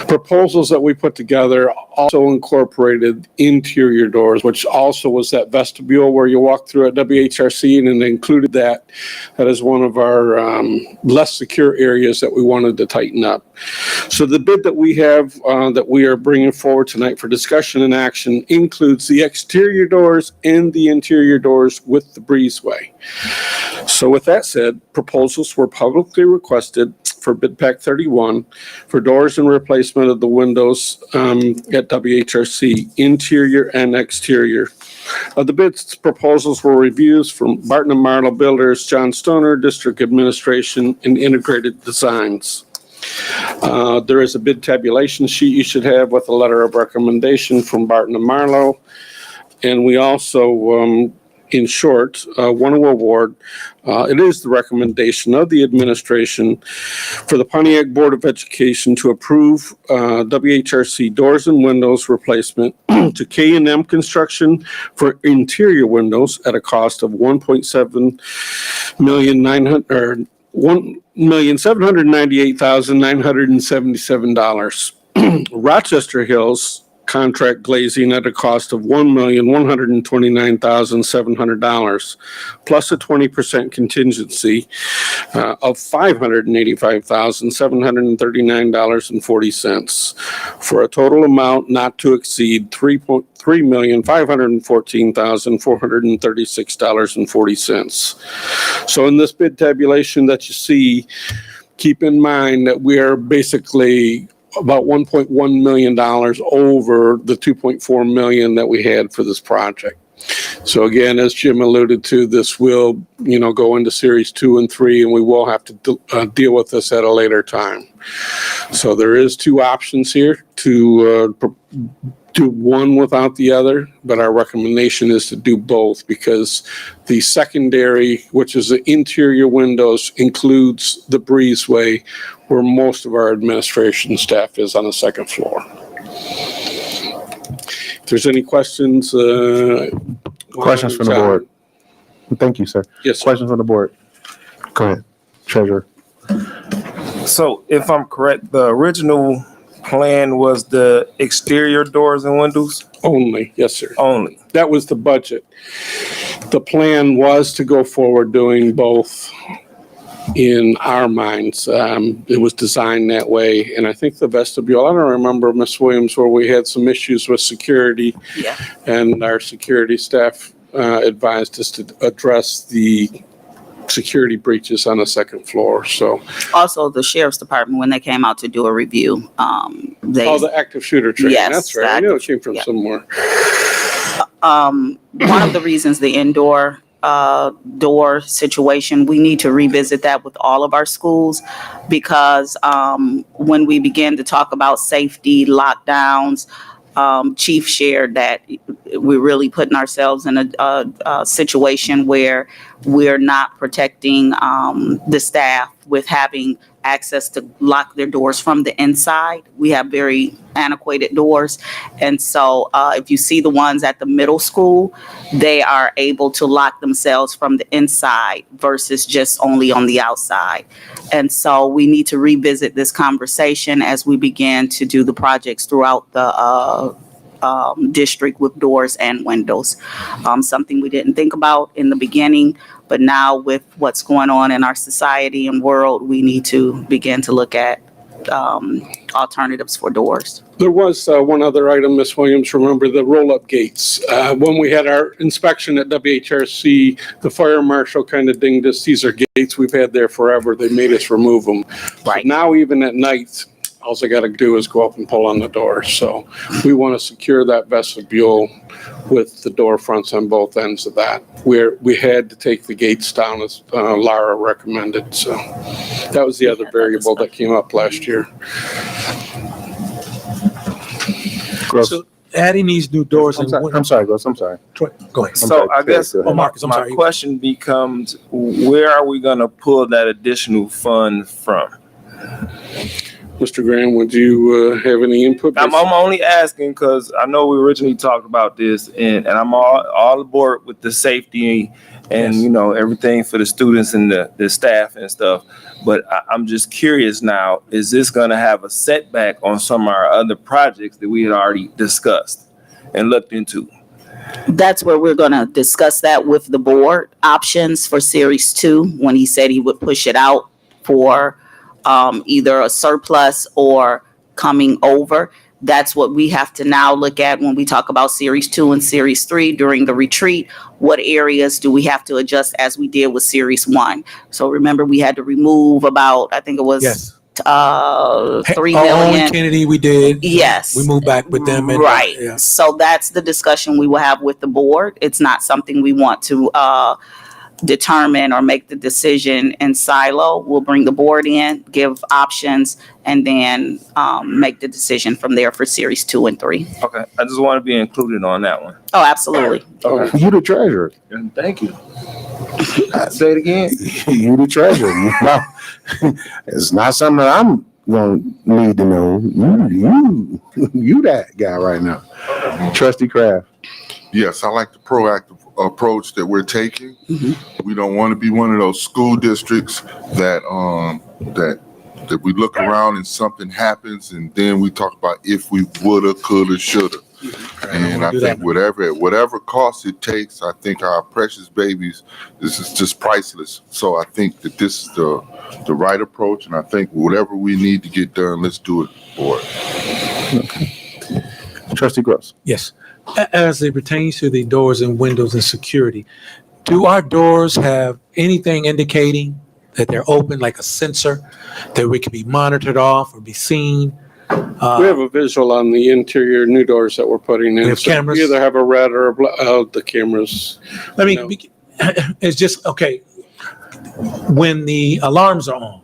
Speaker 3: Proposals that we put together also incorporated interior doors, which also was that vestibule where you walk through at WHRC, and it included that. That is one of our less secure areas that we wanted to tighten up. So the bid that we have that we are bringing forward tonight for discussion and action includes the exterior doors and the interior doors with the breezeway. So with that said, proposals were publicly requested for Bid Pack 31 for doors and replacement of the windows at WHRC, interior and exterior. The bids proposals were reviews from Barton and Marlow Builders, John Stoner, District Administration, and Integrated Designs. There is a bid tabulation sheet you should have with a letter of recommendation from Barton and Marlow. And we also, in short, want to award, it is the recommendation of the administration for the Pontiac Board of Education to approve WHRC doors and windows replacement to K&M Construction for interior windows at a cost of $1,798,977. Rochester Hills contract glazing at a cost of $1,129,700, plus a 20% contingency of $585,739.40, for a total amount not to exceed $3,514,436.40. So in this bid tabulation that you see, keep in mind that we are basically about $1.1 million over the $2.4 million that we had for this project. So again, as Jim alluded to, this will, go into series 2 and 3, and we will have to deal with this at a later time. So there is two options here to do one without the other, but our recommendation is to do both, because the secondary, which is the interior windows, includes the breezeway where most of our administration staff is on the second floor. If there's any questions.
Speaker 1: Questions from the board? Thank you, sir.
Speaker 3: Yes, sir.
Speaker 1: Questions from the board? Go ahead, Treasurer.
Speaker 22: So if I'm correct, the original plan was the exterior doors and windows?
Speaker 3: Only, yes, sir.
Speaker 22: Only.
Speaker 3: That was the budget. The plan was to go forward doing both in our minds. It was designed that way. And I think the vestibule, I don't remember, Ms. Williams, where we had some issues with security.
Speaker 5: Yeah.
Speaker 3: And our security staff advised us to address the security breaches on the second floor. So,
Speaker 5: Also, the sheriff's department, when they came out to do a review, they.
Speaker 3: the active shooter training.
Speaker 5: Yes,
Speaker 3: That's right. I knew it came from somewhere.
Speaker 5: One of the reasons the indoor door situation, we need to revisit that with all of our schools, because when we begin to talk about safety, lockdowns, Chief shared that we're really putting ourselves in a situation where we're not protecting the staff with having access to lock their doors from the inside. We have very antiquated doors. And so if you see the ones at the middle school, they are able to lock themselves from the inside versus just only on the outside. And so we need to revisit this conversation as we begin to do the projects throughout the district with doors and windows. Something we didn't think about in the beginning, but now with what's going on in our society and world, we need to begin to look at alternatives for doors.
Speaker 3: There was one other item, Ms. Williams, remember the roll-up gates. When we had our inspection at WHRC, the fire marshal kind of dinged us. These are gates we've had there forever. They made us remove them.
Speaker 5: Right.
Speaker 3: So now even at night, all I got to do is go up and pull on the door. So we want to secure that vestibule with the door fronts on both ends of that. We had to take the gates down as Lara recommended. So that was the other variable that came up last year.
Speaker 4: So adding these new doors and
Speaker 1: I'm sorry, Gross. I'm sorry.
Speaker 4: Go ahead.
Speaker 22: So I guess
Speaker 4: Marcus, I'm
Speaker 22: my
Speaker 4: sorry.
Speaker 22: question becomes, where are we gonna pull that additional fund from?
Speaker 3: Mr. Graham, would you have any input?
Speaker 22: I'm only asking because I know we originally talked about this, and I'm all aboard with the safety and everything for the students and the staff and stuff. But I'm just curious now, is this going to have a setback on some of our other projects that we had already discussed and looked into?
Speaker 5: That's where we're going to discuss that with the board. Options for Series 2, when he said he would push it out for either a surplus or coming over. That's what we have to now look at when we talk about Series 2 and Series 3 during the retreat. What areas do we have to adjust as we did with Series 1? So remember, we had to remove about, I think it was
Speaker 4: Yes.
Speaker 5: 3
Speaker 4: Owen
Speaker 5: million.
Speaker 4: Kennedy, we did.
Speaker 5: Yes.
Speaker 4: We moved back with them. And,
Speaker 5: Right.
Speaker 4: Yeah.
Speaker 5: So that's the discussion we will have with the board. It's not something we want to determine or make the decision in silo. We'll bring the board in, give options, and then make the decision from there for Series 2 and 3.
Speaker 22: Okay, I just want to be included on that one.
Speaker 5: Oh, absolutely.
Speaker 22: Okay.
Speaker 1: You the treasurer.
Speaker 22: Thank you. Say it again.
Speaker 1: You the treasurer. It's not something that I'm gonna need to know. You that guy right now. Trustee Kraft.
Speaker 11: Yes, I like the proactive approach that we're taking.
Speaker 5: Mm-hmm.
Speaker 11: We don't want to be one of those school districts that that we look around and something happens and then we talk about if we woulda, coulda, shoulda. And I think whatever cost it takes, I think our precious babies, this is just priceless. So I think that this is the right approach, and I think whatever we need to get done, let's do it for it.
Speaker 1: Okay. Trustee Gross.
Speaker 4: Yes. As it pertains to the doors and windows and security, do our doors have anything indicating that they're open, like a sensor that we can be monitored off or be seen?
Speaker 3: We have a visual on the interior new doors that we're putting in.
Speaker 4: We have cameras?
Speaker 3: We either have a red or a the cameras.
Speaker 4: It's just, okay, when the alarms are on,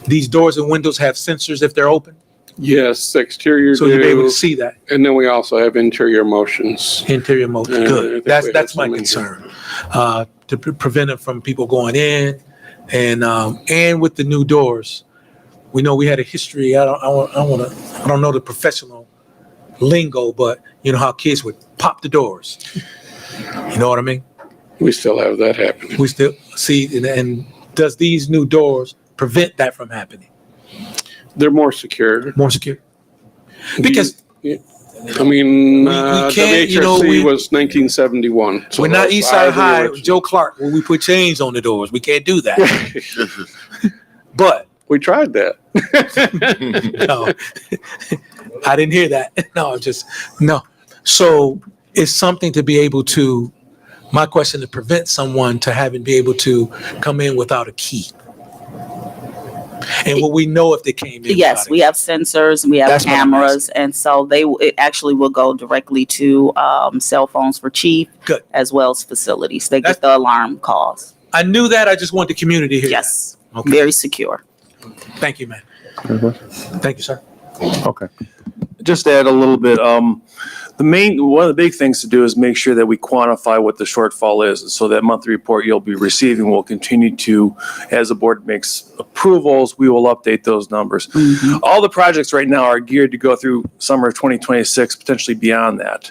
Speaker 4: these doors and windows have sensors if they're open?
Speaker 3: Yes, exterior.
Speaker 4: So you'll be able to see that.
Speaker 3: And then we also have interior motions.
Speaker 4: Interior motion,
Speaker 3: I
Speaker 4: good.
Speaker 3: think
Speaker 4: That's
Speaker 3: we
Speaker 4: my
Speaker 3: have some
Speaker 4: concern, to prevent it from people going in. And with the new doors, we know we had a history. I don't know the professional lingo, but you know how kids would pop the doors. You know what I mean?
Speaker 3: We still have that happening.
Speaker 4: We still see, and does these new doors prevent that from happening?
Speaker 3: They're more secure.
Speaker 4: More secure. Because
Speaker 3: I mean,
Speaker 4: we can't, you know,
Speaker 3: WHRC was 1971. so
Speaker 4: We're
Speaker 3: that
Speaker 4: not
Speaker 3: was
Speaker 4: Eastside
Speaker 3: the
Speaker 4: High,
Speaker 3: original.
Speaker 4: Joe Clark, where we put chains on the doors. We can't do that. But
Speaker 3: We tried that.
Speaker 4: no, I didn't hear that. No. So it's something to be able to, my question, to prevent someone to having be able to come in without a key. And will we know if they came in?
Speaker 5: Yes, we have sensors, we have
Speaker 4: That's what I'm
Speaker 5: cameras, and so it actually will go directly to cell phones for chief,
Speaker 4: Good.
Speaker 5: as well as facilities. They get the alarm calls.
Speaker 4: I knew that. I just want the community here.
Speaker 5: Yes,
Speaker 4: Okay.
Speaker 5: very secure.
Speaker 4: Thank you, man. Thank you, sir.
Speaker 1: Okay.
Speaker 9: Just to add a little bit, one of the big things to do is make sure that we quantify what the shortfall is. So that monthly report you'll be receiving will continue to, as the board makes approvals, we will update those numbers. All the projects right now are geared to go through summer of 2026, potentially beyond that.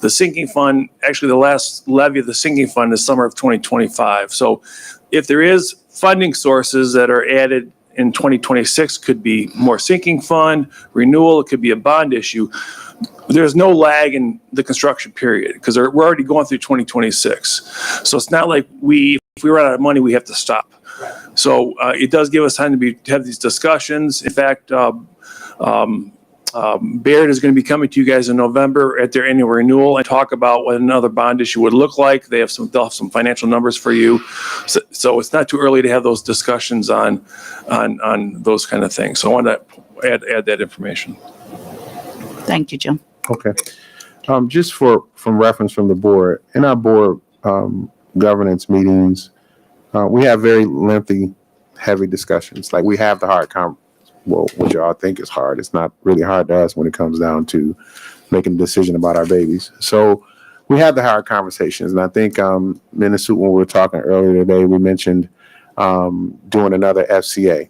Speaker 9: The sinking fund, actually the last levy of the sinking fund is summer of 2025. So if there is funding sources that are added in 2026, could be more sinking fund, renewal, it could be a bond issue. There's no lag in the construction period because we're already going through 2026. So it's not like if we run out of money, we have to stop. So it does give us time to have these discussions. In fact, Baird is going to be coming to you guys in November at their annual renewal and talk about what another bond issue would look like. They'll have some financial numbers for you. So it's not too early to have those discussions on those kind of things. So I want to add that information.
Speaker 5: Thank you, Jim.
Speaker 1: Okay. Just from reference from the board, in our board governance meetings, we have very lengthy, heavy discussions. Like we have the hard what y'all think is hard. It's not really hard to us when it comes down to making a decision about our babies. So we have the hard conversations. And I think Minnesota, when we were talking earlier today, we mentioned doing another FCA.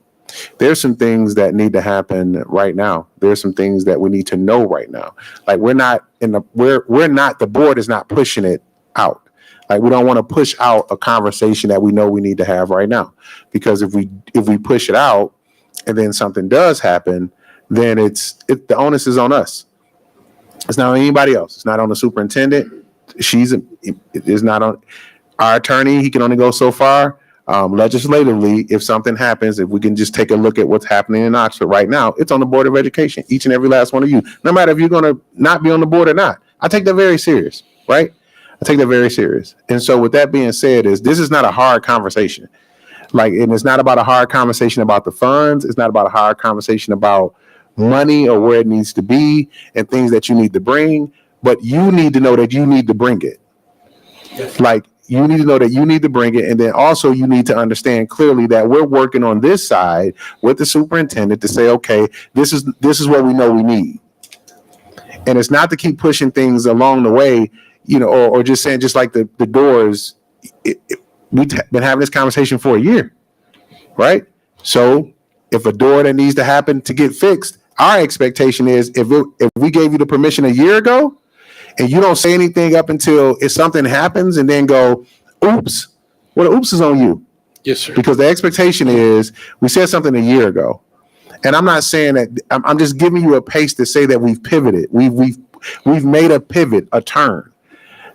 Speaker 1: There's some things that need to happen right now. There's some things that we need to know right now. Like the board is not pushing it out. Like we don't want to push out a conversation that we know we need to have right now. Because if we push it out and then something does happen, then the onus is on us. It's not on anybody else. It's not on the superintendent. It's not on our attorney. He can only go so far. Legislatively, if something happens, if we can just take a look at what's happening in Oxford right now, it's on the Board of Education, each and every last one of you, no matter if you're going to not be on the board or not. I take that very serious, right? I take that very serious. And so with that being said, this is not a hard conversation. And it's not about a hard conversation about the funds. It's not about a hard conversation about money or where it needs to be and things that you need to bring, but you need to know that you need to bring it. You need to know that you need to bring it. And then also you need to understand clearly that we're working on this side with the superintendent to say, okay, this is what we know we need. And it's not to keep pushing things along the way, or just saying, just like the doors, we've been having this conversation for a year, right? So if a door that needs to happen to get fixed, our expectation is if we gave you the permission a year ago, and you don't say anything up until if something happens and then go, oops, well, the oops is on you.
Speaker 3: Yes, sir.
Speaker 1: Because the expectation is we said something a year ago. And I'm not saying that, I'm just giving you a pace to say that we've pivoted. We've made a pivot, a turn.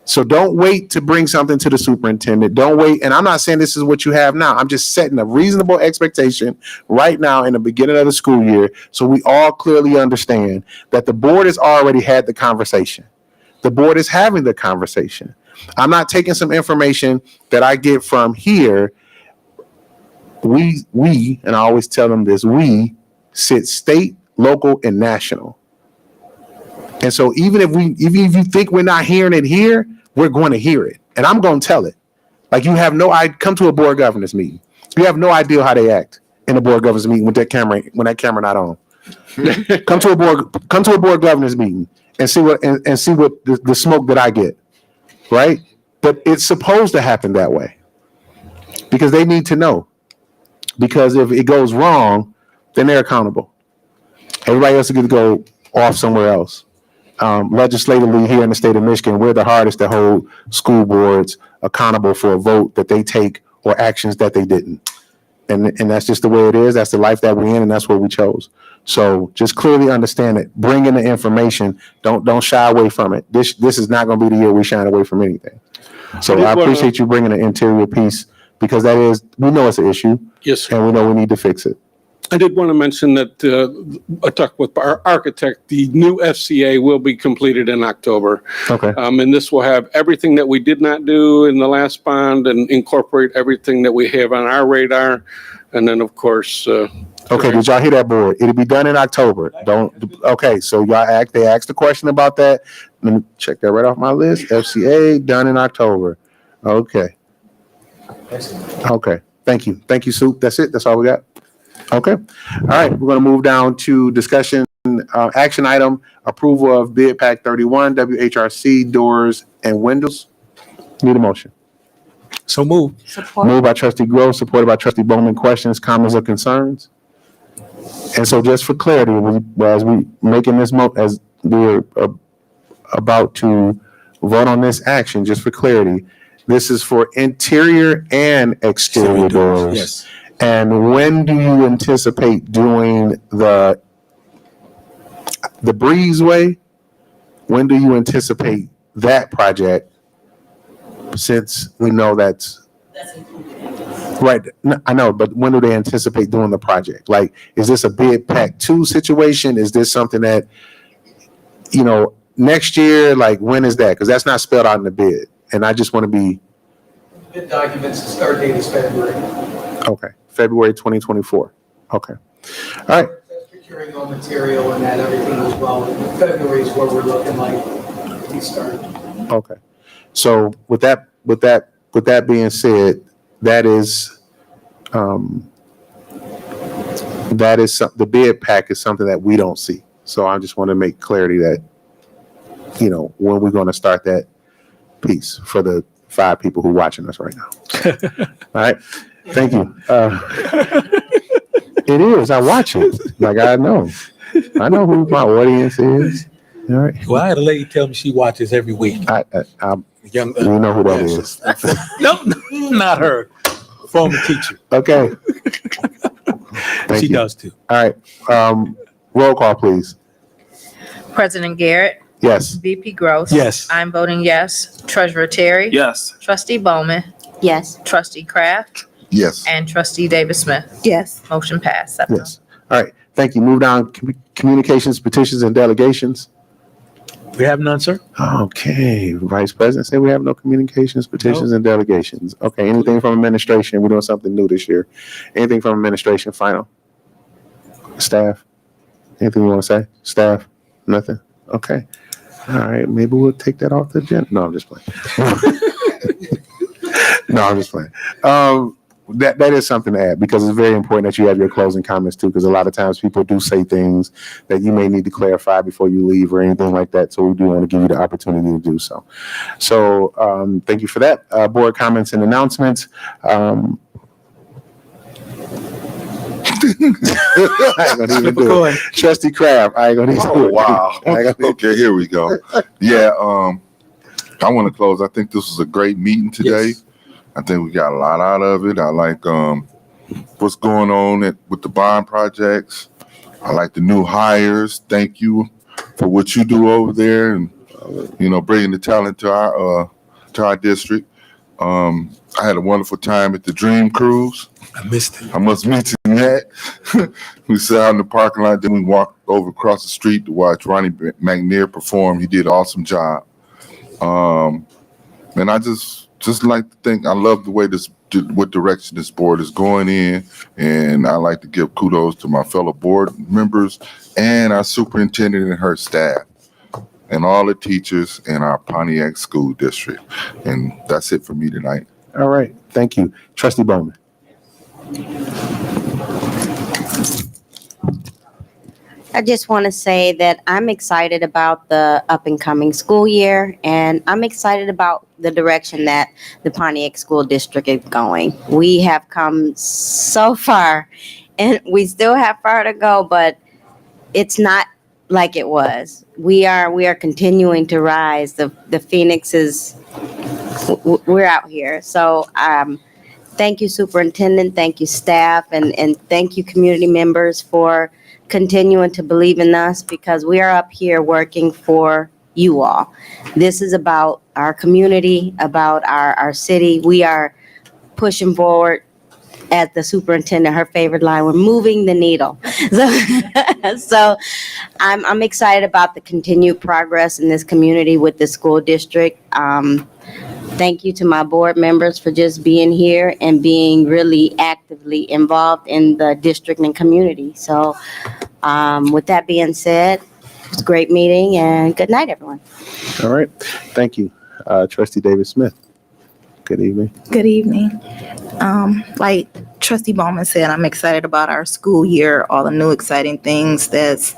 Speaker 1: So don't wait to bring something to the superintendent. Don't wait. And I'm not saying this is what you have now. I'm just setting a reasonable expectation right now in the beginning of the school year. So we all clearly understand that the board has already had the conversation. The board is having the conversation. I'm not taking some information that I get from here. We, and I always tell them this, we sit state, local, and national. And so even if you think we're not hearing it here, we're going to hear it. And I'm going to tell it. Like come to a board governance meeting. You have no idea how they act in a board governance meeting when that camera not on. Come to a board governance meeting and see what the smoke that I get, right? But it's supposed to happen that way because they need to know. Because if it goes wrong, then they're accountable. Everybody else is going to go off somewhere else. Legislatively here in the state of Michigan, we're the hardest to hold school boards accountable for a vote that they take or actions that they didn't. And that's just the way it is. That's the life that we're in, and that's what we chose. So just clearly understand it. Bring in the information. Don't shy away from it. This is not going to be the year we shy away from anything. So I appreciate you bringing the interior piece because we know it's an issue.
Speaker 3: Yes, sir.
Speaker 1: And we know we need to fix it.
Speaker 3: I did want to mention that I talked with our architect. The new FCA will be completed in October.
Speaker 1: Okay.
Speaker 3: And this will have everything that we did not do in the last bond and incorporate everything that we have on our radar. And then, of course,
Speaker 1: okay, did y'all hear that, board? It'll be done in October. Okay, so they asked a question about that. Let me check that right off my list. FCA done in October. Okay. Okay, thank you. Thank you, Soup. That's it. That's all we got. Okay. All right, we're going to move down to discussion, action item, approval of bid pack 31, WHRC doors and windows. Need a motion.
Speaker 4: So move.
Speaker 1: Moved by trustee Groves, supported by trustee Bowman. Questions, comments, or concerns? And so just for clarity, as we making this as we're about to vote on this action, just for clarity, this is for interior and exterior doors.
Speaker 4: Yes.
Speaker 1: And when do you anticipate doing the breezeway? When do you anticipate that project? Since we know that's right. I know, but when do they anticipate doing the project? Like, is this a bid pack 2 situation? Is this something that, next year? Like, when is that? Because that's not spelled out in the bid. And I just want to be.
Speaker 8: Bid documents, the start date is February.
Speaker 1: Okay. February 2024. Okay. All right.
Speaker 8: Procuring all material and that everything as well. February is where we're looking like we started.
Speaker 1: Okay. So with that being said, the bid pack is something that we don't see. So I just want to make clarity that, when we're going to start that piece for the 5 people who are watching us right now. All right. Thank you. It is. I watch it. Like, I know who my audience is. All right.
Speaker 4: Well, I had a lady tell me she watches every week.
Speaker 1: We know who that is.
Speaker 4: No, not her. Former teacher.
Speaker 1: Okay.
Speaker 4: She does too.
Speaker 1: All right. Roll call, please.
Speaker 7: President Garrett,
Speaker 1: Yes.
Speaker 7: VP Gross.
Speaker 4: Yes.
Speaker 7: I'm voting yes. Treasurer Terry.
Speaker 22: Yes.
Speaker 7: Trustee Bowman.
Speaker 17: Yes.
Speaker 7: Trustee Kraft.
Speaker 11: Yes.
Speaker 7: And Trustee Davis Smith.
Speaker 17: Yes.
Speaker 7: Motion passed.
Speaker 1: Yes. All right. Thank you. Move down. Communications, petitions, and delegations.
Speaker 4: We have none, sir.
Speaker 1: Okay. Vice President said we have no communications, petitions, and delegations. Okay. Anything from administration? We're doing something new this year. Anything from administration? Final. Staff? Anything you want to say? Staff? Nothing? Okay. All right. Maybe we'll take that off the agenda. No, I'm just playing. No, I'm just playing. That is something to add because it's very important that you have your closing comments too, because a lot of times people do say things that you may need to clarify before you leave or anything like that. So we do want to give you the opportunity to do so. So thank you for that. Board comments and announcements. I ain't gonna even do it. Trustee Kraft, I ain't gonna even do it.
Speaker 11: Wow. Okay, here we go. Yeah, I want to close. I think this was a great meeting today. Yes. I think we got a lot out of it. I like what's going on with the bond projects. I like the new hires. Thank you for what you do over there and bringing the talent to our district. I had a wonderful time at the Dream Cruise.
Speaker 4: I missed it.
Speaker 11: I must mention that. We sat out in the parking lot, then we walked over across the street to watch Ronnie McNair perform. He did an awesome job. And I just like to think, I love the way what direction this board is going in. And I like to give kudos to my fellow board members and our superintendent and her staff and all the teachers in our Pontiac School District. And that's it for me tonight.
Speaker 1: All right. Thank you. Trustee Bowman.
Speaker 10: I just want to say that I'm excited about the up and coming school year, and I'm excited about the direction that the Pontiac School District is going. We have come so far, and we still have far to go, but it's not like it was. We are continuing to rise. The Phoenix is, we're out here. So thank you, Superintendent. Thank you, staff, and thank you, community members, for continuing to believe in us because we are up here working for you all. This is about our community, about our city. We are pushing forward. As the superintendent, her favorite line, we're moving the needle. So I'm excited about the continued progress in this community with the school district. Thank you to my board members for just being here and being really actively involved in the district and community. So with that being said, it was a great meeting and good night, everyone.
Speaker 1: All right. Thank you. Trustee David Smith. Good evening.
Speaker 13: Good evening. Like Trustee Bowman said, I'm excited about our school year, all the new exciting things that's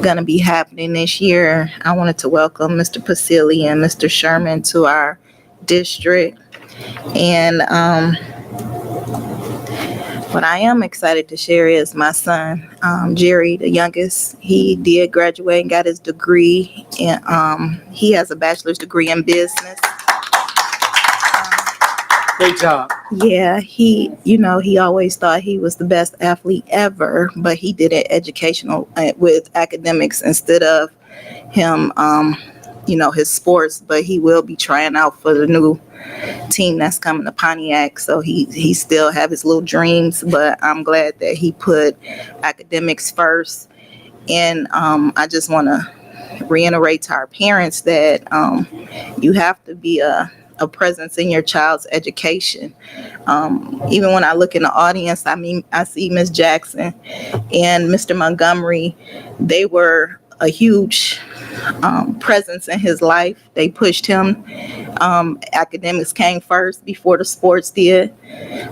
Speaker 13: going to be happening this year. I wanted to welcome Mr. Pasili and Mr. Sherman to our district. And what I am excited to share is my son, Jerry, the youngest. He did graduate and got his degree. And he has a bachelor's degree in business.
Speaker 4: Great job.
Speaker 13: Yeah, he always thought he was the best athlete ever, but he did it educational with academics instead of him, his sports. But he will be trying out for the new team that's coming to Pontiac. So he still have his little dreams, but I'm glad that he put academics first. And I just want to reiterate to our parents that you have to be a presence in your child's education. Even when I look in the audience, I see Ms. Jackson and Mr. Montgomery. They were a huge presence in his life. They pushed him. Academics came first before the sports did.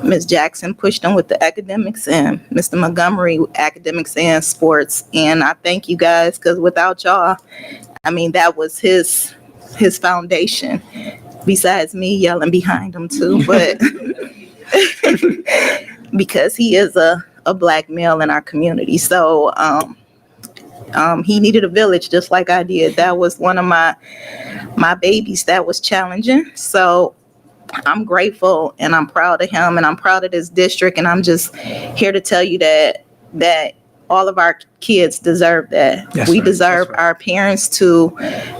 Speaker 13: Ms. Jackson pushed him with the academics and Mr. Montgomery academics and sports. And I thank you guys because without y'all, that was his foundation. Besides me yelling behind him too, but because he is a black male in our community. So he needed a village just like I did. That was one of my babies that was challenging. So I'm grateful and I'm proud of him and I'm proud of this district. And I'm just here to tell you that all of our kids deserve that.
Speaker 4: Yes,
Speaker 13: We
Speaker 4: right.
Speaker 13: deserve our parents to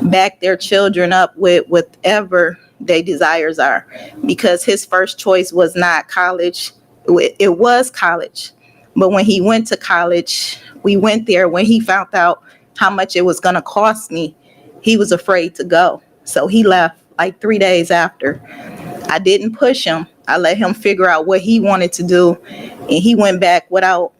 Speaker 13: back their children up with whatever their desires are, because his first choice was not college. It was college, but when he went to college, we went there. When he found out how much it was going to cost me, he was afraid to go. So he left like 3 days after. I didn't push him. I let him figure out what he wanted to do, and he went back without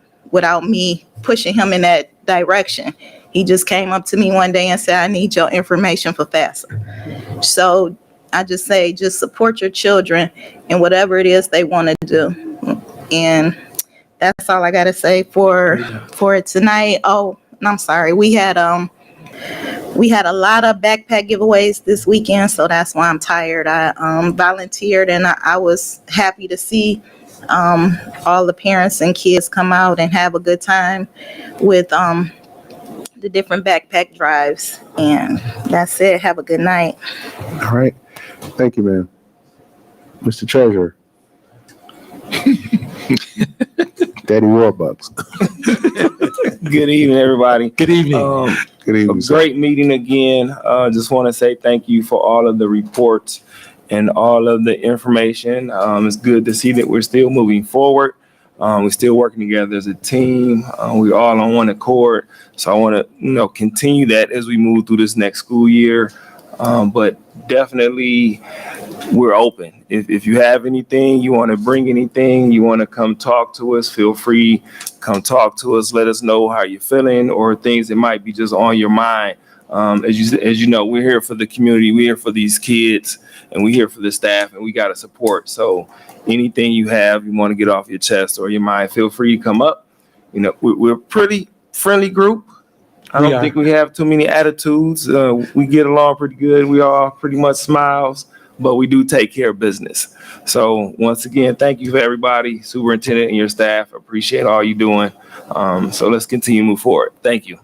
Speaker 13: me pushing him in that direction. He just came up to me one day and said, I need your information for FAFSA. So I just say, just support your children in whatever it is they want to do. And that's all I got to say for it tonight. Oh, and I'm sorry. We had a lot of backpack giveaways this weekend, so that's why I'm tired. I volunteered and I was happy to see all the parents and kids come out and have a good time with the different backpack drives. And that's it. Have a good night.
Speaker 1: All right. Thank you, ma'am. Mr. Treasurer. Daddy Warbucks.
Speaker 22: Good evening, everybody.
Speaker 4: Good evening.
Speaker 1: Good evening.
Speaker 22: A great meeting again. Just want to say thank you for all of the reports and all of the information. It's good to see that we're still moving forward. We're still working together as a team. We're all on one accord. So I want to, continue that as we move through this next school year. But definitely we're open. If you have anything, you want to bring anything, you want to come talk to us, feel free, come talk to us. Let us know how you're feeling or things that might be just on your mind. As you know, we're here for the community. We're here for these kids and we're here for the staff and we got to support. So anything you have, you want to get off your chest or your mind, feel free to come up. We're a pretty friendly group. I don't think we have too many attitudes. We get along pretty good. We all pretty much smiles, but we do take care of business. So once again, thank you for everybody, superintendent and your staff. Appreciate all you're doing. So let's continue to move forward. Thank you.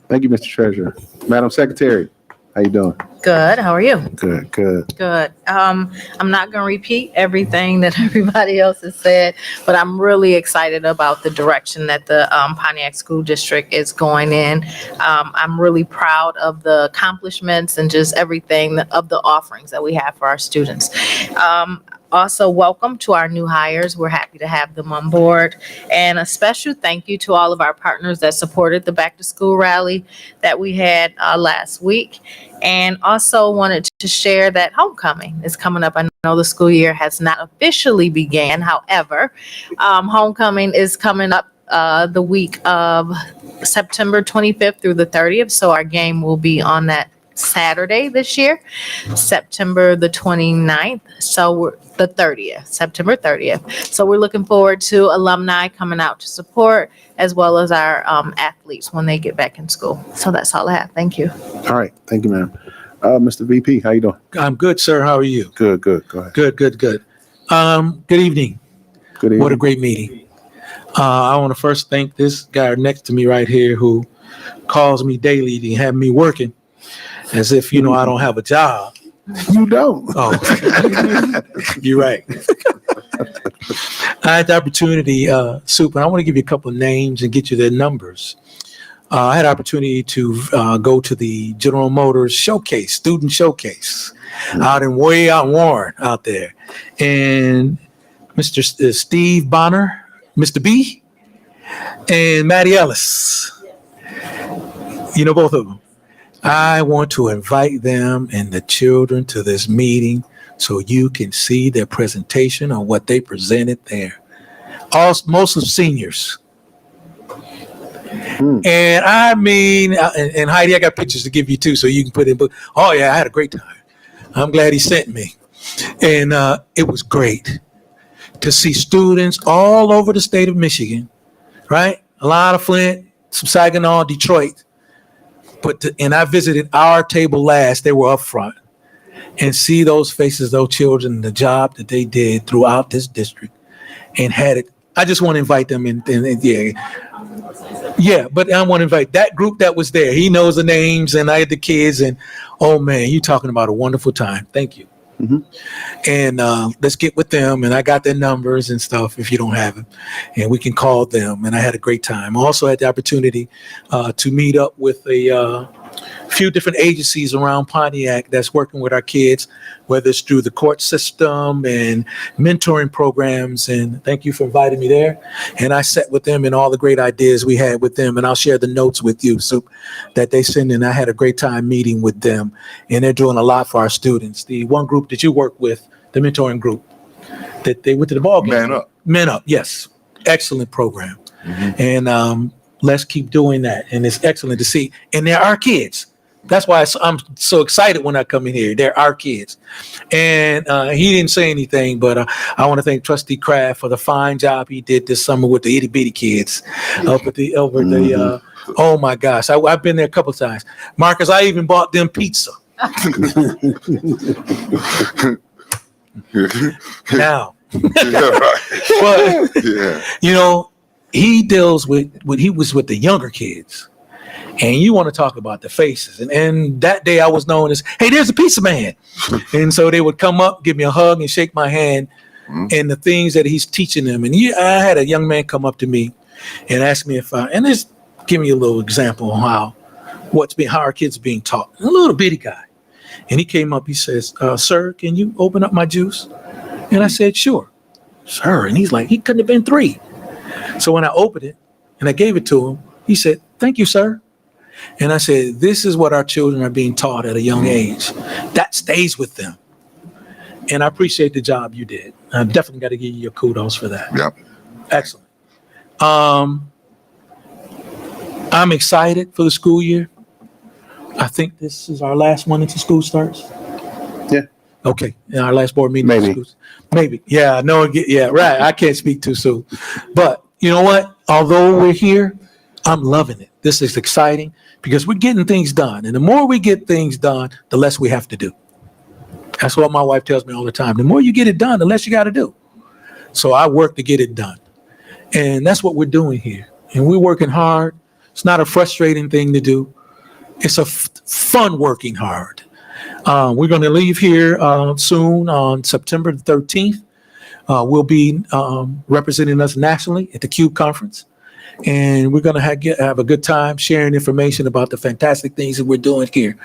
Speaker 1: Thank you, Mr. Treasurer. Madam Secretary, how you doing?
Speaker 7: Good. How are you?
Speaker 1: Good, good.
Speaker 7: Good. I'm not going to repeat everything that everybody else has said, but I'm really excited about the direction that the Pontiac School District is going in. I'm really proud of the accomplishments and just everything of the offerings that we have for our students. Also, welcome to our new hires. We're happy to have them on board. And a special thank you to all of our partners that supported the back to school rally that we had last week. And also wanted to share that homecoming is coming up. I know the school year has not officially began. However, homecoming is coming up the week of September 25th through the 30th. So our game will be on that Saturday this year, September the 29th. So we're the 30th, September 30th. So we're looking forward to alumni coming out to support, as well as our athletes when they get back in school. So that's all I have. Thank you.
Speaker 1: All right. Thank you, ma'am. Mr. VP, how you doing?
Speaker 4: I'm good, sir. How are you?
Speaker 1: Good, good. Go ahead.
Speaker 4: Good, good, good. Good evening.
Speaker 1: Good evening.
Speaker 4: What a great meeting. I want to first thank this guy next to me right here who calls me daily to have me working as if, I don't have a job.
Speaker 1: You don't.
Speaker 4: Oh, you're right. I had the opportunity, Super, I want to give you a couple of names and get you their numbers. I had the opportunity to go to the General Motors showcase, student showcase, out in Warren out there. And Mr. Steve Bonner, Mr. B, and Matty Ellis. Both of them. I want to invite them and the children to this meeting so you can see their presentation on what they presented there. Most of seniors. And I mean, and Heidi, I got pictures to give you too, so you can put in. But oh yeah, I had a great time. I'm glad he sent me, and it was great to see students all over the state of Michigan, right? A lot of Flint, some Saginaw, Detroit. And I visited our table last. They were up front, and see those faces, those children, the job that they did throughout this district, and had it. I just want to invite them in. Yeah, but I want to invite that group that was there. He knows the names, and I had the kids, and oh man, you're talking about a wonderful time. Thank you.
Speaker 1: Mm-hmm.
Speaker 4: And let's get with them, and I got their numbers and stuff if you don't have them, and we can call them. And I had a great time. I also had the opportunity to meet up with a few different agencies around Pontiac that's working with our kids, whether it's through the court system and mentoring programs. And thank you for inviting me there. And I sat with them and all the great ideas we had with them. And I'll share the notes with you so that they send in. I had a great time meeting with them, and they're doing a lot for our students. The one group that you work with, the mentoring group, that they went to the ball game.
Speaker 11: Man Up.
Speaker 4: Men Up, yes. Excellent program.
Speaker 11: Mm-hmm.
Speaker 4: And let's keep doing that. And it's excellent to see. And they're our kids. That's why I'm so excited when I come in here. They're our kids. And he didn't say anything, but I want to thank Trustee Kraft for the fine job he did this summer with the itty bitty kids oh my gosh. I've been there a couple of times. Marcus, I even bought them pizza. Now, but, he deals with when he was with the younger kids. And you want to talk about the faces. And that day I was known as, hey, there's a pizza man. And so they would come up, give me a hug and shake my hand and the things that he's teaching them. And I had a young man come up to me and ask me and just give me a little example on how our kids are being taught. A little bitty guy. And he came up, he says, sir, can you open up my juice? And I said, sure, sir. And he's like, he couldn't have been 3. So when I opened it and I gave it to him, he said, thank you, sir. And I said, this is what our children are being taught at a young age. That stays with them. And I appreciate the job you did. I definitely got to give you your kudos for that.
Speaker 11: Yep.
Speaker 4: Excellent. I'm excited for the school year. I think this is our last one until school starts.
Speaker 1: Yeah.
Speaker 4: Okay. In our last board meeting.
Speaker 1: Maybe.
Speaker 4: Maybe. Yeah. No. Yeah. Right. I can't speak too soon. But you know what? Although we're here, I'm loving it. This is exciting because we're getting things done. And the more we get things done, the less we have to do. That's what my wife tells me all the time. The more you get it done, the less you got to do. So I work to get it done. And that's what we're doing here. And we're working hard. It's not a frustrating thing to do. It's a fun working hard. We're going to leave here soon on September the 13th. We'll be representing us nationally at the CUBE conference. And we're going to have a good time sharing information about the fantastic things that we're doing here.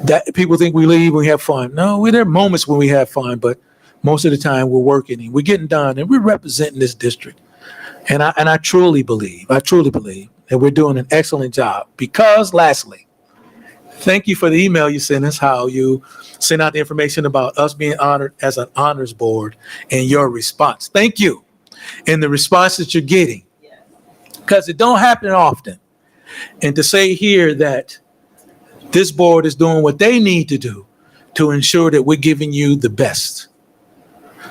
Speaker 4: That people think we leave when we have fun. No, there are moments when we have fun, but most of the time we're working and we're getting done and we're representing this district. And I truly believe that we're doing an excellent job. Because lastly, thank you for the email you sent us, how you sent out the information about us being honored as an honors board and your response. Thank you. And the response that you're getting, because it don't happen often. And to say here that this board is doing what they need to do to ensure that we're giving you the best.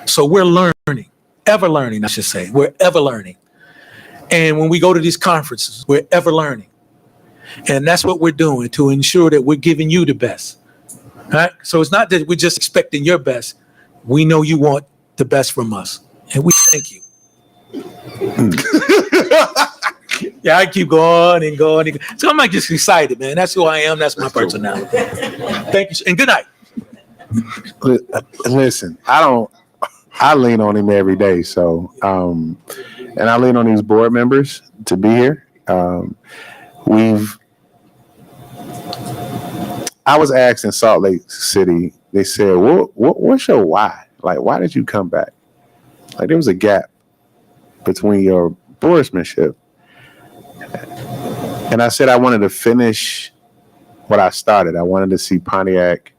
Speaker 4: So we're learning, ever learning, I should say. We're ever learning. And when we go to these conferences, we're ever learning. And that's what we're doing to ensure that we're giving you the best. All right? So it's not that we're just expecting your best. We know you want the best from us. And we thank you. Yeah, I keep going and going. And going. So I'm not just excited, man. That's who I am. That's my personality. Thank you. And good night.
Speaker 1: Listen, I lean on him every day. So, and I lean on these board members to be here. I was asked in Salt Lake City, they said, what's your why? Like, why did you come back? Like, there was a gap between your boardsmanship. And I said I wanted to finish what I started. I wanted to see Pontiac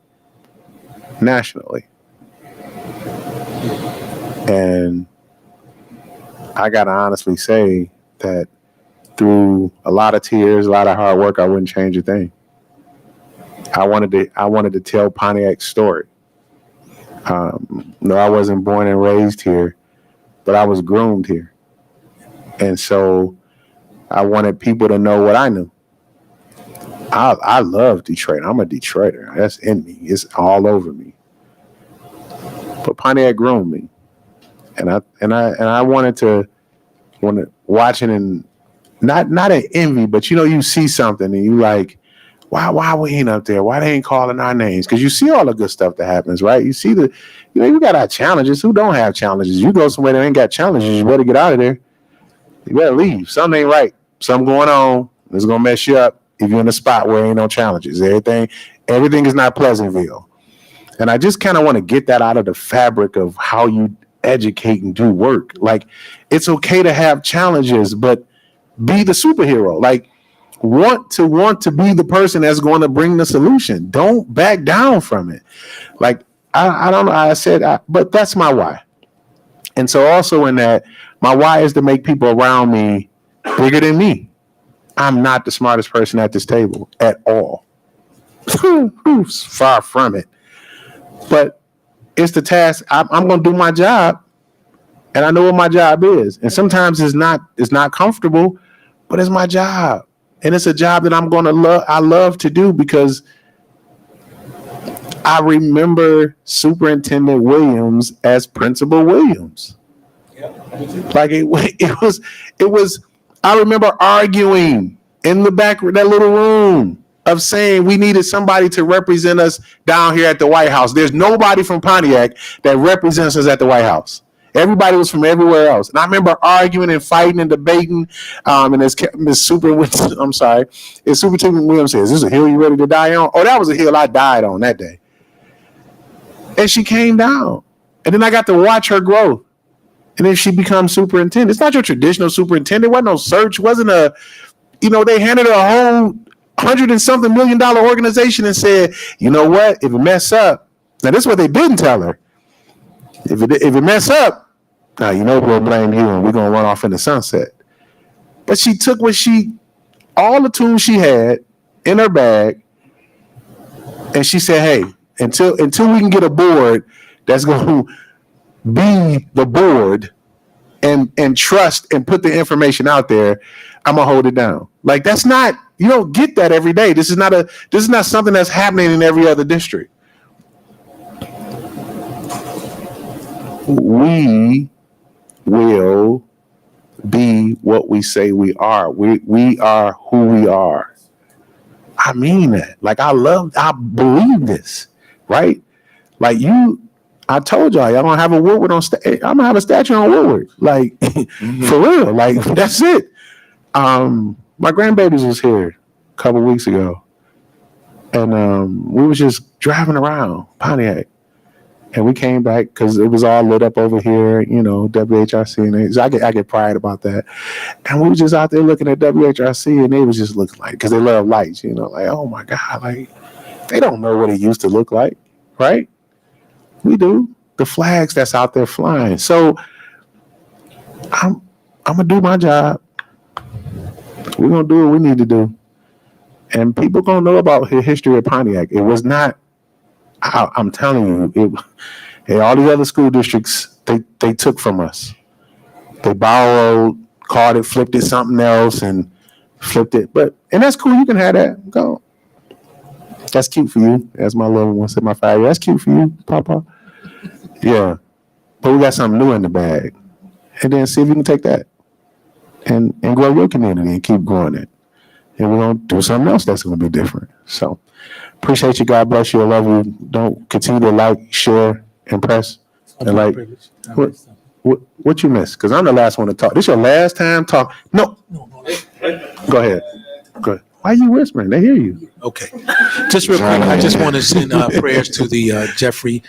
Speaker 1: nationally. And I got to honestly say that through a lot of tears, a lot of hard work, I wouldn't change a thing. I wanted to tell Pontiac's story. No, I wasn't born and raised here, but I was groomed here. And so I wanted people to know what I knew. I love Detroit. I'm a Detroiter. That's in me. It's all over me. But Pontiac groomed me. And I wanted to watch it and not an envy, but you see something and you like, why we ain't up there? Why they ain't calling our names? Because you see all the good stuff that happens, right? You see we got our challenges. Who don't have challenges? You go somewhere that ain't got challenges, you better get out of there. You better leave. Something ain't right. Something going on. It's gonna mess you up if you're in a spot where ain't no challenges. Everything is not Pleasantville. And I just kind of want to get that out of the fabric of how you educate and do work. Like, it's okay to have challenges, but be the superhero. Like, want to be the person that's going to bring the solution. Don't back down from it. Like, I don't know. I said, but that's my why. And so also in that, my why is to make people around me bigger than me. I'm not the smartest person at this table at all. Far from it. But it's the task. I'm going to do my job, and I know what my job is. And sometimes it's not comfortable, but it's my job. And it's a job that I love to do because I remember Superintendent Williams as Principal Williams. Like it was, I remember arguing in the back of that little room of saying we needed somebody to represent us down here at the White House. There's nobody from Pontiac that represents us at the White House. Everybody was from everywhere else. And I remember arguing and fighting and debating. And as Superintendent Williams says, "Is this a hill you ready to die on?" Oh, that was a hill I died on that day. And she came down. And then I got to watch her grow. And then she becomes superintendent. It's not your traditional superintendent. It wasn't no search. It wasn't they handed her a whole $100 and something million organization and said, you know what? If it mess up, now this is what they didn't tell her. If it mess up, now we'll blame you and we're gonna run off in the sunset. But she took all the tools she had in her bag, and she said, "Hey, until we can get a board that's gonna be the board and trust and put the information out there, I'm gonna hold it down." Like, that's not, you don't get that every day. This is not something that's happening in every other district. We will be what we say we are. We are who we are. I mean that. Like, I believe this. right? Like I told y'all don't have a Woodward on stage. I'm gonna have a statue on Woodward, like for real. Like that's it. My grandbabies was here a couple weeks ago, and we was just driving around Pontiac, and we came back because it was all lit up over here. You know, WHRC, and so I get pride about that. And we was just out there looking at WHRC, and they was just looking like, because they love lights, you know, like, oh my God, like they don't know what it used to look like, right? We do. The flags that's out there flying. So I'm gonna do my job. We're gonna do what we need to do, and people gonna know about the history of Pontiac. It was not. I'm telling you, all the other school districts they took from us. They borrowed, called it, flipped it something else, and flipped it. And that's cool. You can have that. Go. That's cute for you, as my little one said. My 5-year. That's cute for you, Papa. Yeah, but we got something new in the bag, and then see if we can take that and grow your community and keep growing it. And we're gonna do something else that's gonna be different. So appreciate you. God bless you. I love you. Don't continue to like, share, and press. And like, what you missed? Because I'm the last one to talk. This your last time talk. No. Go ahead. Go ahead. Why are you whispering? They hear you.
Speaker 4: Okay. Just real quick, I just want to send prayers to the Jeffrey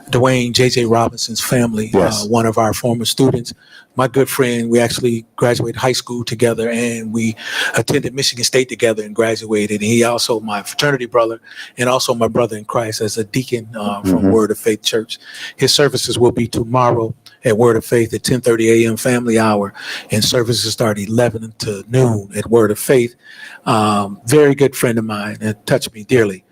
Speaker 4: Dwayne J.J. Robinson's family,
Speaker 1: Yes.
Speaker 4: one of our former students. My good friend, we actually graduated high school together, and we attended Michigan State together and graduated. And he also my fraternity brother and also my brother in Christ as a deacon from Word of Faith Church. His services will be tomorrow at Word of Faith at 10:30 a.m. family hour, and services start 11 to noon at Word of Faith. Very good friend of mine, and touched me dearly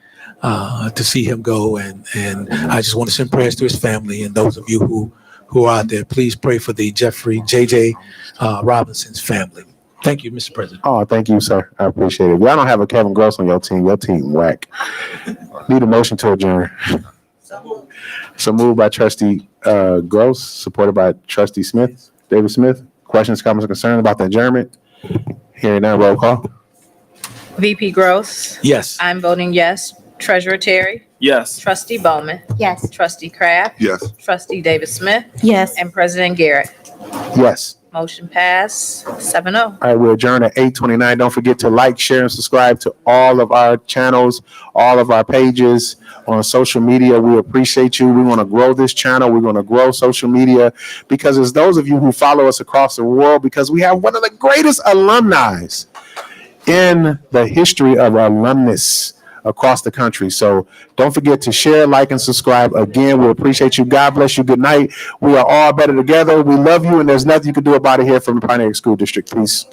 Speaker 4: to see him go. And I just want to send prayers to his family, and those of you who are out there, please pray for the Jeffrey J.J. Robinson's family. Thank you, Mr. President.
Speaker 1: Oh, thank you, sir. I appreciate it. Y'all don't have a Kevin Gross on your team. Your team whack. Need a motion to adjourn. So moved by Trustee Gross, supported by Trustee Smith, David Smith. Questions, comments, or concerns about the adjournment? Hearing none, roll call.
Speaker 7: VP Gross.
Speaker 4: Yes.
Speaker 7: I'm voting yes. Treasurer Terry.
Speaker 22: Yes.
Speaker 7: Trustee Bowman.
Speaker 10: Yes.
Speaker 7: Trustee Kraft.
Speaker 11: Yes.
Speaker 7: Trustee David Smith.
Speaker 5: Yes.
Speaker 7: And President Garrett.
Speaker 1: Yes.
Speaker 7: Motion passed 7-0.
Speaker 1: All right, we'll adjourn at 8:29. Don't forget to like, share, and subscribe to all of our channels, all of our pages on social media. We appreciate you. We want to grow this channel. We're going to grow social media because it's those of you who follow us across the world, because we have one of the greatest alumni in the history of alumnus across the country. So don't forget to share, like, and subscribe. Again, we appreciate you. God bless you. Good night. We are all better together. We love you, and there's nothing you can do about it here from the Pontiac School District. Peace.